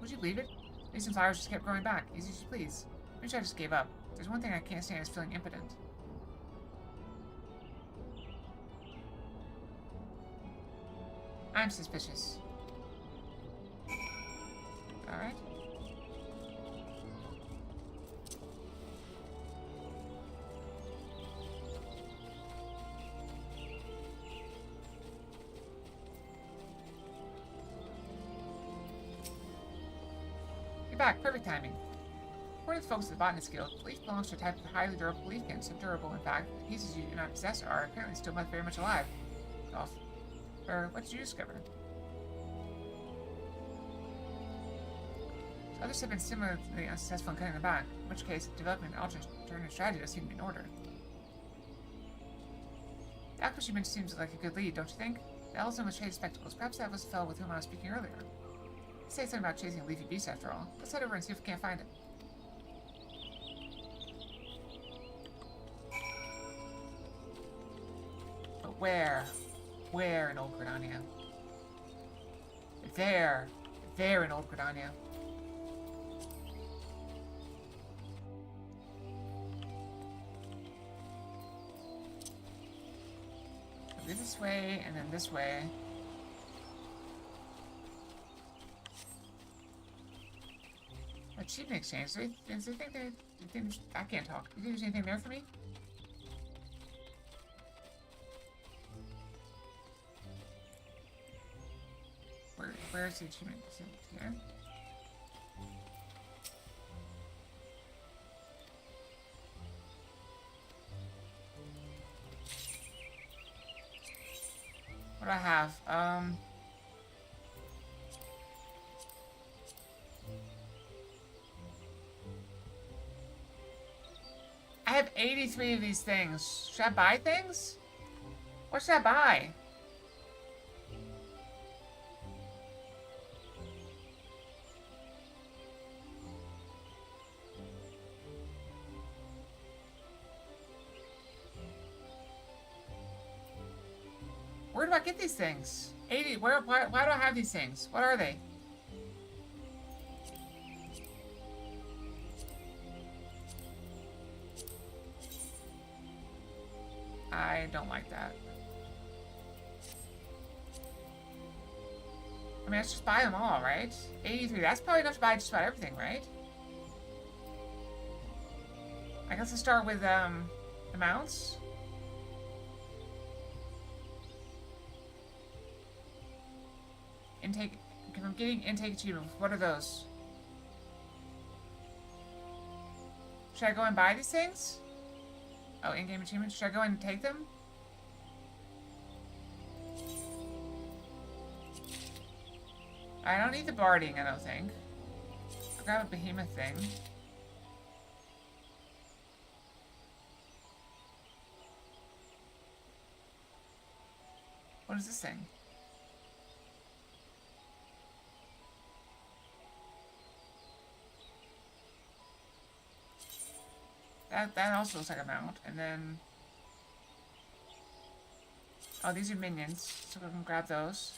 Would you believe it? Leaves and flowers just kept growing back, easy as you please. Maybe I just gave up. There's one thing I can't stand is feeling impotent. I'm suspicious. Alright. back. Perfect timing. According to folks at the Botanist Guild, the leaf belongs to a type of highly durable leaf can. So durable, in fact, the pieces you do not possess are apparently still very much alive. Golf. Or what did you discover? So others have been similarly unsuccessful in cutting them back, in which case, developing an alternative strategy does seem to be in order. The aqua you mentioned seems like a good lead, don't you think? The Ellison with shaded spectacles. Perhaps that was the fellow with whom I was speaking earlier. He said something about chasing a leafy beast after all. Let's head over and see if we can't find it. But where? Where in Old Gridania? There. There in Old Gridania. This way, and then this way. Achievement exchange. Do they think I can't talk. Do you think there's anything there for me? Where's the achievement? Is it here? What do I have? I have 83 of these things. Should I buy things? What should I buy? Where do I get these things? 80. Why do I have these things? What are they? I don't like that. I mean, let's just buy them all, right? 83. That's probably enough to buy just about everything, right? I guess let's start with the mounts. Intake. I'm getting intake achievements. What are those? Should I go and buy these things? Oh, in-game achievements. Should I go and take them? I don't need the barding, I don't think. I'll grab a behemoth thing. What is this thing? That also looks like a mount. And then... oh, these are minions. So we can grab those.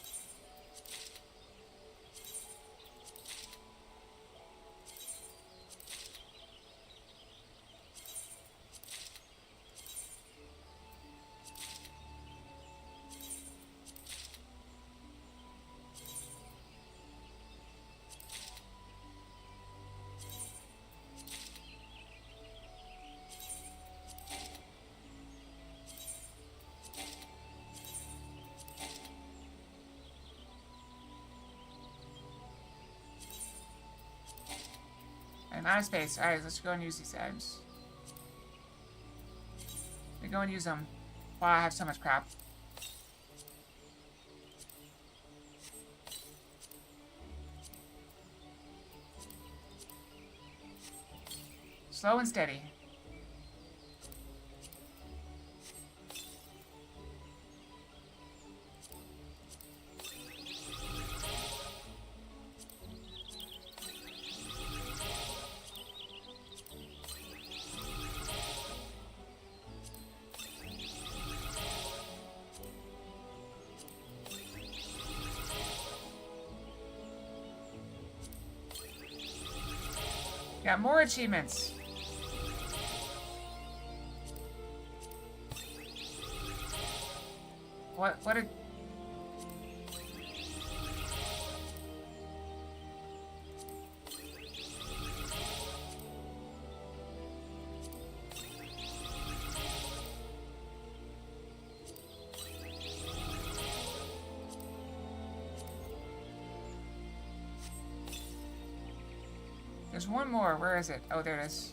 I'm out of space. Alright, let's go and use these items. We go and use them. Wow, I have so much crap. Slow and steady. Got more achievements. What a... There's one more. Where is it? Oh, there it is.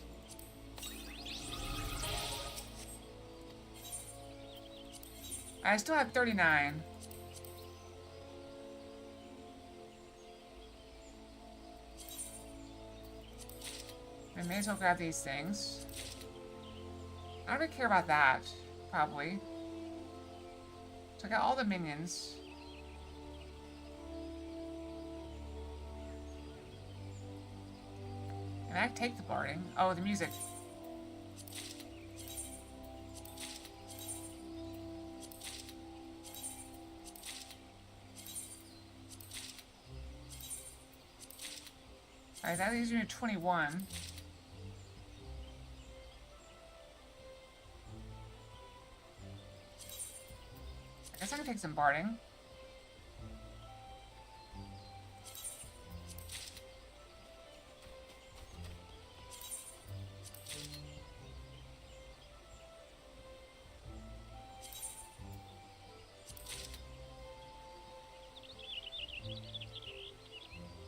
I still have 39. I may as well grab these things. I don't really care about that, probably. So I got all the minions. And I take the barding. Oh, the music. Alright, that leaves me at 21. I guess I can take some barding.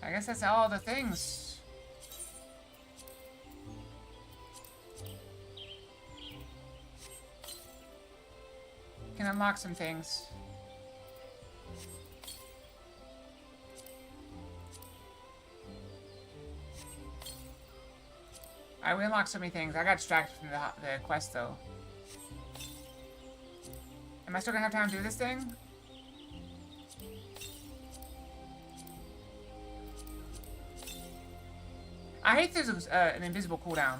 I guess that's all the things. Can unlock some things. Alright, we unlocked so many things. I got distracted from the quest, though. Am I still gonna have time to do this thing? I hate there's an invisible cooldown.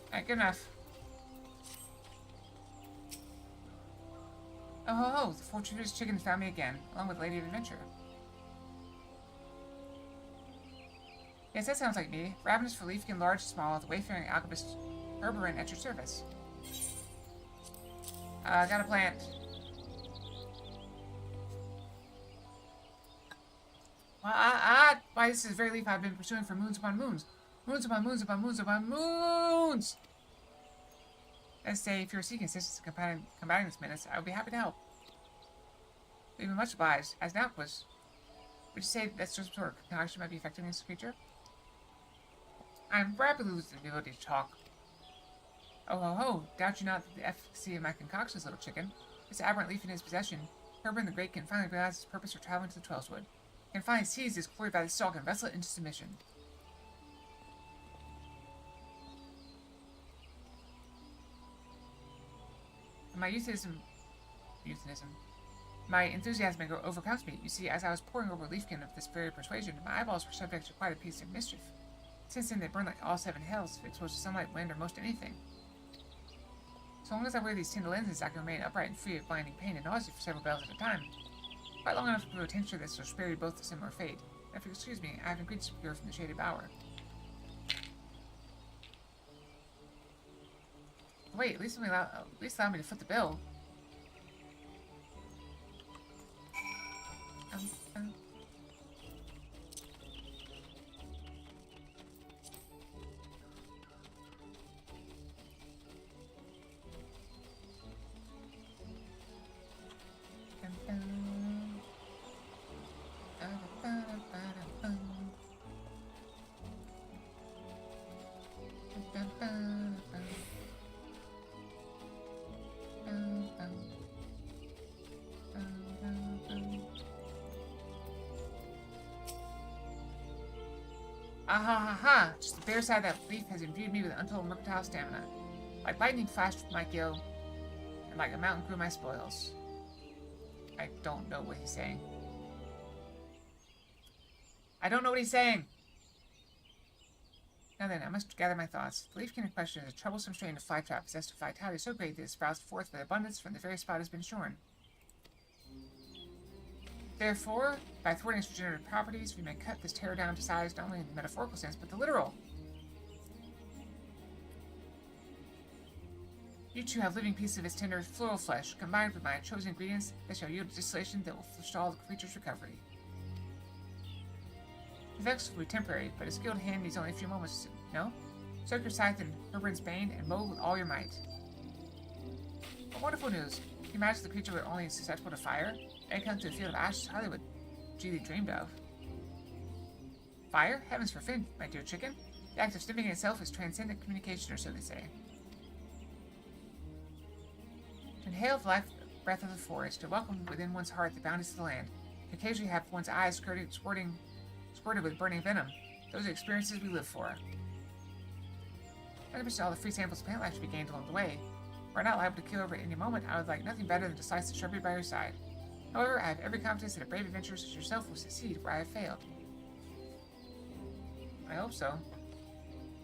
Alright, good enough. Oh ho ho, the fortuitous chicken found me again, along with Lady of Adventure. Yes, that sounds like me. Ravenous for leafkin, large and small, the wayfaring alchemist Herberin at your service. Got a plant. Well, why, this is the very leaf I've been pursuing for moons upon moons. Moons upon moons upon moons upon moons! Let's say, if you're seeking assistance in combating this menace, I would be happy to help. We've been much obliged. As an outpost, would you say that some sort of concoction might be affecting this creature? I'm rapidly losing the ability to talk. Oh ho ho, doubt you not that the efficacy of my concoctions, little chicken. This aberrant leaf in his possession, Herberin the Great can finally realize his purpose for traveling to the Twelveswood. Can finally seize his glory by the stalk and wrestle it into submission. My my enthusiasm overcomes me. You see, as I was poring over Leafkin of this very persuasion, my eyeballs were subject to quite a piece of mischief. Since then, they burn like all 7 hells, if exposed to sunlight, wind, or most anything. So long as I wear these tin lenses, I can remain upright and free of blinding pain and nausea for several bells at a time. Quite long enough to prove a tincture that will spare you both a similar fate. If you'll excuse me, I have ingredients to procure from the Shaded Bower. Wait, at least allow me to foot the bill. Ah-ha-ha-ha! Just the bare side of that leaf has imbued me with untold mercantile stamina. Like lightning flashed my gill, and like a mountain grew my spoils. I don't know what he's saying. I don't know what he's saying! Now then, I must gather my thoughts. The leafkin in question is a troublesome strain of flytrap possessed with vitality so great that it sprouts forth with abundance from the very spot it has been shorn. Therefore, by thwarting its regenerative properties, we may cut this terror down to size not only in the metaphorical sense, but the literal. You two have living pieces of its tender floral flesh. Combined with my chosen ingredients, they shall yield a distillation that will forestall the creature's recovery. effects will be temporary, but a skilled hand needs only a few moments. No? Soak your scythe in Herbrand's Bane and mow with all your might. What wonderful news! Can you imagine the creature were only susceptible to fire? And come to a field of ashes hardly what Julie dreamed of. Fire? Heavens forfend, my dear chicken. The act of sniffing itself is transcendent communication, or so they say. To inhale the life breath of the forest, to welcome within one's heart the bounties of the land, to occasionally have one's eyes squirted with burning venom. Those are experiences we live for. Not to all the free samples of plant life to be gained along the way. Were I not liable to kill over at any moment, I would like nothing better than to slice the shrubbery by your side. However, I have every confidence that a brave adventurer such as yourself will succeed where I have failed. I hope so.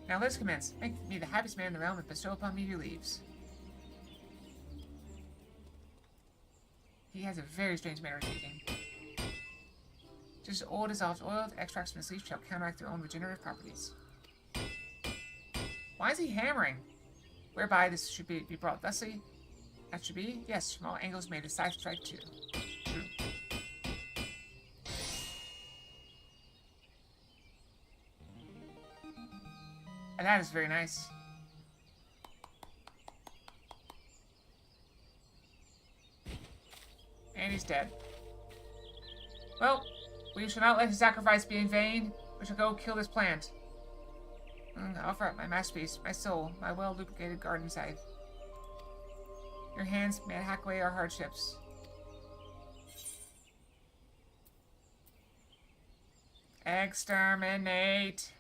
Now let's commence. Make me the happiest man in the realm and bestow upon me your leaves. He has a very strange manner of speaking. Just as oil dissolved oil, the extracts from his leaves shall counteract their own regenerative properties. Why is he hammering? Whereby this should be brought thusly. That should be, yes, from all angles may the scythe strike too. True. And that is very nice. And he's dead. Well, we shall not let his sacrifice be in vain. We shall go kill this plant. I offer up my masterpiece, my soul, my well-lubricated garden scythe. Your hands may hack away our hardships. Exterminate!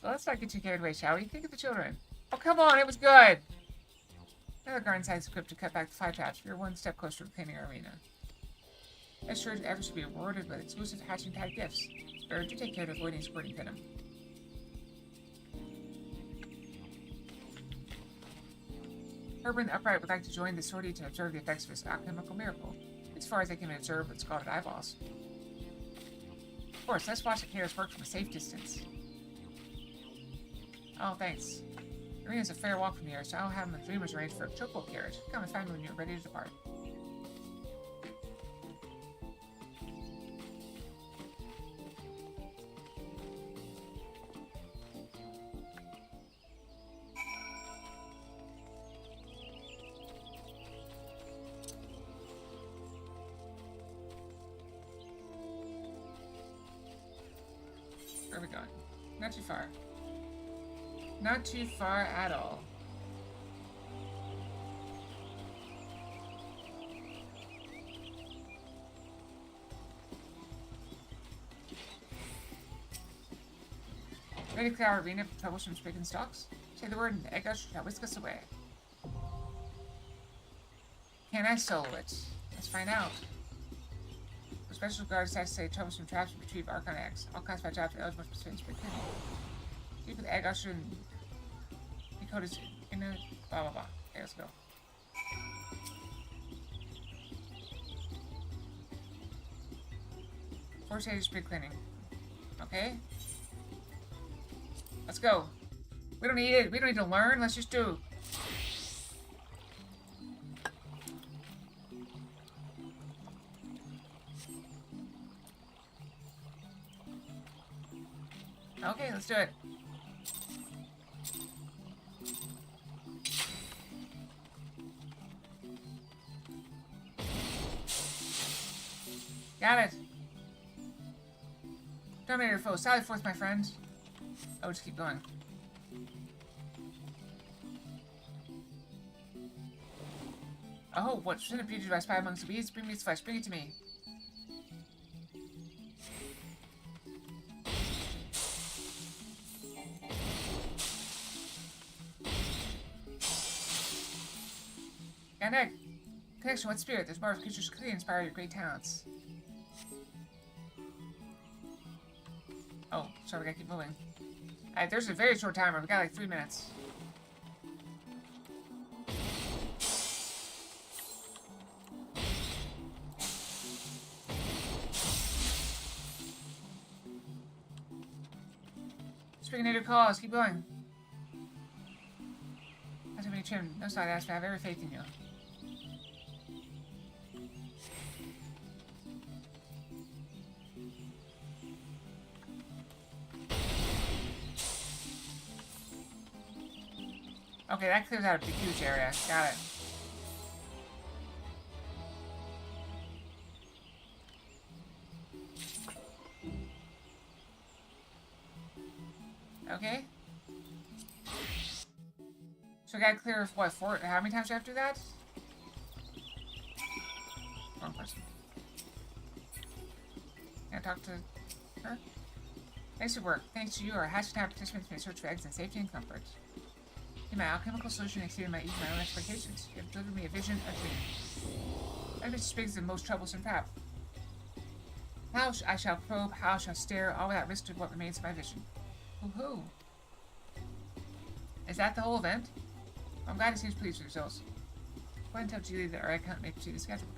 Well, let's not get too carried away, shall we? Think of the children. Oh, come on, it was good! Another garden scythe is equipped to cut back the fly traps. You're one step closer to cleaning our arena. As sure as ever should be rewarded with exclusive hatching type gifts. Bird, do take care of avoiding squirting venom. Herbrand the Upright would like to join the sortie to observe the effects of his alchemical miracle, as far as they can observe with scalded eyeballs. Of course, let's watch the chaos work from a safe distance. Oh, thanks. The arena's a fair walk from here, so I'll have the dreamers arrange for a chokehold carriage. Come and find me when you're ready to depart. Where are we going? Not too far. Not too far at all. Ready to clear our arena for trouble from stricken stalks? Say the word and the egg usher shall whisk us away. Can I solo it? Let's find out. For special guards to say troublesome traps and retrieve Archon eggs. All classified jobs are eligible for spring cleaning. Keep the egg usher and the code is in a blah blah blah. Okay, let's go. Four stages spring cleaning. Okay. Let's go. We don't need it. We don't need to learn. Let's just do. Okay, let's do it. Got it. Dominator foe, sally forth, my friends. Oh, just keep going. Oh, what shouldn't beauty do I spy amongst the weeds? Bring me its flesh, bring it to me. Got an egg. Connection with spirit. There's more creatures could inspire your great talents. Oh, sorry, we gotta keep moving. Alright, there's a very short timer. We got like 3 minutes. Spring native calls. Keep going. Not too many trim. No side ask me. I have every faith in you. Okay, that clears out a big, huge area. Got it. Okay. So I gotta clear, what, how many times do I have to do that? Wrong person. Can I talk to her? Thanks for work. Thanks to you, our hatching time participants may search for eggs in safety and comfort. My alchemical solution exceeded my own expectations. You have delivered me a vision, a dream. That Mr. Spriggs is the most troublesome trap. How I shall probe, how I shall stare, all without risk to what remains of my vision. Woohoo! Is that the whole event? I'm glad he seems pleased with the results. Go ahead and tell Julie that our account may proceed as scheduled.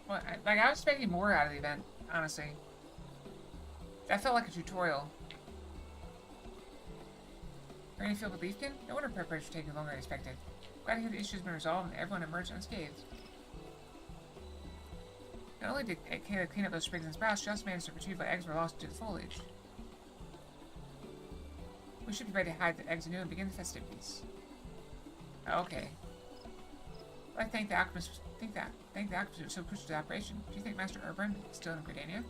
Well, I was expecting more out of the event, honestly. That felt like a tutorial. Ready to fill the Leafkin? No wonder preparations are taking longer than expected. Glad to hear the issue has been resolved and everyone emerged unscathed. Not only did Kayla clean up those sprigs and sprouts, she also managed to retrieve what eggs were lost to the foliage. We should be ready to hide the eggs anew and begin the festivities. Okay. I thank the alchemist. Thank the alchemist was so crucial to the operation. Do you think Master Urban is still in Gridania?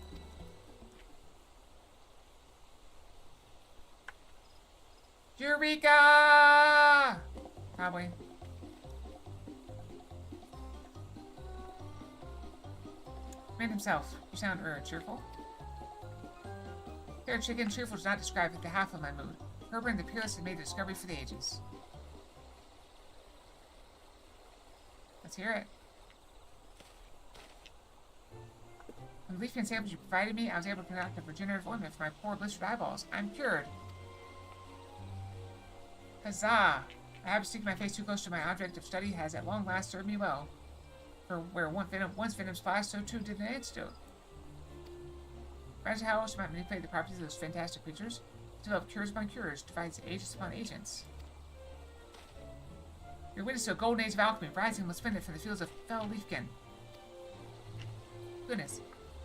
Eureka! Probably. Man himself. You sound cheerful. Here, chicken, cheerful does not describe the half of my mood. Herbert the Peerless has made the discovery for the ages. Let's hear it. From the leafy samples you provided me, I was able to conduct a regenerative ointment for my poor blistered eyeballs. I'm cured. Huzzah! I have sticking my face too close to my object of study has at long last served me well. For where once venom flies, so too did an antidote. Imagine how else you might manipulate the properties of those fantastic creatures. Develop cures upon cures, divides agents upon agents. Your witness to a golden age of alchemy, rising resplendent from the fields of fell Leafkin. Goodness,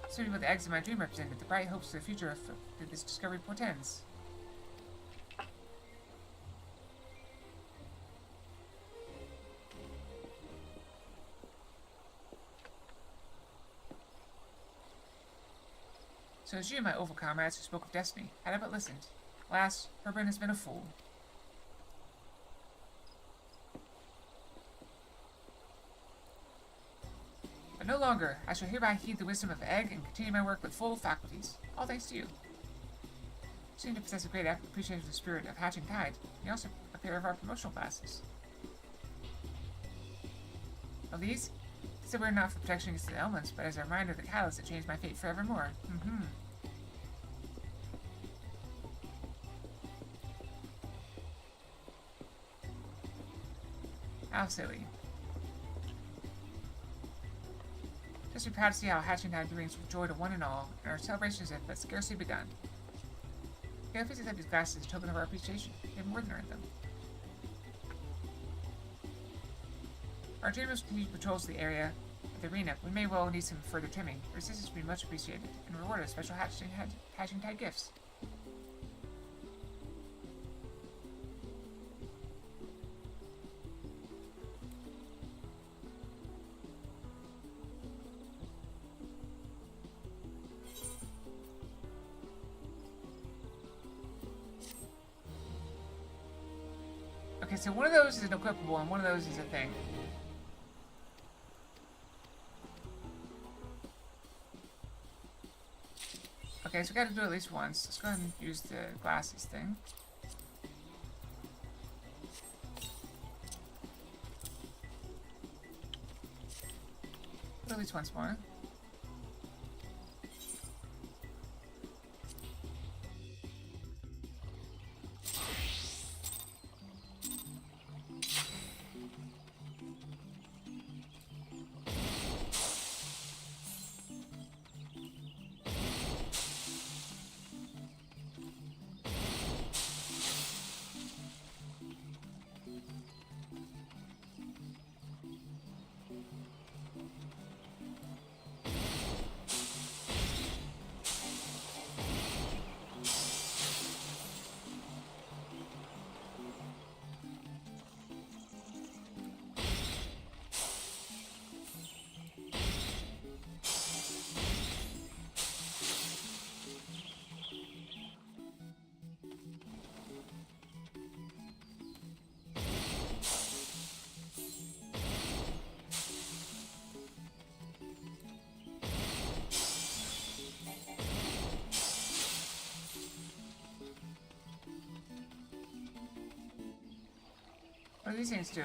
certainly what the eggs of my dream represented, the bright hopes for the future that this discovery portends. So it's you, my oval comrades, who spoke of destiny. Had I but listened. Alas, Herbert has been a fool. But no longer. I shall hereby heed the wisdom of the egg and continue my work with full faculties. All thanks to you. You seem to possess a great appreciation of the spirit of Hatching Tide. You also a pair of our promotional glasses. Of these? So we're not for protection against the elements, but as a reminder of the catalyst that changed my fate forevermore. How silly. Just be proud to see how Hatching Tide brings joy to one and all, and our celebrations have but scarcely begun. Please accept these glasses as a token of our appreciation. We have more than earned them. Our dreamers continue patrols of the area of the arena. We may well need some further trimming. Your assistance would be much appreciated, and rewarded with special Hatching Tide gifts. Okay, so one of those is an equipable, and one of those is a thing. Okay, so we gotta do it at least once. Let's go ahead and use the glasses thing. Do it at least once more. What do these things do?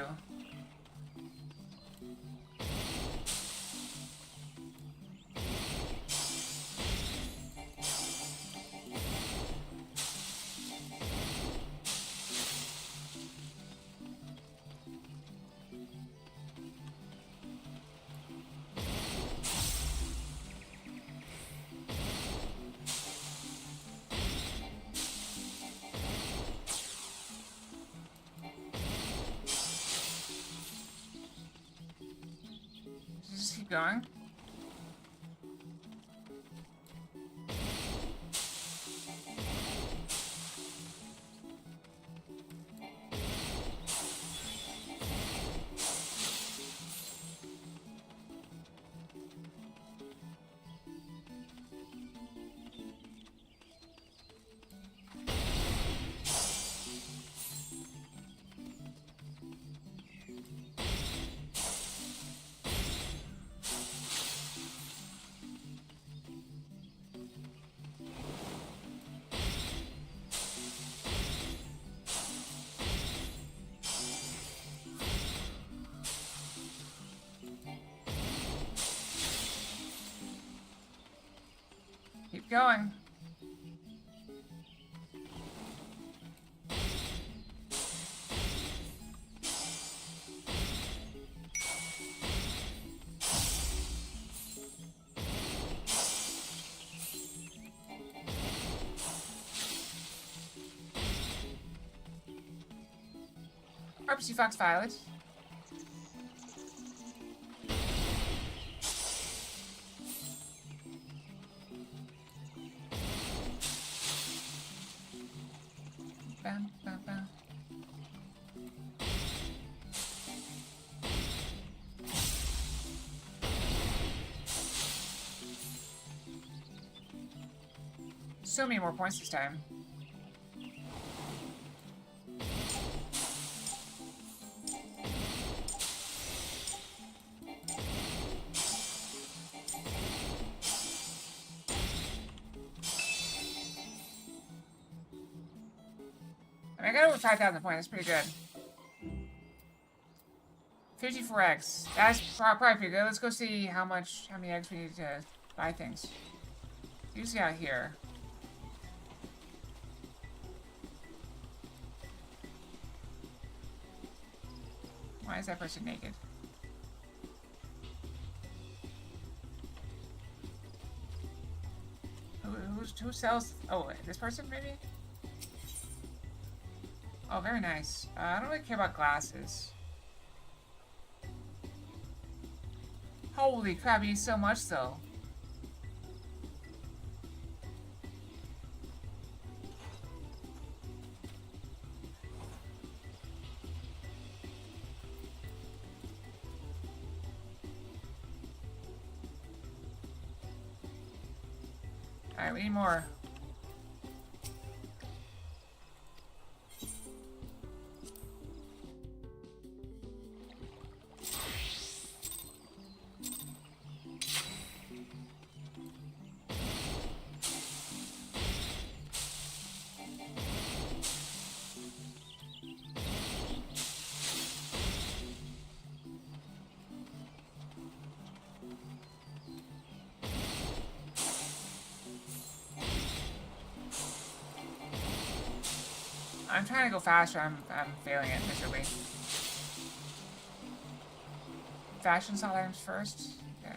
Just keep going. Keep going. FFXIV. Bam, bam, bam. So many more points this time. I got over 5,000 points. That's pretty good. 54 eggs. That's probably pretty good. Let's go see how many eggs we need to buy things. Usually out here. Why is that person naked? Who sells? Oh, this person maybe? Oh, very nice. I don't really care about glasses. Holy crap, you need so much though. Alright, we need more. I'm trying to go faster. I'm failing it miserably. Fashion style items first. Okay.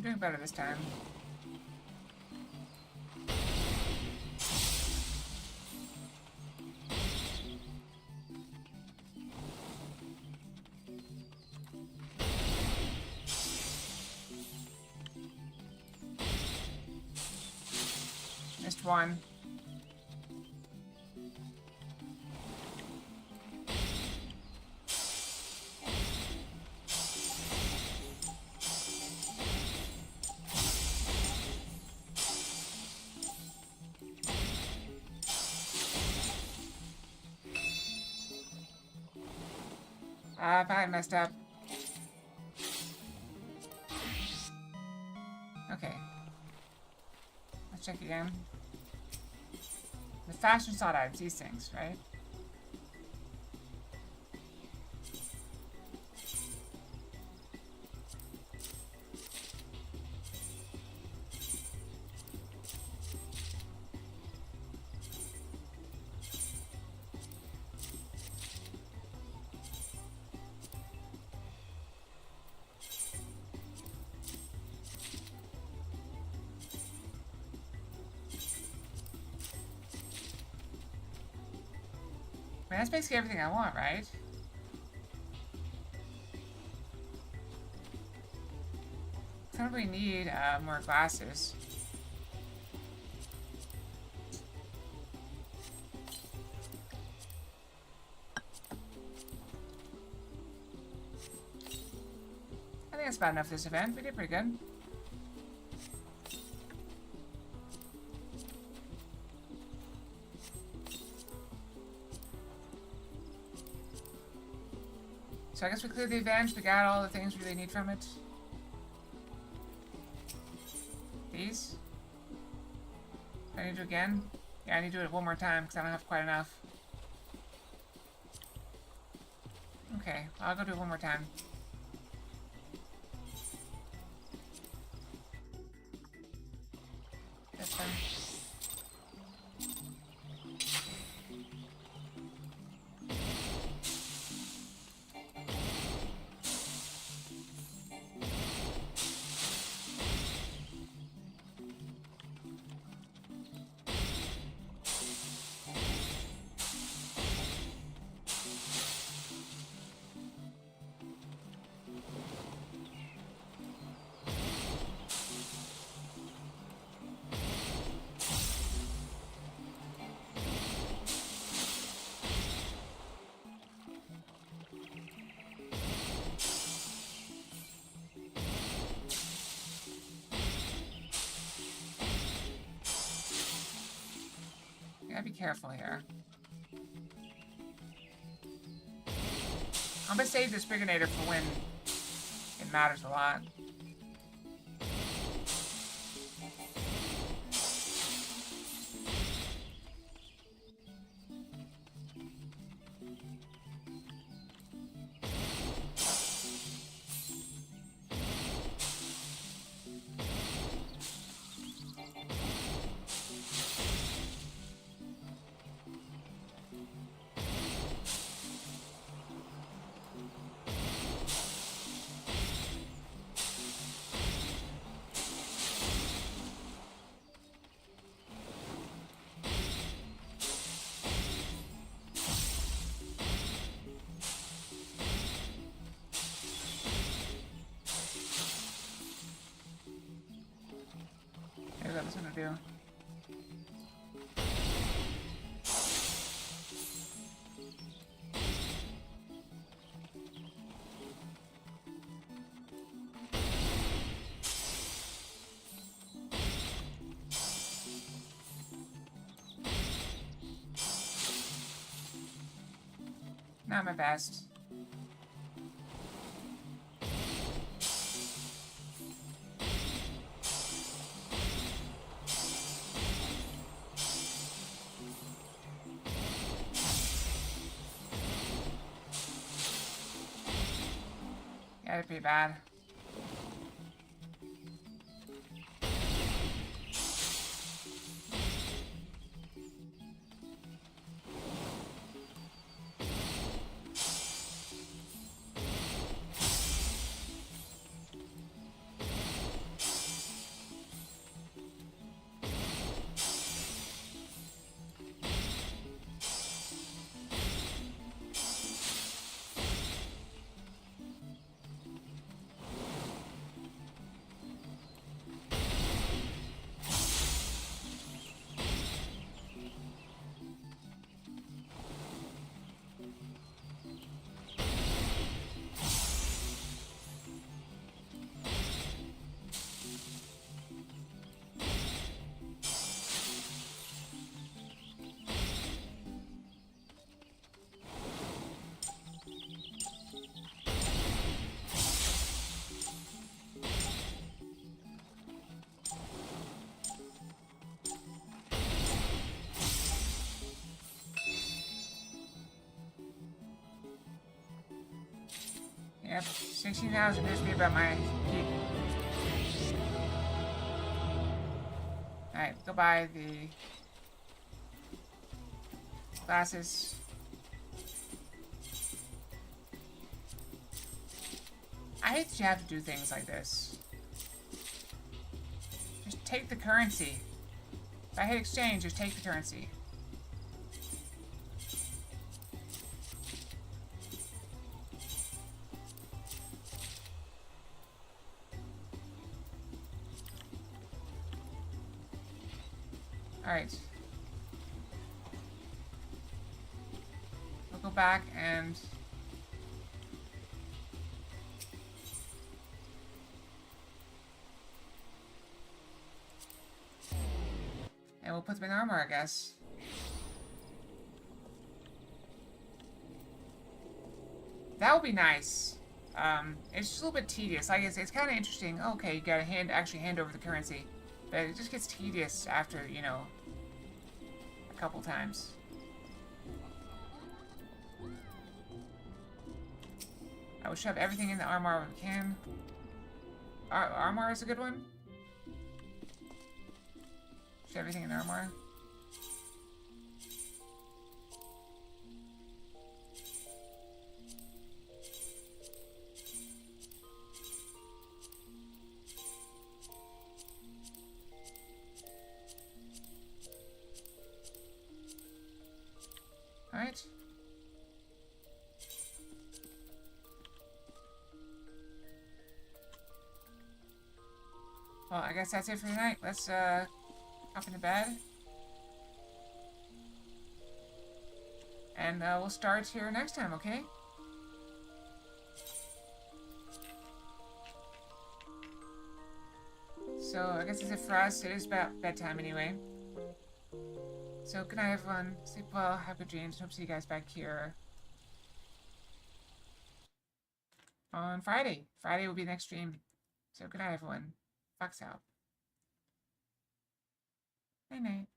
doing better this time. Missed one. I probably messed up. Okay. Let's check again. The fashion sought items, these things, right? I mean, that's basically everything I want, right? I don't really need more glasses. I think that's about enough for this event. We did pretty good. So I guess we cleared the event. We got all the things we really need from it. These? Do I need to do it again? Yeah, I need to do it one more time because I don't have quite enough. Okay, I'll go do it one more time. That's fine. Gotta be careful here. I'm gonna save this Briganator for when it matters a lot. Maybe that was gonna do. Not my best. Yeah, it'd be bad. Yep, 16,000 needs to be about my keep. Alright, go buy the glasses. I hate that you have to do things like this. Just take the currency. If I hit exchange, just take the currency. Alright. We'll go back and... and we'll put them in armor, I guess. That would be nice. It's just a little bit tedious. Like, it's kind of interesting. Okay, you gotta actually hand over the currency. But it just gets tedious after, you know, a couple times. I will shove everything in the armor if we can. Armor is a good one. Shove everything in the armor. Alright. Well, I guess that's it for tonight. Let's, hop into bed. And, we'll start here next time, okay? So, I guess that's it for us. It is about bedtime anyway. So, good night, everyone. Sleep well, have good dreams. Hope to see you guys back here on Friday. Friday will be the next stream. So, good night, everyone. Fox out. Night night.